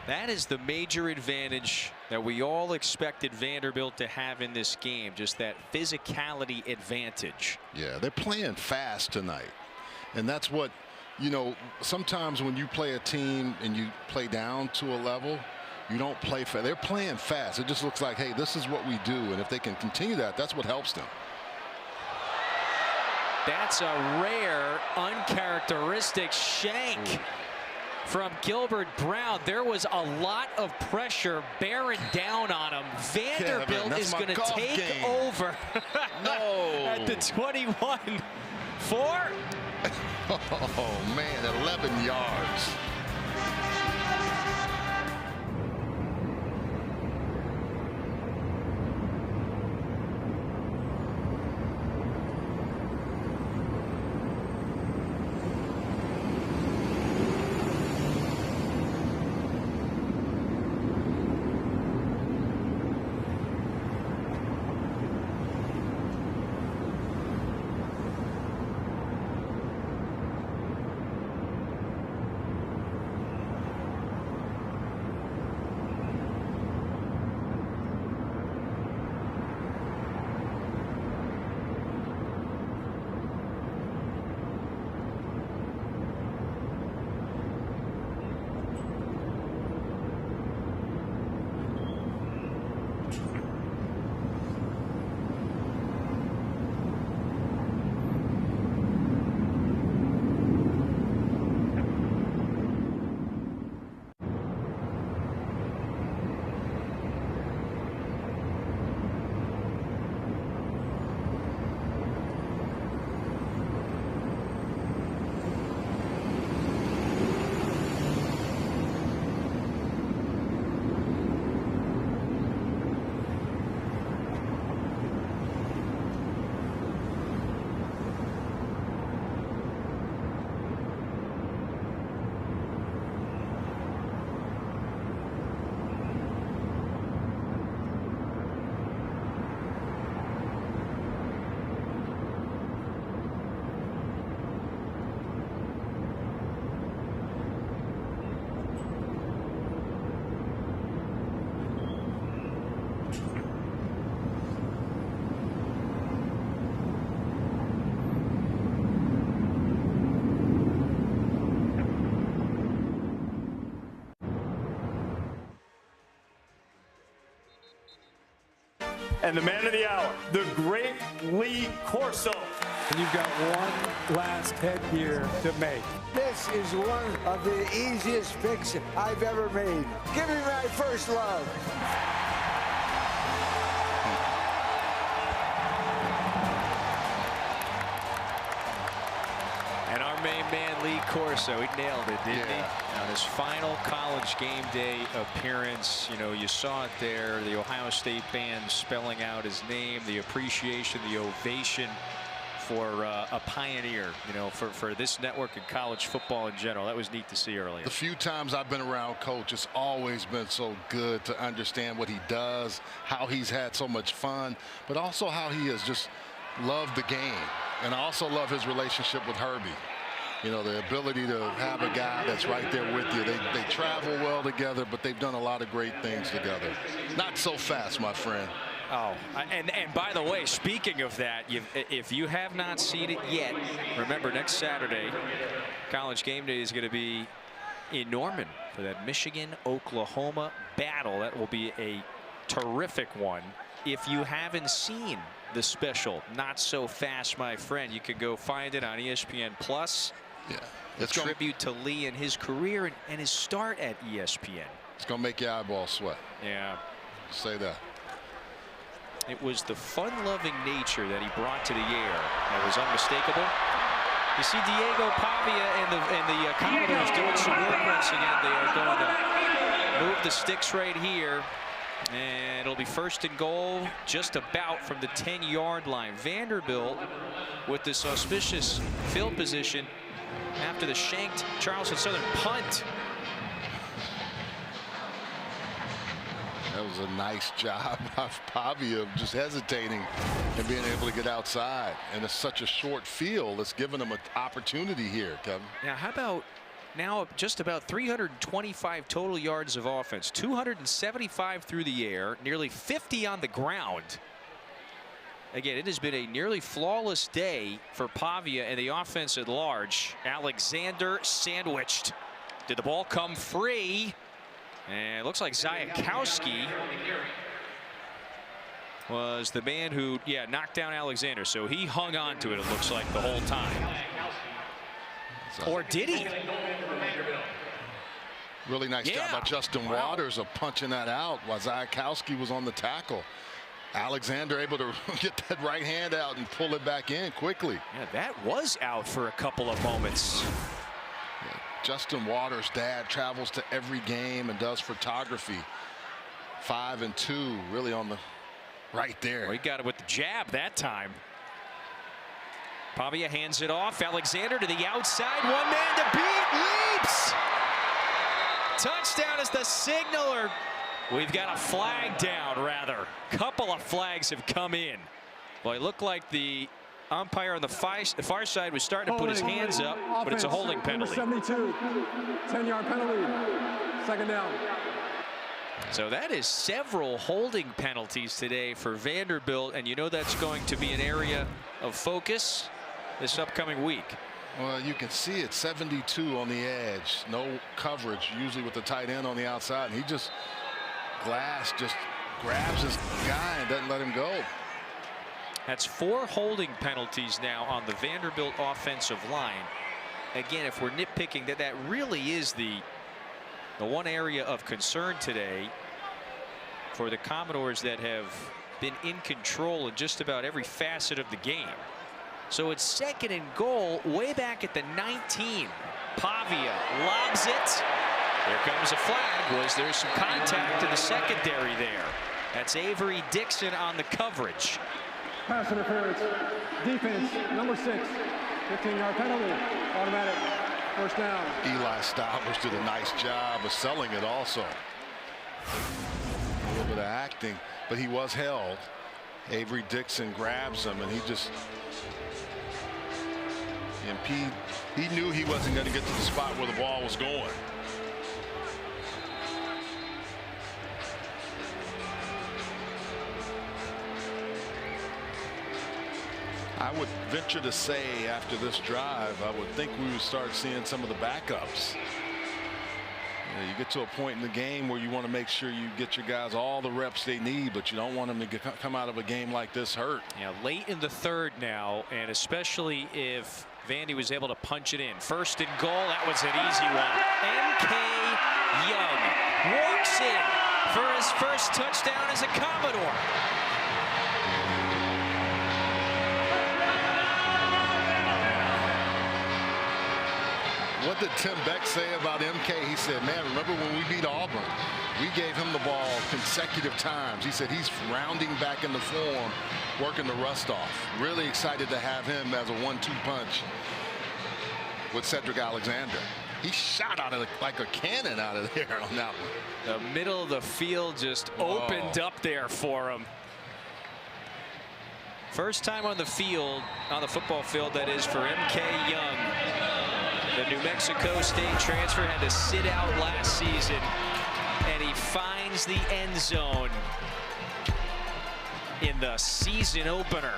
That is the major advantage that we all expected Vanderbilt to have in this game, just that physicality advantage. Yeah, they're playing fast tonight. And that's what, you know, sometimes when you play a team and you play down to a level, you don't play fast. They're playing fast. It just looks like, hey, this is what we do. And if they can continue that, that's what helps them. That's a rare, uncharacteristic shank from Gilbert Brown. There was a lot of pressure bearing down on him. Vanderbilt is going to take over at the 21. 4. Oh, man, 11 yards. And the man of the hour, the great Lee Corso. And you've got one last headgear to make. This is one of the easiest picks I've ever made. Give me my first love. And our main man, Lee Corso, he nailed it, didn't he? On his final college game day appearance, you know, you saw it there, the Ohio State band spelling out his name, the appreciation, the ovation for a pioneer, you know, for this network and college football in general. That was neat to see earlier. The few times I've been around Coach, it's always been so good to understand what he does, how he's had so much fun, but also how he has just loved the game. And I also love his relationship with Herbie. You know, the ability to have a guy that's right there with you. They travel well together, but they've done a lot of great things together. Not so fast, my friend. Oh, and by the way, speaking of that, if you have not seen it yet, remember next Saturday, College Game Day is going to be in Norman for that Michigan-Oklahoma battle. That will be a terrific one. If you haven't seen the special, Not So Fast, My Friend, you can go find it on ESPN Plus. Yeah, it's a tribute to Lee and his career and his start at ESPN. It's going to make your eyeballs sweat. Yeah. Say that. It was the fun-loving nature that he brought to the air that was unmistakable. You see Diego Pavia and the Commodores doing some work once again. They are going to move the sticks right here. And it'll be first and goal just about from the 10-yard line. Vanderbilt with this auspicious field position after the shanked Charleston Southern punt. That was a nice job of Pavia just hesitating and being able to get outside. And it's such a short field. It's given them an opportunity here, Kevin. Now, how about now just about 325 total yards of offense, 275 through the air, nearly 50 on the ground. Again, it has been a nearly flawless day for Pavia and the offense at large. Alexander sandwiched. Did the ball come free? And it looks like Zayakowski was the man who, knocked down Alexander. So he hung on to it, it looks like, the whole time. Or did he? Really nice job by Justin Waters of punching that out while Zayakowski was on the tackle. Alexander able to get that right hand out and pull it back in quickly. Yeah, that was out for a couple of moments. Yeah, Justin Waters' dad travels to every game and does photography. 5 and 2, really on the right there. Well, he got it with the jab that time. Pavia hands it off. Alexander to the outside. One man to beat. Leaps. Touchdown is the signal. Or we've got a flag down, rather. Couple of flags have come in. Well, it looked like the umpire on the far side was starting to put his hands up, but it's a holding penalty. Number 72, 10-yard penalty. Second down. So that is several holding penalties today for Vanderbilt, and you know that's going to be an area of focus this upcoming week. Well, you can see it, 72 on the edge, no coverage, usually with the tight end on the outside, and he just Glass just grabs his guy and doesn't let him go. That's 4 holding penalties now on the Vanderbilt offensive line. Again, if we're nitpicking, that really is the one area of concern today for the Commodores that have been in control in just about every facet of the game. So it's second and goal way back at the 19. Pavia lobs it. There comes a flag. Was there some contact in the secondary there? That's Avery Dixon on the coverage. Pass interference. Defense, number 6. 15-yard penalty. Automatic. First down. Eli Stowers did a nice job of selling it also. A little bit of acting, but he was held. Avery Dixon grabs him, and he just he knew he wasn't going to get to the spot where the ball was going. I would venture to say after this drive, I would think we would start seeing some of the backups. Yeah, you get to a point in the game where you want to make sure you get your guys all the reps they need, but you don't want them to come out of a game like this hurt. Yeah, late in the third now, and especially if Vandy was able to punch it in. First and goal, that was an easy one. M.K. Young walks in for his first touchdown as a Commodore. What did Tim Beck say about MK? He said, man, remember when we beat Auburn? We gave him the ball consecutive times. He said he's rounding back into form, working the rust off. Really excited to have him as a 1-2 punch with Cedric Alexander. He shot out of like a cannon out of there on that one. The middle of the field just opened up there for him. First time on the field, on the football field, that is, for M.K. Young. The New Mexico State transfer had to sit out last season, and he finds the end zone in the season opener.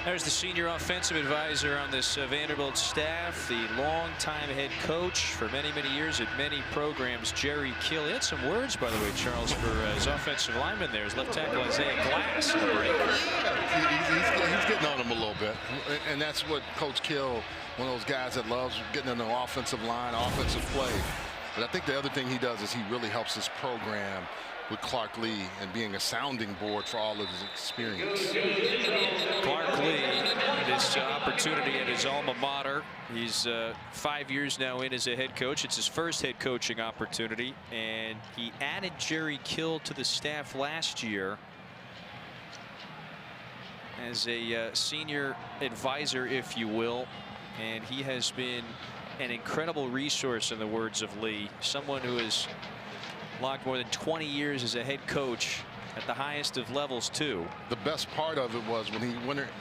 There's the senior offensive advisor on this Vanderbilt staff, the longtime head coach for many, many years at many programs, Jerry Kill. He had some words, by the way, Charles, for his offensive lineman there, his left tackle, Isaiah Glass, in the break. He's getting on him a little bit, and that's what Coach Kill, one of those guys that loves getting in the offensive line, offensive play. But I think the other thing he does is he really helps his program with Clark Lee and being a sounding board for all of his experience. Clark Lee, this opportunity at his alma mater. He's 5 years now in as a head coach. It's his first head coaching opportunity, and he added Jerry Kill to the staff last year as a senior advisor, if you will, and he has been an incredible resource, in the words of Lee, someone who has logged more than 20 years as a head coach at the highest of levels too. The best part of it was when he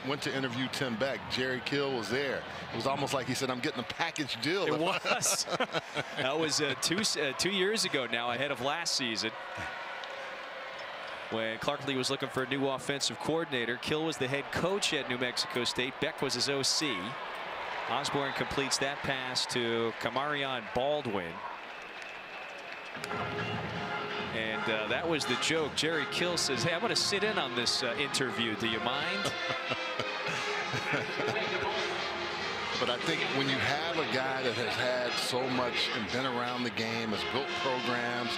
went to interview Tim Beck, Jerry Kill was there. It was almost like he said, I'm getting a package deal. It was. That was 2 years ago now, ahead of last season, when Clark Lee was looking for a new offensive coordinator. Kill was the head coach at New Mexico State. Beck was his OC. Osborne completes that pass to Kamarion Baldwin. And that was the joke. Jerry Kill says, hey, I'm going to sit in on this interview. Do you mind? But I think when you have a guy that has had so much and been around the game, has built programs,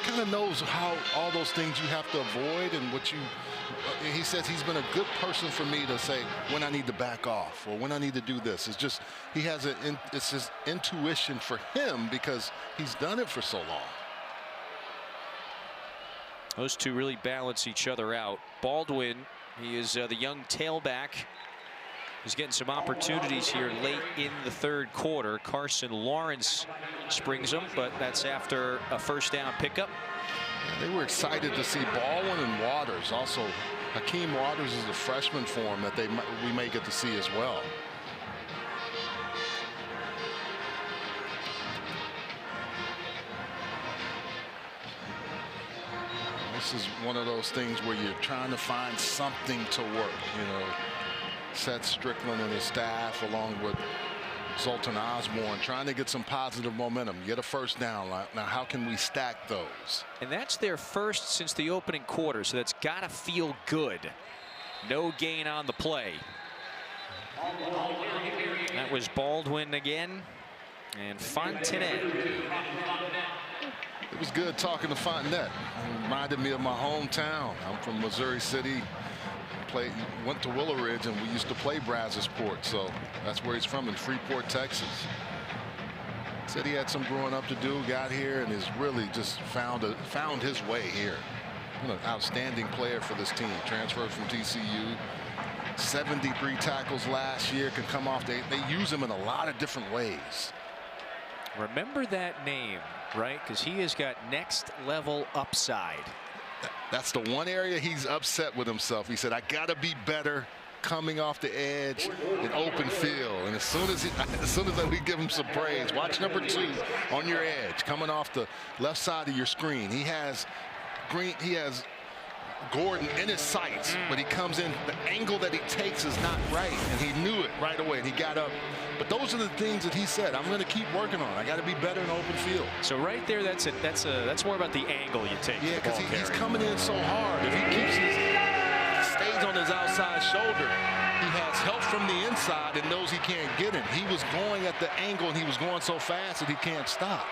kind of knows how all those things you have to avoid, and what you, he says he's been a good person for me to say when I need to back off or when I need to do this. It's just he has it's his intuition for him because he's done it for so long. Those two really balance each other out. Baldwin, he is the young tailback. He's getting some opportunities here late in the third quarter. Carson Lawrence springs him, but that's after a first down pickup. They were excited to see Baldwin and Waters. Also, Hakeem Waters is a freshman for him that we may get to see as well. This is one of those things where you're trying to find something to work, you know. Seth Strickland and his staff, along with Zoltan Osborne, trying to get some positive momentum, get a first down. Now, how can we stack those? And that's their first since the opening quarter, so that's got to feel good. No gain on the play. That was Baldwin again, and Fontenette. It was good talking to Fontenette. It reminded me of my hometown. I'm from Missouri City. Went to Willow Ridge, and we used to play Brazosport, so that's where he's from, in Freeport, Texas. Said he had some growing up to do, got here, and has really just found his way here. What an outstanding player for this team. Transferred from TCU. 73 tackles last year, can come off. They use him in a lot of different ways. Remember that name, right? Because he has got next level upside. That's the one area he's upset with himself. He said, I got to be better coming off the edge in open field. And as soon as we give him some praise, watch number 2 on your edge, coming off the left side of your screen. He has Gordon in his sights, but he comes in, the angle that he takes is not right, and he knew it right away, and he got up. But those are the things that he said, I'm going to keep working on. I got to be better in open field. So right there, that's more about the angle you take. Yeah, because he's coming in so hard. If he stays on his outside shoulder, he has help from the inside and knows he can't get him. He was going at the angle, and he was going so fast that he can't stop.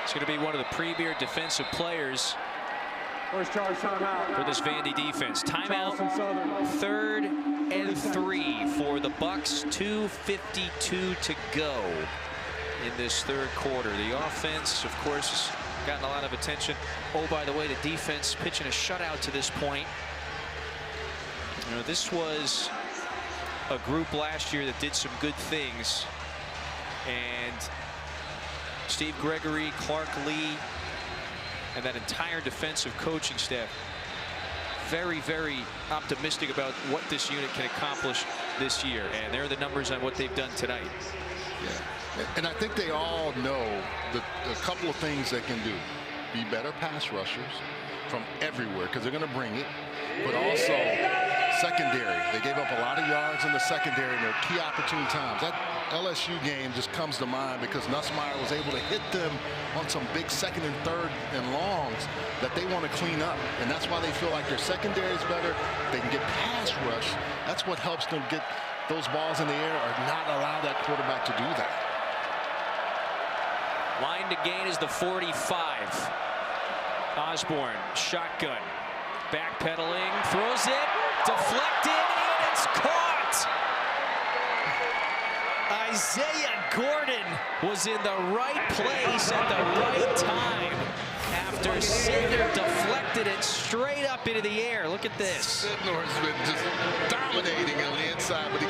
It's going to be one of the premier defensive players First charge, timeout. for this Vandy defense. Timeout, 3rd and 3 for the Bucks. 2:52 to go in this third quarter. The offense, of course, has gotten a lot of attention. Oh, by the way, the defense pitching a shutout to this point. You know, this was a group last year that did some good things. And Steve Gregory, Clark Lee, and that entire defensive coaching staff very, very optimistic about what this unit can accomplish this year. And there are the numbers on what they've done tonight. Yeah, and I think they all know a couple of things they can do. Be better pass rushers from everywhere, because they're going to bring it, but also secondary. They gave up a lot of yards in the secondary in their key opportune times. That LSU game just comes to mind because Nussmeier was able to hit them on some big second and third and longs that they want to clean up, and that's why they feel like their secondary is better. They can get pass rush. That's what helps them get those balls in the air or not allow that quarterback to do that. Line to gain is the 45. Osborne, shotgun, backpedaling, throws it, deflected, and it's caught. Isaiah Gordon was in the right place at the right time after Sidner deflected it straight up into the air. Look at this. Sidner has been just dominating on the inside, but he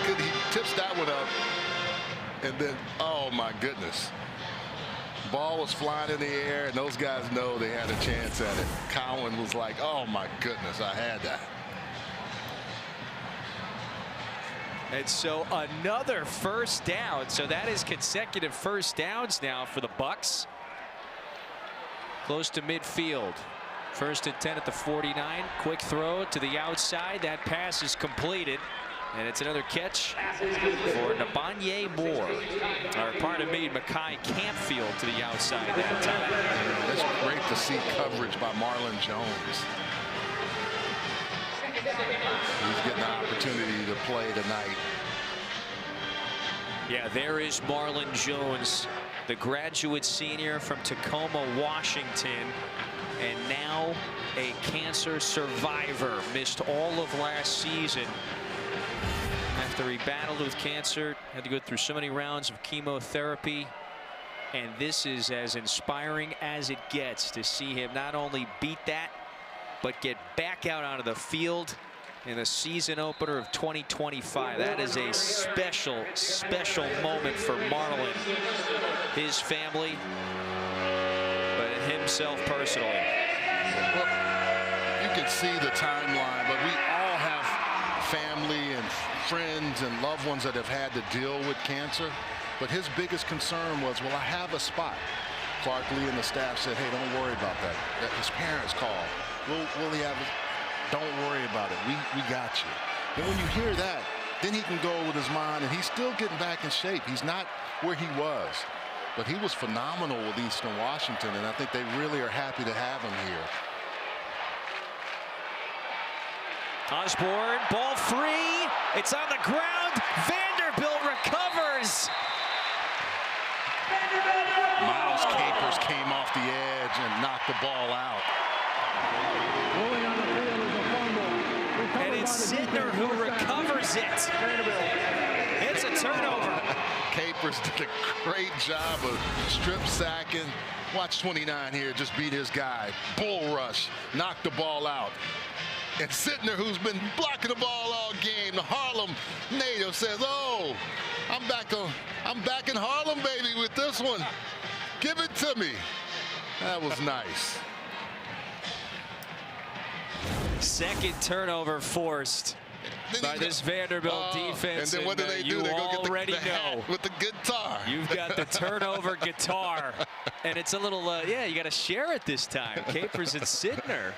tips that one up. And then, oh my goodness. ball was flying in the air, and those guys know they had a chance at it. Cowan was like, oh, my goodness, I had that. And so another first down. So that is consecutive first downs now for the Bucks. Close to midfield. 1st and 10 at the 49. Quick throw to the outside. That pass is completed. And it's another catch for Nabanye Moore. Or pardon me, Mekhi Campfield to the outside that time. It's great to see coverage by Marlon Jones. He's getting an opportunity to play tonight. Yeah, there is Marlon Jones, the graduate senior from Tacoma, Washington, and now a cancer survivor. Missed all of last season after he battled with cancer, had to go through so many rounds of chemotherapy. And this is as inspiring as it gets to see him not only beat that, but get back out onto the field in the season opener of 2025. That is a special, special moment for Marlon, his family, but himself personally. Well, you can see the timeline, but we all have family and friends and loved ones that have had to deal with cancer. But his biggest concern was, well, I have a spot. Clark Lee and the staff said, hey, don't worry about that. His parents called. Will he have it? Don't worry about it. We got you. And when you hear that, then he can go with his mind, and he's still getting back in shape. He's not where he was, but he was phenomenal with Eastern Washington, and I think they really are happy to have him here. Osborne, ball free. It's on the ground. Vanderbilt recovers. Miles Capers came off the edge and knocked the ball out. And it's Sidner who recovers it. It's a turnover. Capers did a great job of strip sacking. Watch 29 here, just beat his guy. Bull rush, knocked the ball out. And Sidner, who's been blocking the ball all game, the Harlem native, says, oh, I'm back in Harlem, baby, with this one. Give it to me. That was nice. Second turnover forced by this Vanderbilt defense. And then what do they do? They go get the hat with the guitar. You've got the turnover guitar. And it's a little, yeah, you got to share it this time. Capers and Sidner.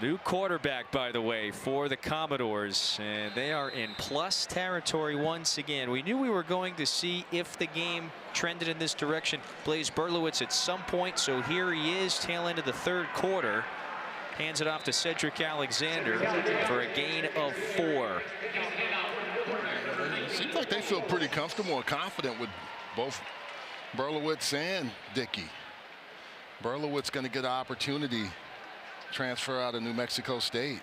New quarterback, by the way, for the Commodores, and they are in plus territory once again. We knew we were going to see if the game trended in this direction. Blaise Berlowitz at some point, so here he is, tail end of the third quarter. Hands it off to Cedric Alexander for a gain of 4. It seems like they feel pretty comfortable and confident with both Berlowitz and Dickey. Berlowitz going to get an opportunity. Transfer out of New Mexico State.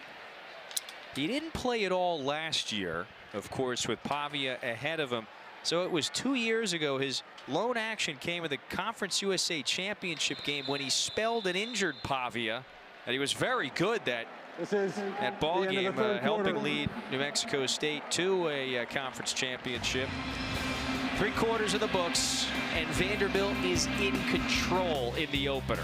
He didn't play at all last year, of course, with Pavia ahead of him. So it was 2 years ago. His lone action came in the Conference USA Championship game when he spelled and injured Pavia. And he was very good that ball game, helping lead New Mexico State to a conference championship. 3 quarters of the books, and Vanderbilt is in control in the opener.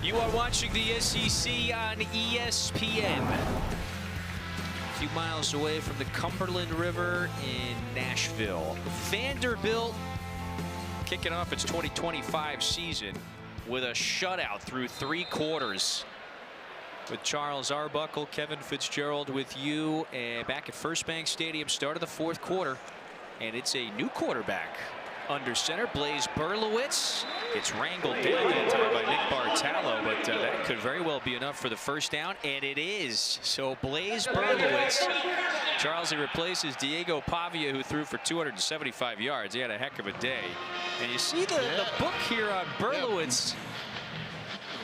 You are watching the SEC on ESPN. A few miles away from the Cumberland River in Nashville. Vanderbilt kicking off its 2025 season with a shutout through 3 quarters. With Charles Arbuckle, Kevin Fitzgerald with you, and back at First Bank Stadium, start of the 4th quarter. And it's a new quarterback under center. Blaze Berlowitz gets wrangled down that time by Nick Bartalo, but that could very well be enough for the first down, and it is. So Blaze Berlowitz, Charles, he replaces Diego Pavia, who threw for 275 yards. He had a heck of a day. And you see the book here on Berlowitz.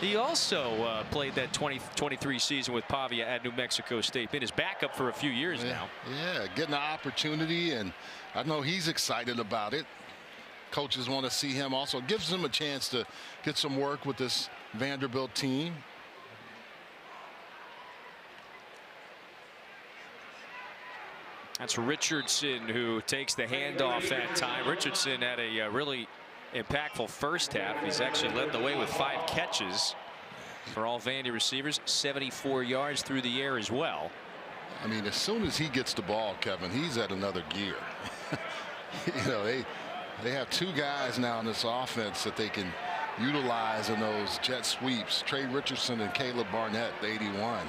He also played that 2023 season with Pavia at New Mexico State. Been his backup for a few years now. Yeah, getting an opportunity, and I know he's excited about it. Coaches want to see him also. Gives him a chance to get some work with this Vanderbilt team. That's Richardson who takes the handoff that time. Richardson had a really impactful first half. He's actually led the way with 5 catches for all Vandy receivers, 74 yards through the air as well. I mean, as soon as he gets the ball, Kevin, he's at another gear. You know, they have 2 guys now in this offense that they can utilize in those jet sweeps. Trey Richardson and Caleb Barnett, the 81.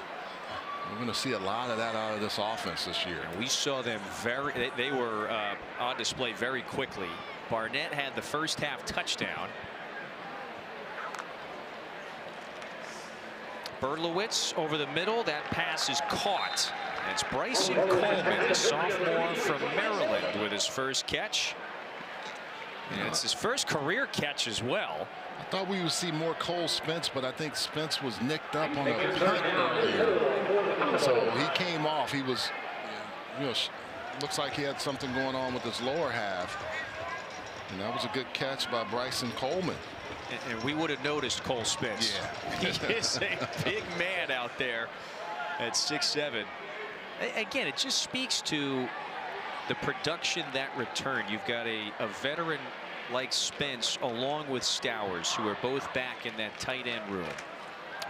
We're going to see a lot of that out of this offense this year. We saw them they were on display very quickly. Barnett had the first half touchdown. Berlowitz over the middle. That pass is caught. It's Bryson Coleman, the sophomore from Maryland, with his first catch. And it's his first career catch as well. I thought we would see more Cole Spence, but I think Spence was nicked up on a punt earlier. So he came off. He was, you know, looks like he had something going on with his lower half. And that was a good catch by Bryson Coleman. And we would have noticed Cole Spence. Yeah. He is a big man out there at 6'7". Again, it just speaks to the production that returned. You've got a veteran like Spence along with Stowers, who are both back in that tight end room.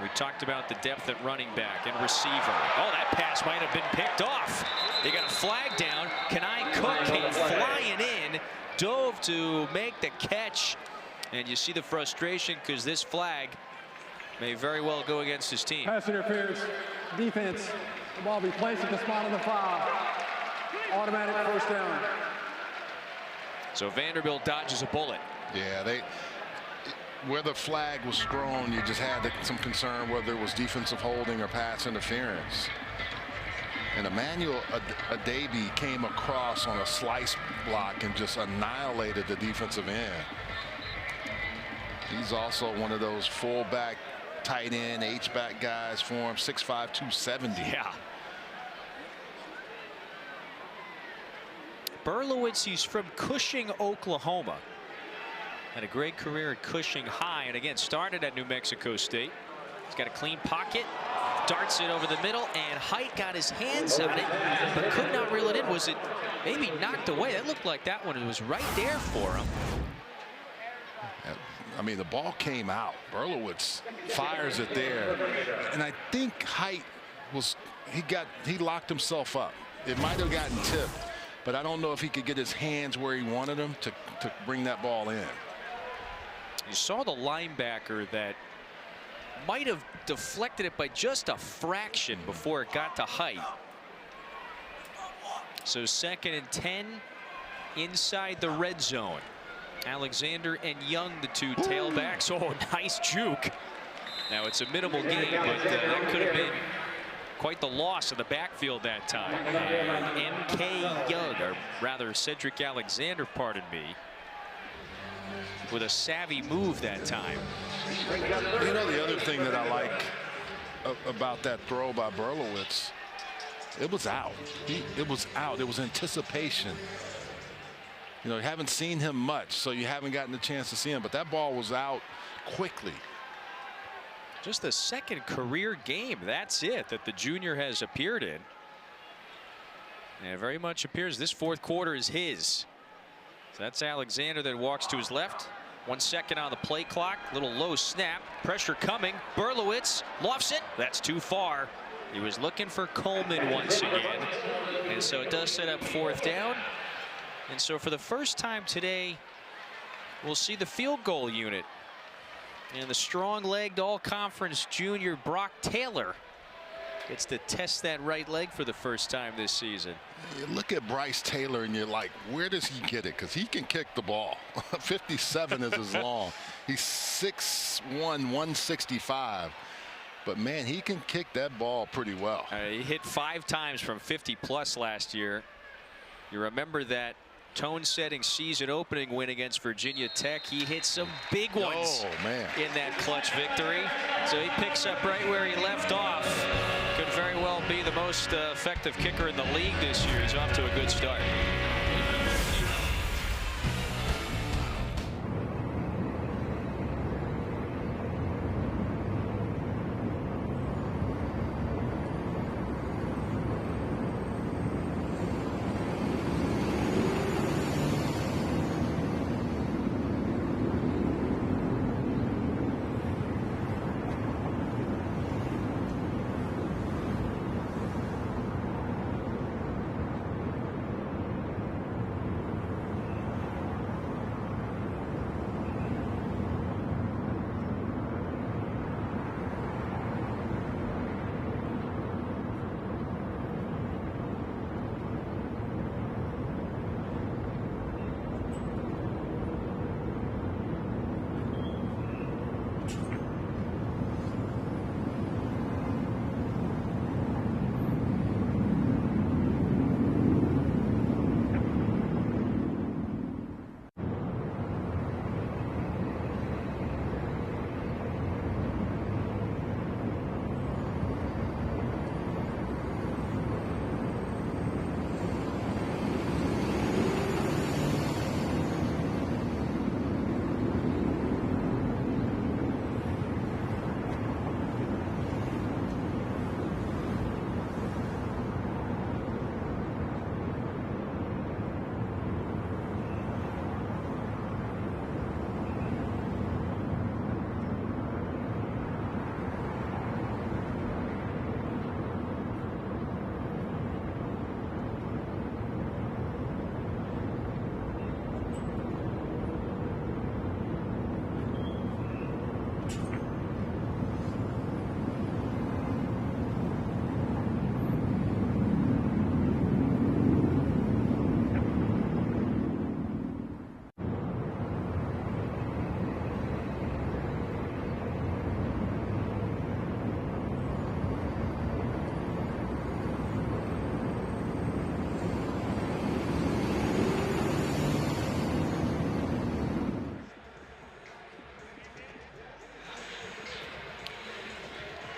We talked about the depth at running back and receiver. Oh, that pass might have been picked off. They got a flag down. Kenai Cook came flying in, dove to make the catch. And you see the frustration because this flag may very well go against his team. Pass interference, defense. The ball be placed at the spot of the foul. Automatic first down. So Vanderbilt dodges a bullet. Yeah, where the flag was thrown, you just had some concern whether it was defensive holding or pass interference. And Emmanuel Adebayo came across on a slice block and just annihilated the defensive end. He's also one of those fullback, tight end, H-back guys for him, 6'5", 270. Yeah. Berlowitz, he's from Cushing, Oklahoma. Had a great career at Cushing High, and again started at New Mexico State. He's got a clean pocket, darts it over the middle, and Height got his hands on it, but could not reel it in. Was it maybe knocked away? That looked like that one was right there for him. I mean, the ball came out. Berlowitz fires it there, and I think Height he locked himself up. It might have gotten tipped, but I don't know if he could get his hands where he wanted them to bring that ball in. You saw the linebacker that might have deflected it by just a fraction before it got to Height. So 2nd and 10 inside the red zone. Alexander and Young, the 2 tailbacks. Oh, nice juke. Now it's a minimal gain, but that could have been quite the loss in the backfield that time. And M.K. Young, or rather Cedric Alexander, pardon me, with a savvy move that time. You know, the other thing that I like about that throw by Berlowitz, it was out. It was out. It was anticipation. You know, you haven't seen him much, so you haven't gotten a chance to see him, but that ball was out quickly. Just the 2nd career game, that's it, that the junior has appeared in. And it very much appears this 4th quarter is his. So that's Alexander that walks to his left. 1 second on the play clock. Little low snap. Pressure coming. Berlowitz lofts it. That's too far. He was looking for Coleman once again. And so it does set up 4th down. And so for the first time today, we'll see the field goal unit. And the strong-legged all-conference junior Brock Taylor gets to test that right leg for the first time this season. You look at Bryce Taylor and you're like, where does he get it? Because he can kick the ball. 57 is his long. He's 6'1", 165. But, man, he can kick that ball pretty well. He hit 5 times from 50-plus last year. You remember that tone-setting season-opening win against Virginia Tech. He hit some big ones in that clutch victory. So he picks up right where he left off. Could very well be the most effective kicker in the league this year. He's off to a good start.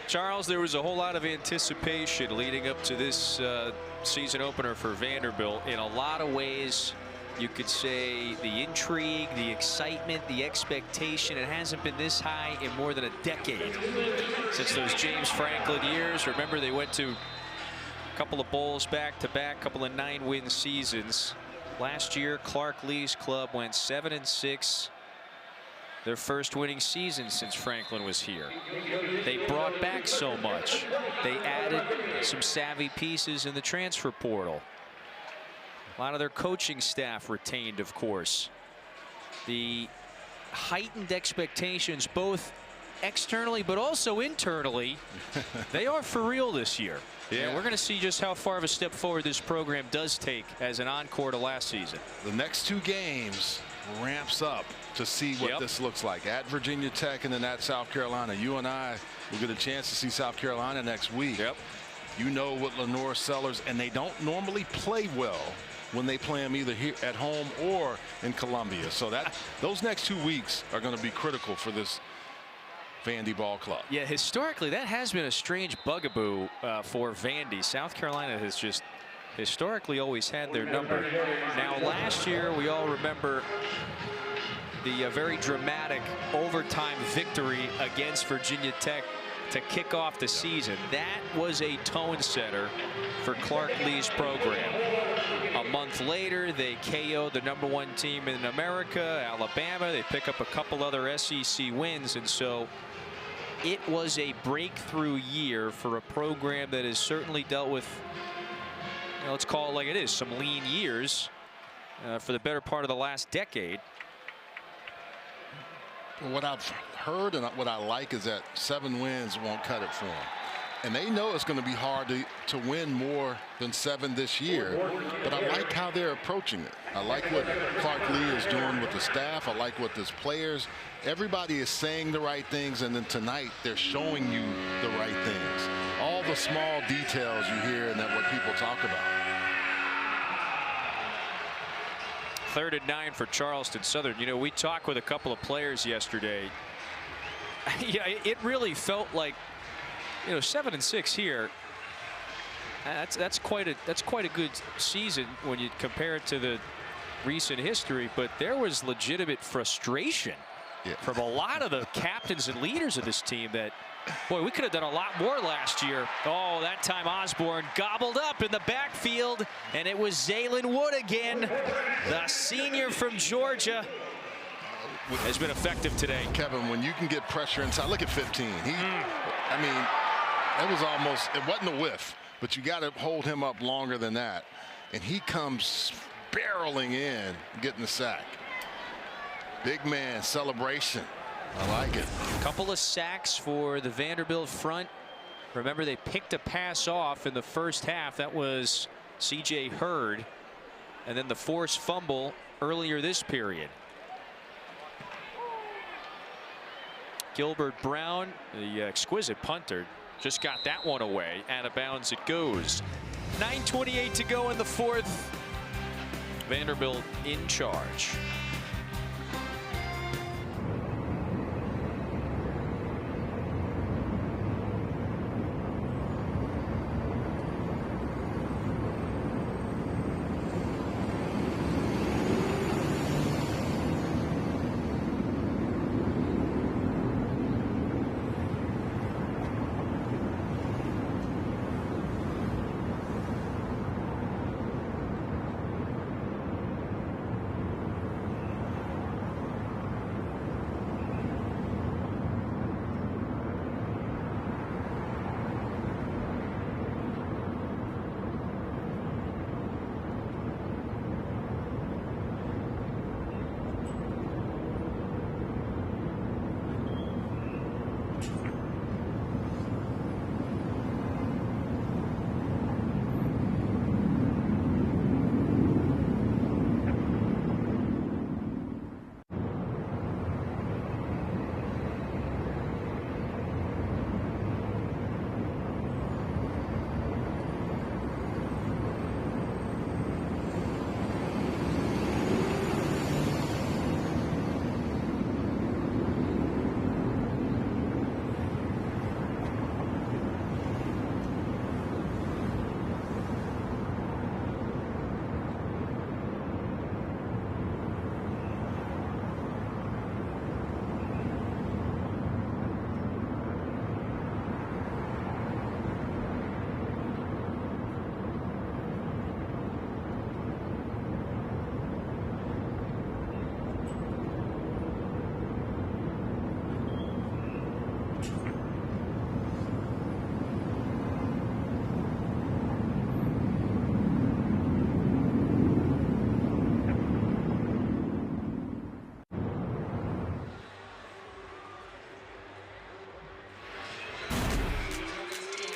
Charles, there was a whole lot of anticipation leading up to this season opener for Vanderbilt. In a lot of ways, you could say the intrigue, the excitement, the expectation, it hasn't been this high in more than a decade since those James Franklin years. Remember, they went to a couple of bowls back-to-back, couple of 9-win seasons. Last year, Clark Lee's club went 7-6. Their first winning season since Franklin was here. They brought back so much. They added some savvy pieces in the transfer portal. A lot of their coaching staff retained, of course. The heightened expectations, both externally but also internally, they are for real this year. Yeah. And we're going to see just how far of a step forward this program does take as an encore to last season. The next 2 games ramps up to see what this looks like at Virginia Tech and then at South Carolina. You and I will get a chance to see South Carolina next week. You know what Lenore Sellers, and they don't normally play well when they play them either here at home or in Columbia. So that those next 2 weeks are going to be critical for this Vandy ball club. Yeah, historically that has been a strange bugaboo for Vandy. South Carolina has just historically always had their number. Now last year we all remember the very dramatic overtime victory against Virginia Tech to kick off the season. That was a tone setter for Clark Lee's program. A month later, they KO'd the #1 team in America, Alabama. They pick up a couple other SEC wins, and so it was a breakthrough year for a program that has certainly dealt with, let's call it like it is, some lean years for the better part of the last decade. What I've heard and what I like is that 7 wins won't cut it for them. And they know it's going to be hard to win more than 7 this year. But I like how they're approaching it. I like what Clark Lee is doing with the staff. I like what his players. Everybody is saying the right things, and then tonight they're showing you the right things. All the small details you hear and what people talk about. 3rd and 9 for Charleston Southern. You know, we talked with a couple of players yesterday. Yeah, it really felt like, 7-6 here. That's quite a good season when you compare it to the recent history. But there was legitimate frustration from a lot of the captains and leaders of this team that, boy, we could have done a lot more last year. Oh, that time Osborne gobbled up in the backfield, and it was Zaylen Wood again, the senior from Georgia. Has been effective today. Kevin, when you can get pressure inside, look at 15. I mean, it wasn't a whiff, but you got to hold him up longer than that. And he comes barreling in, getting the sack. Big man celebration. I like it. A couple of sacks for the Vanderbilt front. Remember, they picked a pass off in the first half. That was C.J. Hurd. And then the forced fumble earlier this period. Gilbert Brown, the exquisite punter, just got that one away. Out of bounds it goes. 9:28 to go in the 4th. Vanderbilt in charge.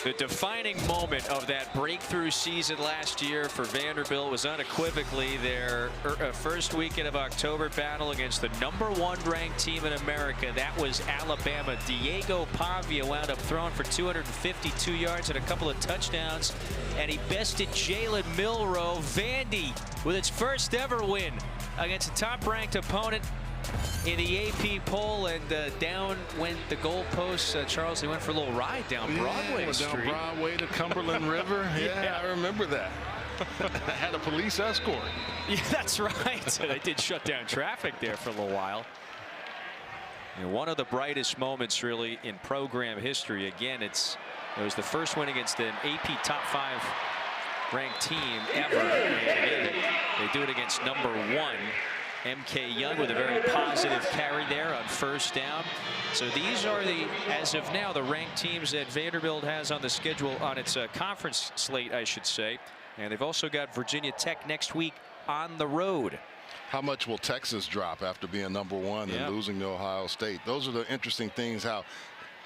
The defining moment of that breakthrough season last year for Vanderbilt was unequivocally their first weekend of October battle against the #1 ranked team in America. That was Alabama. Diego Pavia wound up throwing for 252 yards and a couple of touchdowns, and he bested Jalen Milroe. Vandy with its first ever win against a top-ranked opponent in the AP poll, and down went the goalposts. Charles, they went for a little ride down Broadway Street. Down Broadway to Cumberland River. Yeah, I remember that. Had a police escort. Yeah, that's right. They did shut down traffic there for a little while. And one of the brightest moments, really, in program history. Again, it was the first win against an AP top 5 ranked team ever. And do it against number 1. MK Young with a very positive carry there on first down. So these are as of now, the ranked teams that Vanderbilt has on the schedule, on its conference slate, I should say. And they've also got Virginia Tech next week on the road. How much will Texas drop after being number 1 and losing to Ohio State? Those are the interesting things. How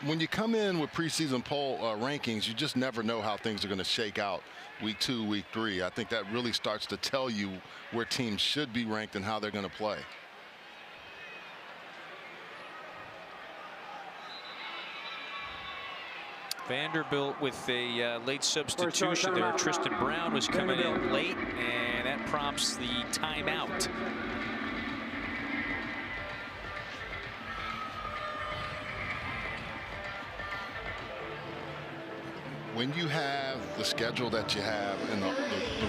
when you come in with preseason poll rankings, you just never know how things are going to shake out week 2, week 3. I think that really starts to tell you where teams should be ranked and how they're going to play. Vanderbilt with a late substitution there. Tristan Brown was coming in late, and that prompts the timeout. When you have the schedule that you have in the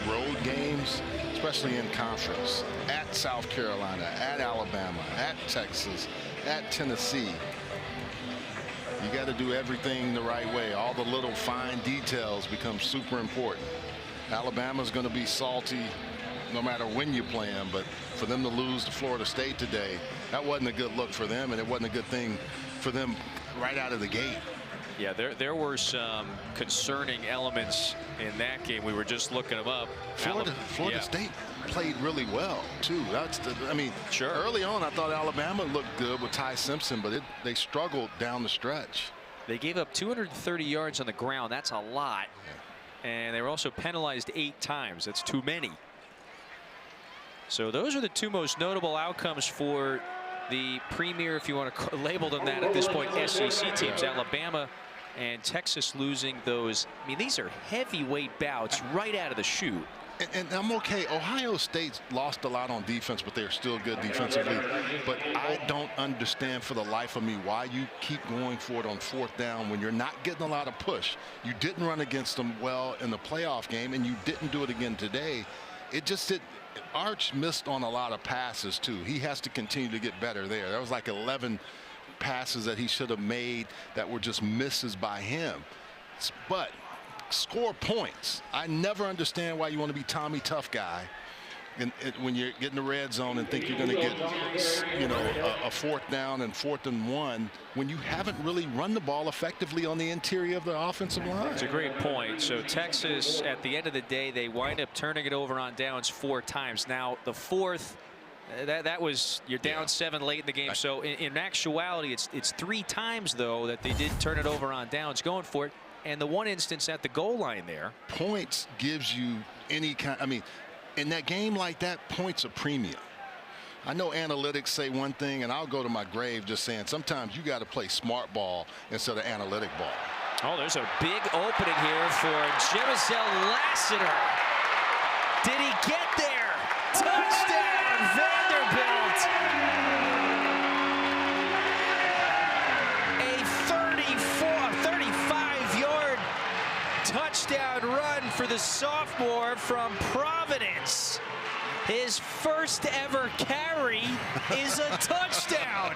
road games, especially in conference, at South Carolina, at Alabama, at Texas, at Tennessee, you got to do everything the right way. All the little fine details become super important. Alabama's going to be salty no matter when you play them, but for them to lose to Florida State today, that wasn't a good look for them, and it wasn't a good thing for them right out of the gate. Yeah, there were some concerning elements in that game. We were just looking them up. Florida State played really well too. I mean, sure. Early on, I thought Alabama looked good with Ty Simpson, but they struggled down the stretch. They gave up 230 yards on the ground. That's a lot. And they were also penalized 8 times. That's too many. So those are the 2 most notable outcomes for the premier, if you want to label them that at this point, SEC teams. Alabama and Texas losing those. I mean, these are heavyweight bouts right out of the chute. And I'm okay. Ohio State lost a lot on defense, but they're still good defensively. But I don't understand for the life of me why you keep going for it on 4th down when you're not getting a lot of push. You didn't run against them well in the playoff game, and you didn't do it again today. It just did. Arch missed on a lot of passes too. He has to continue to get better there. There was like 11 passes that he should have made that were just misses by him. But score points. I never understand why you want to be Tommy Tough Guy and when you're getting the red zone and think you're going to get, you know, a 4th down and 4th and 1 when you haven't really run the ball effectively on the interior of the offensive line. That's a great point. So Texas, at the end of the day, they wind up turning it over on downs 4 times. Now the 4th, that was, you're down 7 late in the game. So in actuality, it's 3 times though that they did turn it over on downs, going for it. And the one instance at the goal line there. Points gives you any kind. I mean, in that game like that, points a premium. I know analytics say one thing, and I'll go to my grave just saying sometimes you got to play smart ball instead of analytic ball. Oh, there's a big opening here for Jemizel Lassiter. Did he get there? Touchdown, Vanderbilt. A 35-yard touchdown run for the sophomore from Providence. His first ever carry is a touchdown.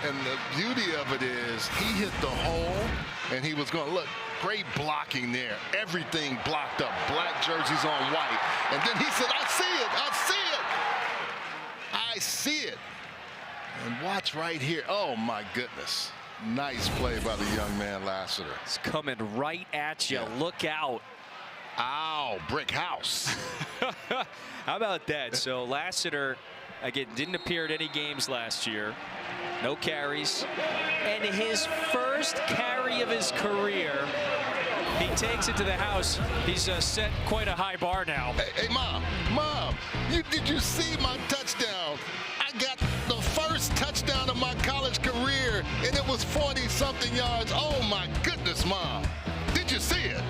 And the beauty of it is he hit the hole and he was going to look. Great blocking there. Everything blocked up. Black jerseys on white. And then he said, I see it. I see it. I see it. And watch right here. Oh, my goodness. Nice play by the young man Lassiter. It's coming right at you. Yeah. Look out. Ow, brick house. How about that? So Lassiter, again, didn't appear at any games last year. No carries. And his first carry of his career, he takes it to the house. He's set quite a high bar now. Hey, Mom, did you see my touchdown? I got the first touchdown of my college career, and it was 40-something yards. Oh, my goodness, Mom. Did you see it?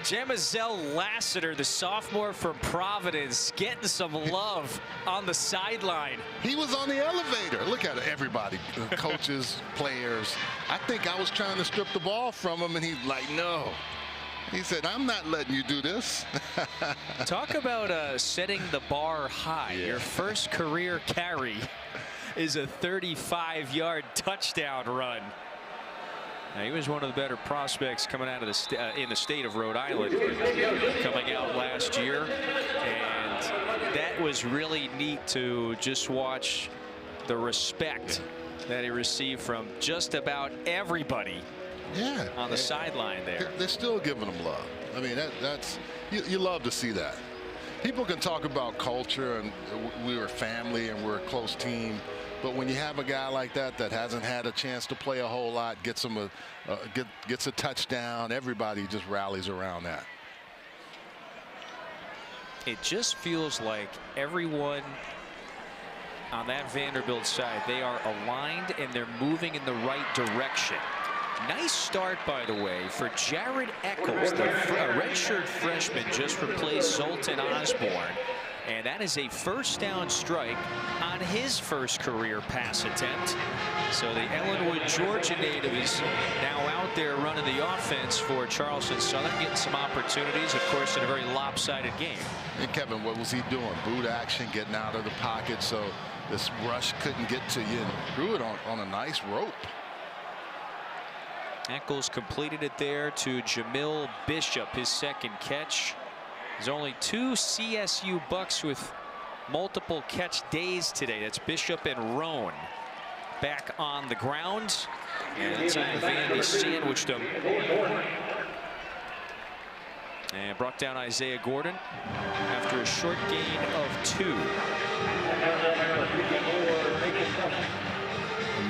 Jamizel Lassiter, the sophomore from Providence, getting some love on the sideline. He was on the elevator. Look at everybody, coaches, players. I think I was trying to strip the ball from him, and he's like, no. He said, I'm not letting you do this. Talk about setting the bar high. Yeah. Your first career carry is a 35-yard touchdown run. Now, he was one of the better prospects coming out of the in the state of Rhode Island coming out last year, and that was really neat to just watch the respect that he received from just about everybody on the sideline there. They're still giving him love. I mean, that's you love to see that. People can talk about culture and we were family and we're a close team. But when you have a guy like that that hasn't had a chance to play a whole lot, gets a touchdown, everybody just rallies around that. It just feels like everyone on that Vanderbilt side, they are aligned and they're moving in the right direction. Nice start, by the way, for Jared Eccles, the redshirt freshman, just replaced Zoltan Osborne. And that is a first down strike on his first career pass attempt. So the Ellenwood, Georgia native is now out there running the offense for Charleston Southern, getting some opportunities, of course, in a very lopsided game. And Kevin, what was he doing? Boot action, getting out of the pocket, so this rush couldn't get to you, and threw it on a nice rope. Eccles completed it there to Jamil Bishop, his second catch. There's only 2 CSU Bucks with multiple catch days today. That's Bishop and Roan back on the ground. And Vandy sandwiched him. And brought down Isaiah Gordon after a short gain of 2.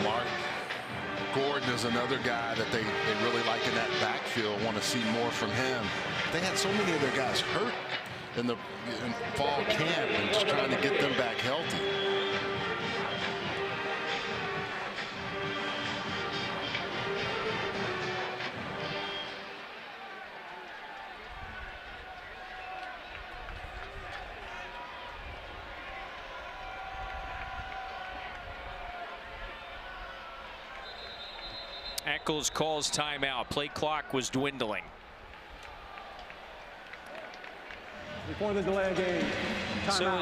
Mark Gordon is another guy that they really like in that backfield. Want to see more from him. They had so many of their guys hurt in fall camp and just trying to get them back healthy. Eccles calls timeout. Play clock was dwindling. Before the delay of game. So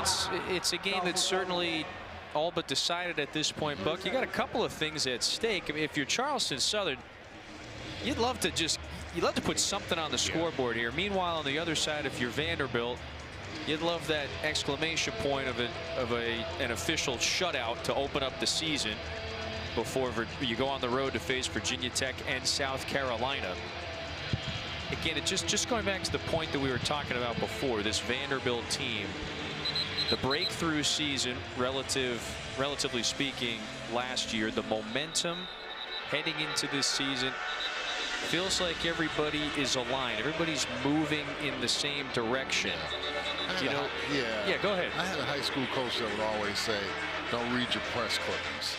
it's a game that's certainly all but decided at this point, Buck. You got a couple of things at stake. I mean, if you're Charleston Southern, you'd love to put something on the scoreboard here. Meanwhile, on the other side, if you're Vanderbilt, you'd love that exclamation point of an official shutout to open up the season before you go on the road to face Virginia Tech and South Carolina. Again, it's just going back to the point that we were talking about before. This Vanderbilt team, the breakthrough season, relatively speaking, last year, the momentum heading into this season feels like everybody is aligned. Everybody's moving in the same direction. You know, yeah, go ahead. I had a high school coach that would always say, "Don't read your press clippings."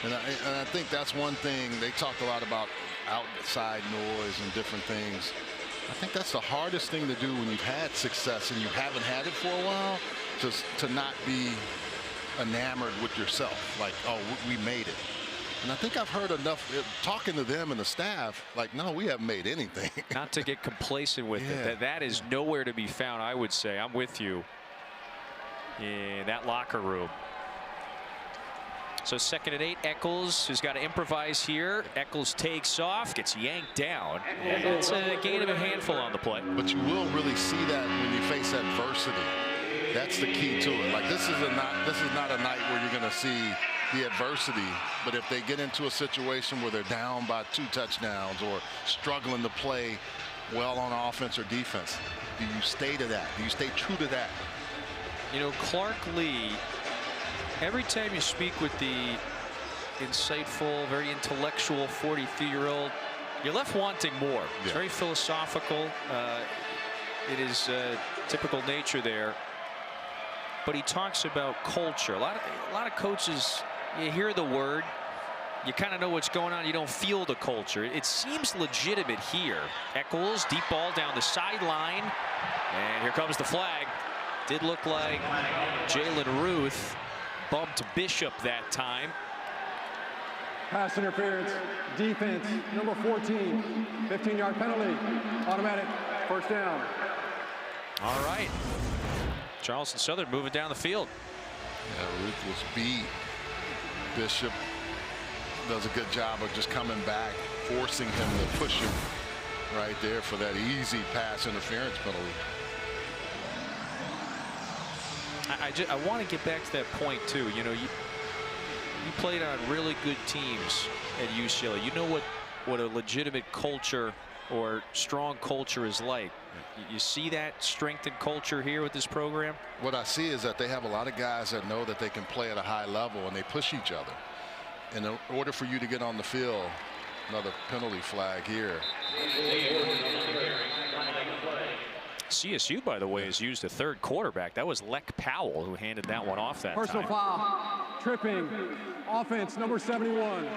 And I think that's one thing. They talk a lot about outside noise and different things. I think that's the hardest thing to do when you've had success and you haven't had it for a while, to not be enamored with yourself, like, oh, we made it. And I think I've heard enough talking to them and the staff, like, no, we haven't made anything. Not to get complacent with it. That is nowhere to be found, I would say. I'm with you in that locker room. So 2nd and 8, Eccles has got to improvise here. Eccles takes off, gets yanked down. It's a gain of a handful on the play. But you will really see that when you face adversity. That's the key to it. Like, this is not a night where you're going to see the adversity. But if they get into a situation where they're down by 2 touchdowns or struggling to play well on offense or defense, do you stay to that? Do you stay true to that? You know, Clark Lee, every time you speak with the insightful, very intellectual 43-year-old, you're left wanting more. It's very philosophical. It is typical nature there. But he talks about culture. A lot of coaches, you hear the word, you kind of know what's going on. You don't feel the culture. It seems legitimate here. Eccles, deep ball down the sideline. And here comes the flag. Did look like Jalen Ruth bumped Bishop that time. Pass interference, defense, number 14, 15-yard penalty, automatic, first down. All right. Charleston Southern moving down the field. Yeah, Ruth was beat. Bishop does a good job of just coming back, forcing him to push him right there for that easy pass interference penalty. I want to get back to that point too. You know, you played on really good teams at UCLA. You know what a legitimate culture or strong culture is like. You see that strength and culture here with this program? What I see is that they have a lot of guys that know that they can play at a high level, and they push each other. And in order for you to get on the field, another penalty flag here. CSU, by the way, has used a third quarterback. That was Leck Powell who handed that one off that Personal time. foul, tripping, offense, number 71.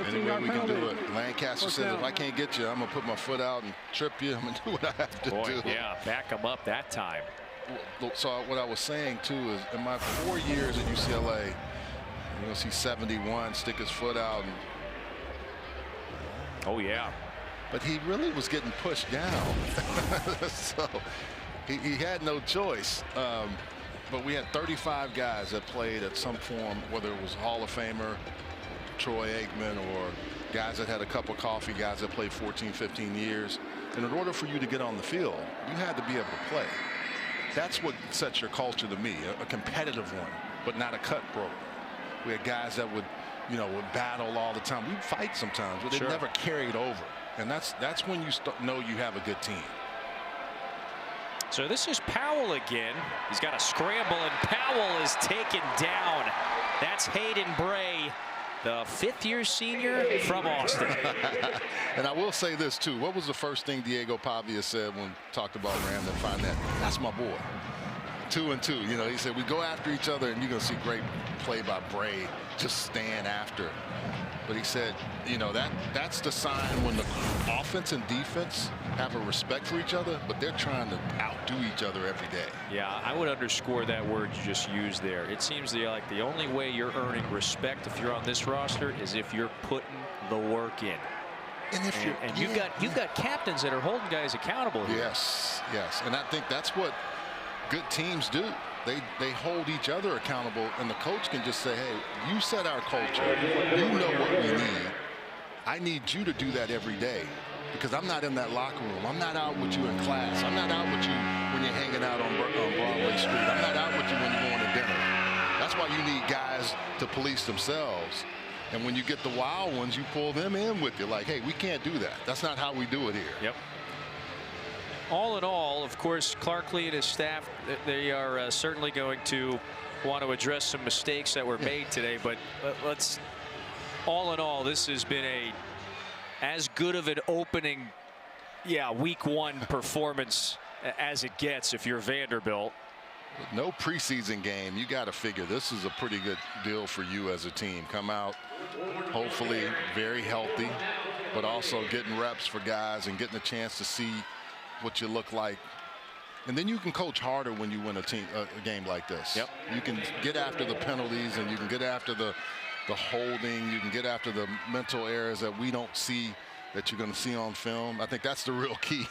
Any way we can do it. Lancaster says, if I can't get you, I'm going to put my foot out and trip you. I'm going to do what I have to do. Yeah, back him up that time. So what I was saying, too, is in my 4 years at UCLA, you're going to see 71 stick his foot out. And, oh, yeah. But he really was getting pushed down. So he had no choice. But we had 35 guys that played at some form, whether it was Hall of Famer, Troy Aikman, or guys that had a cup of coffee, guys that played 14, 15 years. And in order for you to get on the field, you had to be able to play. That's what sets your culture to me, a competitive one, but not a cutthroat. We had guys that would battle all the time. We'd fight sometimes, but they never carried over. And that's when you know you have a good team. So this is Powell again. He's got a scramble, and Powell is taken down. That's Hayden Bray, the fifth-year senior from Austin. And I will say this, too. What was the first thing Diego Pavia said when talked about Ramon Fournette? That's my boy. 2 and 2. You know, he said, we go after each other, and you're going to see great play by Bray. Just stand after. But he said, you know, that's the sign when the offense and defense have a respect for each other, but they're trying to outdo each other every day. Yeah, I would underscore that word you just used there. It seems like the only way you're earning respect if you're on this roster is if you're putting the work in. And if you've got captains that are holding guys accountable here. Yes, and I think that's what good teams do. They hold each other accountable, and the coach can just say, hey, you set our culture. You know what we need. I need you to do that every day, because I'm not in that locker room. I'm not out with you in class. I'm not out with you when you're hanging out on Broadway Street. I'm not out with you when you're going to dinner. That's why you need guys to police themselves. And when you get the wild ones, you pull them in with you. Like, hey, we can't do that. That's not how we do it here. Yep. All in all, of course, Clark Lee and his staff, they are certainly going to want to address some mistakes that were made today. But let's, all in all, this has been as good of an opening, week one performance as it gets if you're Vanderbilt. With no preseason game, you got to figure this is a pretty good deal for you as a team. Come out, hopefully very healthy, but also getting reps for guys and getting a chance to see what you look like. And then you can coach harder when you win a game like this. Yep. You can get after the penalties, and you can get after the holding. You can get after the mental errors that we don't see, that you're going to see on film. I think that's the real key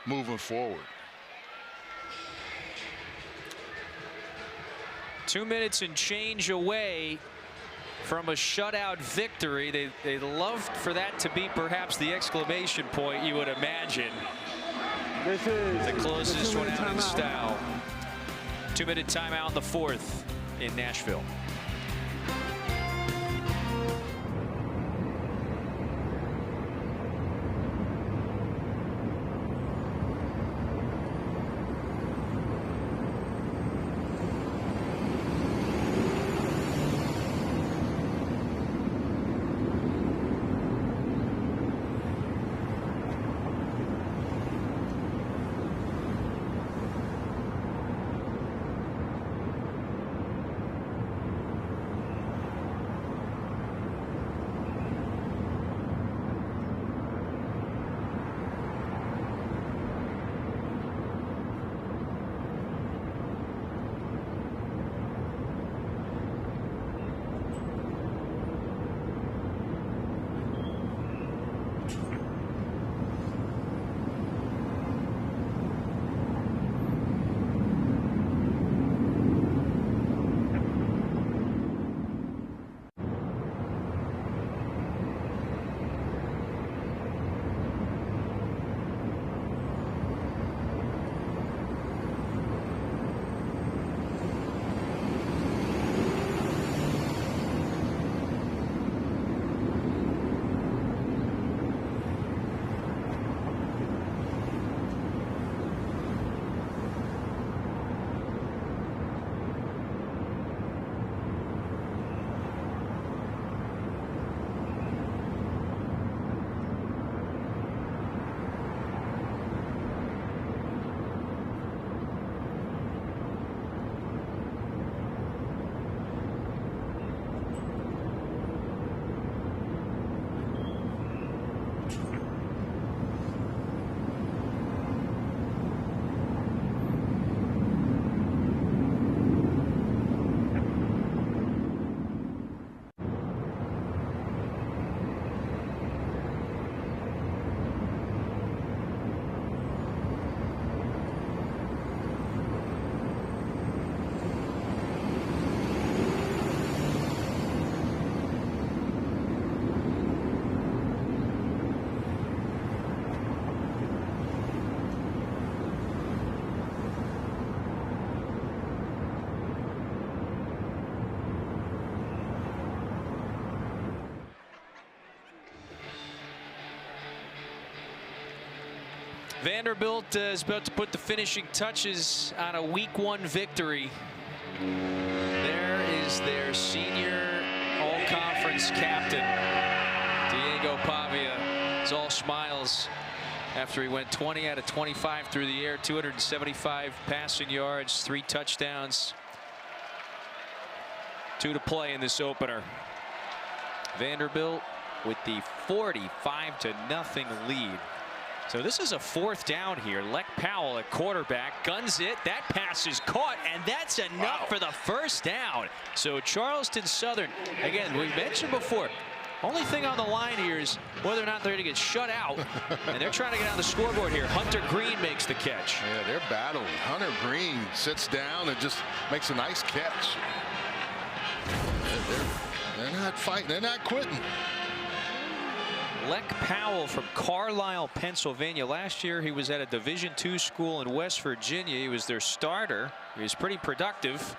moving forward. 2 minutes and change away from a shutout victory. They loved for that to be perhaps the exclamation point, you would imagine. This is the closest one out in style. 2-minute timeout in the fourth in Nashville. Vanderbilt is about to put the finishing touches on a Week 1 victory. There is their senior all-conference captain, Diego Pavia. It's all smiles after he went 20 out of 25 through the air, 275 passing yards, 3 touchdowns, 2 to play in this opener. Vanderbilt with the 45-0 lead. So this is a 4th down here. Lek Powell at quarterback, guns it. That pass is caught, and that's enough for the first down. So Charleston Southern, again, we mentioned before, only thing on the line here is whether or not they're going to get shut out. And they're trying to get on the scoreboard here. Hunter Green makes the catch. Yeah, they're battling. Hunter Green sits down and just makes a nice catch. They're not fighting. They're not quitting. Lek Powell from Carlisle, Pennsylvania. Last year he was at a Division II school in West Virginia. He was their starter. He was pretty productive.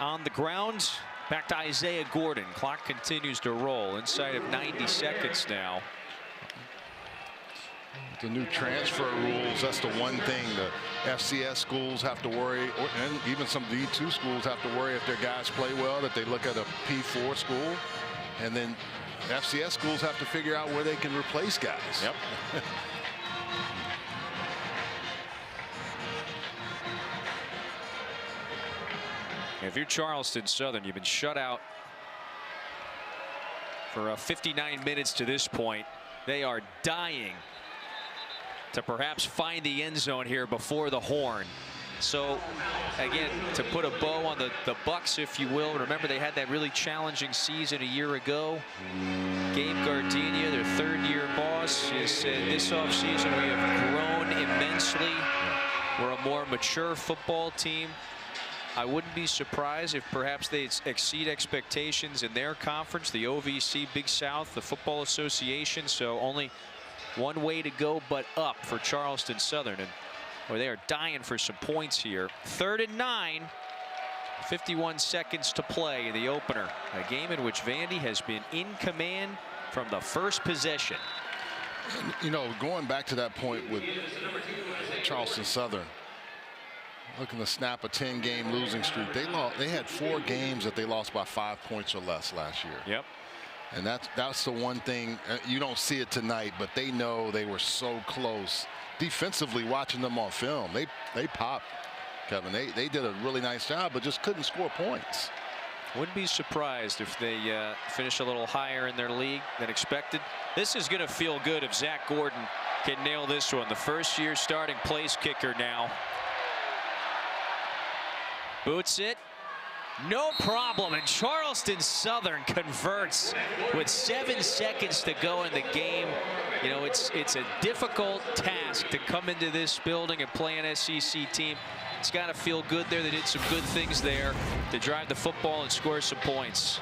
On the ground, back to Isaiah Gordon. Clock continues to roll inside of 90 seconds now. The new transfer rules, that's the one thing the FCS schools have to worry, and even some D2 schools have to worry if their guys play well, that they look at a P4 school. And then FCS schools have to figure out where they can replace guys. Yep. If you're Charleston Southern, you've been shut out for 59 minutes to this point. They are dying to perhaps find the end zone here before the horn. So again, to put a bow on the Bucks, if you will, remember they had that really challenging season a year ago. Gabe Gardenia, their 3rd-year boss, has said this offseason we have grown immensely. We're a more mature football team. I wouldn't be surprised if perhaps they exceed expectations in their conference, the OVC Big South, the Football Association. So only one way to go but up for Charleston Southern. And where they are dying for some points here. 3rd and 9, 51 seconds to play in the opener. A game in which Vandy has been in command from the first possession. And, you know, going back to that point with Charleston Southern, looking to snap a 10-game losing streak. They had 4 games that they lost by 5 points or less last year. Yep. And that's the one thing, you don't see it tonight, but they know they were so close. Defensively, watching them on film, they popped, Kevin. They did a really nice job, but just couldn't score points. Wouldn't be surprised if they finish a little higher in their league than expected. This is going to feel good if Zach Gordon can nail this one. The first-year starting place kicker now. Boots it. No problem, and Charleston Southern converts with 7 seconds to go in the game. You know, it's a difficult task to come into this building and play an SEC team. It's got to feel good there. They did some good things there to drive the football and score some points.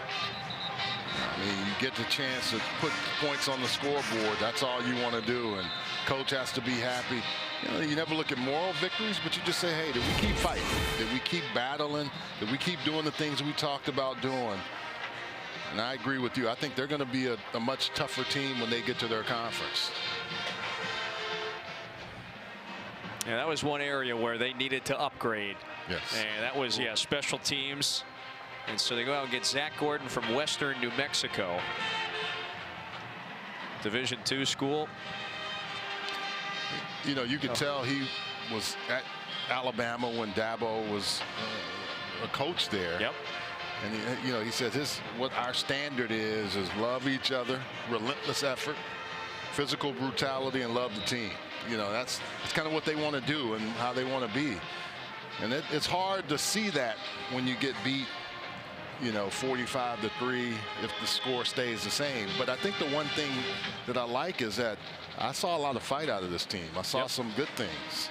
I mean, you get the chance to put points on the scoreboard. That's all you want to do, and coach has to be happy. You know, you never look at moral victories, but you just say, hey, did we keep fighting? Did we keep battling? Did we keep doing the things we talked about doing? And I agree with you. I think they're going to be a much tougher team when they get to their conference. Yeah, that was one area where they needed to upgrade. Yes. And that was, yeah, special teams. And so they go out and get Zach Gordon from Western New Mexico. Division II school. You know, you could tell he was at Alabama when Dabo was a coach there. Yep. And you know, he said what our standard is love each other, relentless effort, physical brutality, and love the team. You know, that's kind of what they want to do and how they want to be. And it's hard to see that when you get beat, you know, 45-3 if the score stays the same. But I think the one thing that I like is that I saw a lot of fight out of this team. I saw some good things.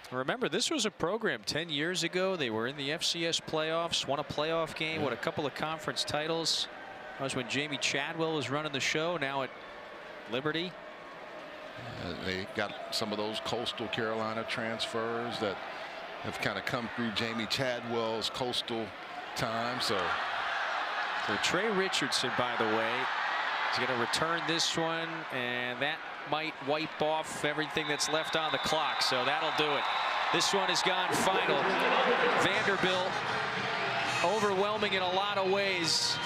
Remember, this was a program 10 years ago. They were in the FCS playoffs, won a playoff game, won a couple of conference titles. That was when Jamie Chadwell was running the show, now at Liberty. They got some of those Coastal Carolina transfers that have kind of come through Jamie Chadwell's Coastal time. So Trey Richardson, by the way, He's going to return this one, and that might wipe off everything that's left on the clock. So that'll do it. This one has gone final. Vanderbilt overwhelming in a lot of ways.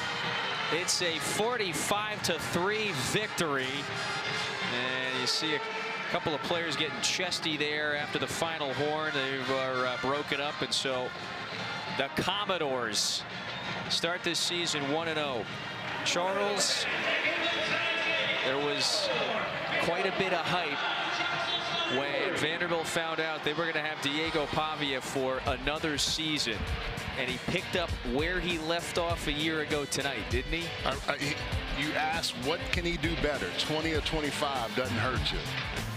It's a 45-3 victory. And you see a couple of players getting chesty there after the final horn. They are broken up, and so the Commodores start this season 1-0. Charles, there was quite a bit of hype when Vanderbilt found out they were going to have Diego Pavia for another season. And he picked up where he left off a year ago tonight, didn't he? You asked, what can he do better? 20 or 25 doesn't hurt you.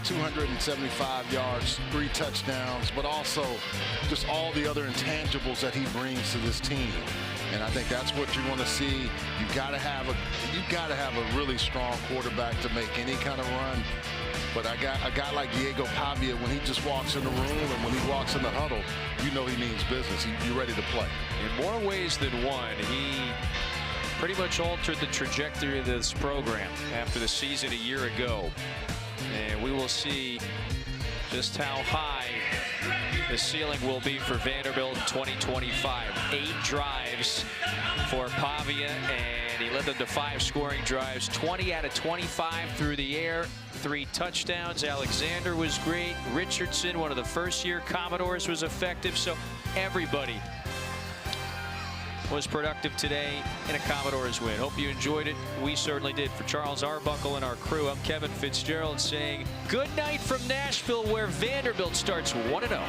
275 yards, 3 touchdowns, but also just all the other intangibles that he brings to this team. And I think that's what you want to see. You got to have a really strong quarterback to make any kind of run. But a guy like Diego Pavia, when he just walks in the room and when he walks in the huddle, you know he means business. You're ready to play. In more ways than one, he pretty much altered the trajectory of this program after the season a year ago. And we will see just how high the ceiling will be for Vanderbilt in 2025. 8 drives for Pavia, and he led them to 5 scoring drives. 20 out of 25 through the air, 3 touchdowns. Alexander was great. Richardson, one of the first-year Commodores, was effective. So everybody was productive today in a Commodores win. Hope you enjoyed it. We certainly did. For Charles Arbuckle and our crew, I'm Kevin Fitzgerald saying good night from Nashville, where Vanderbilt starts 1-0.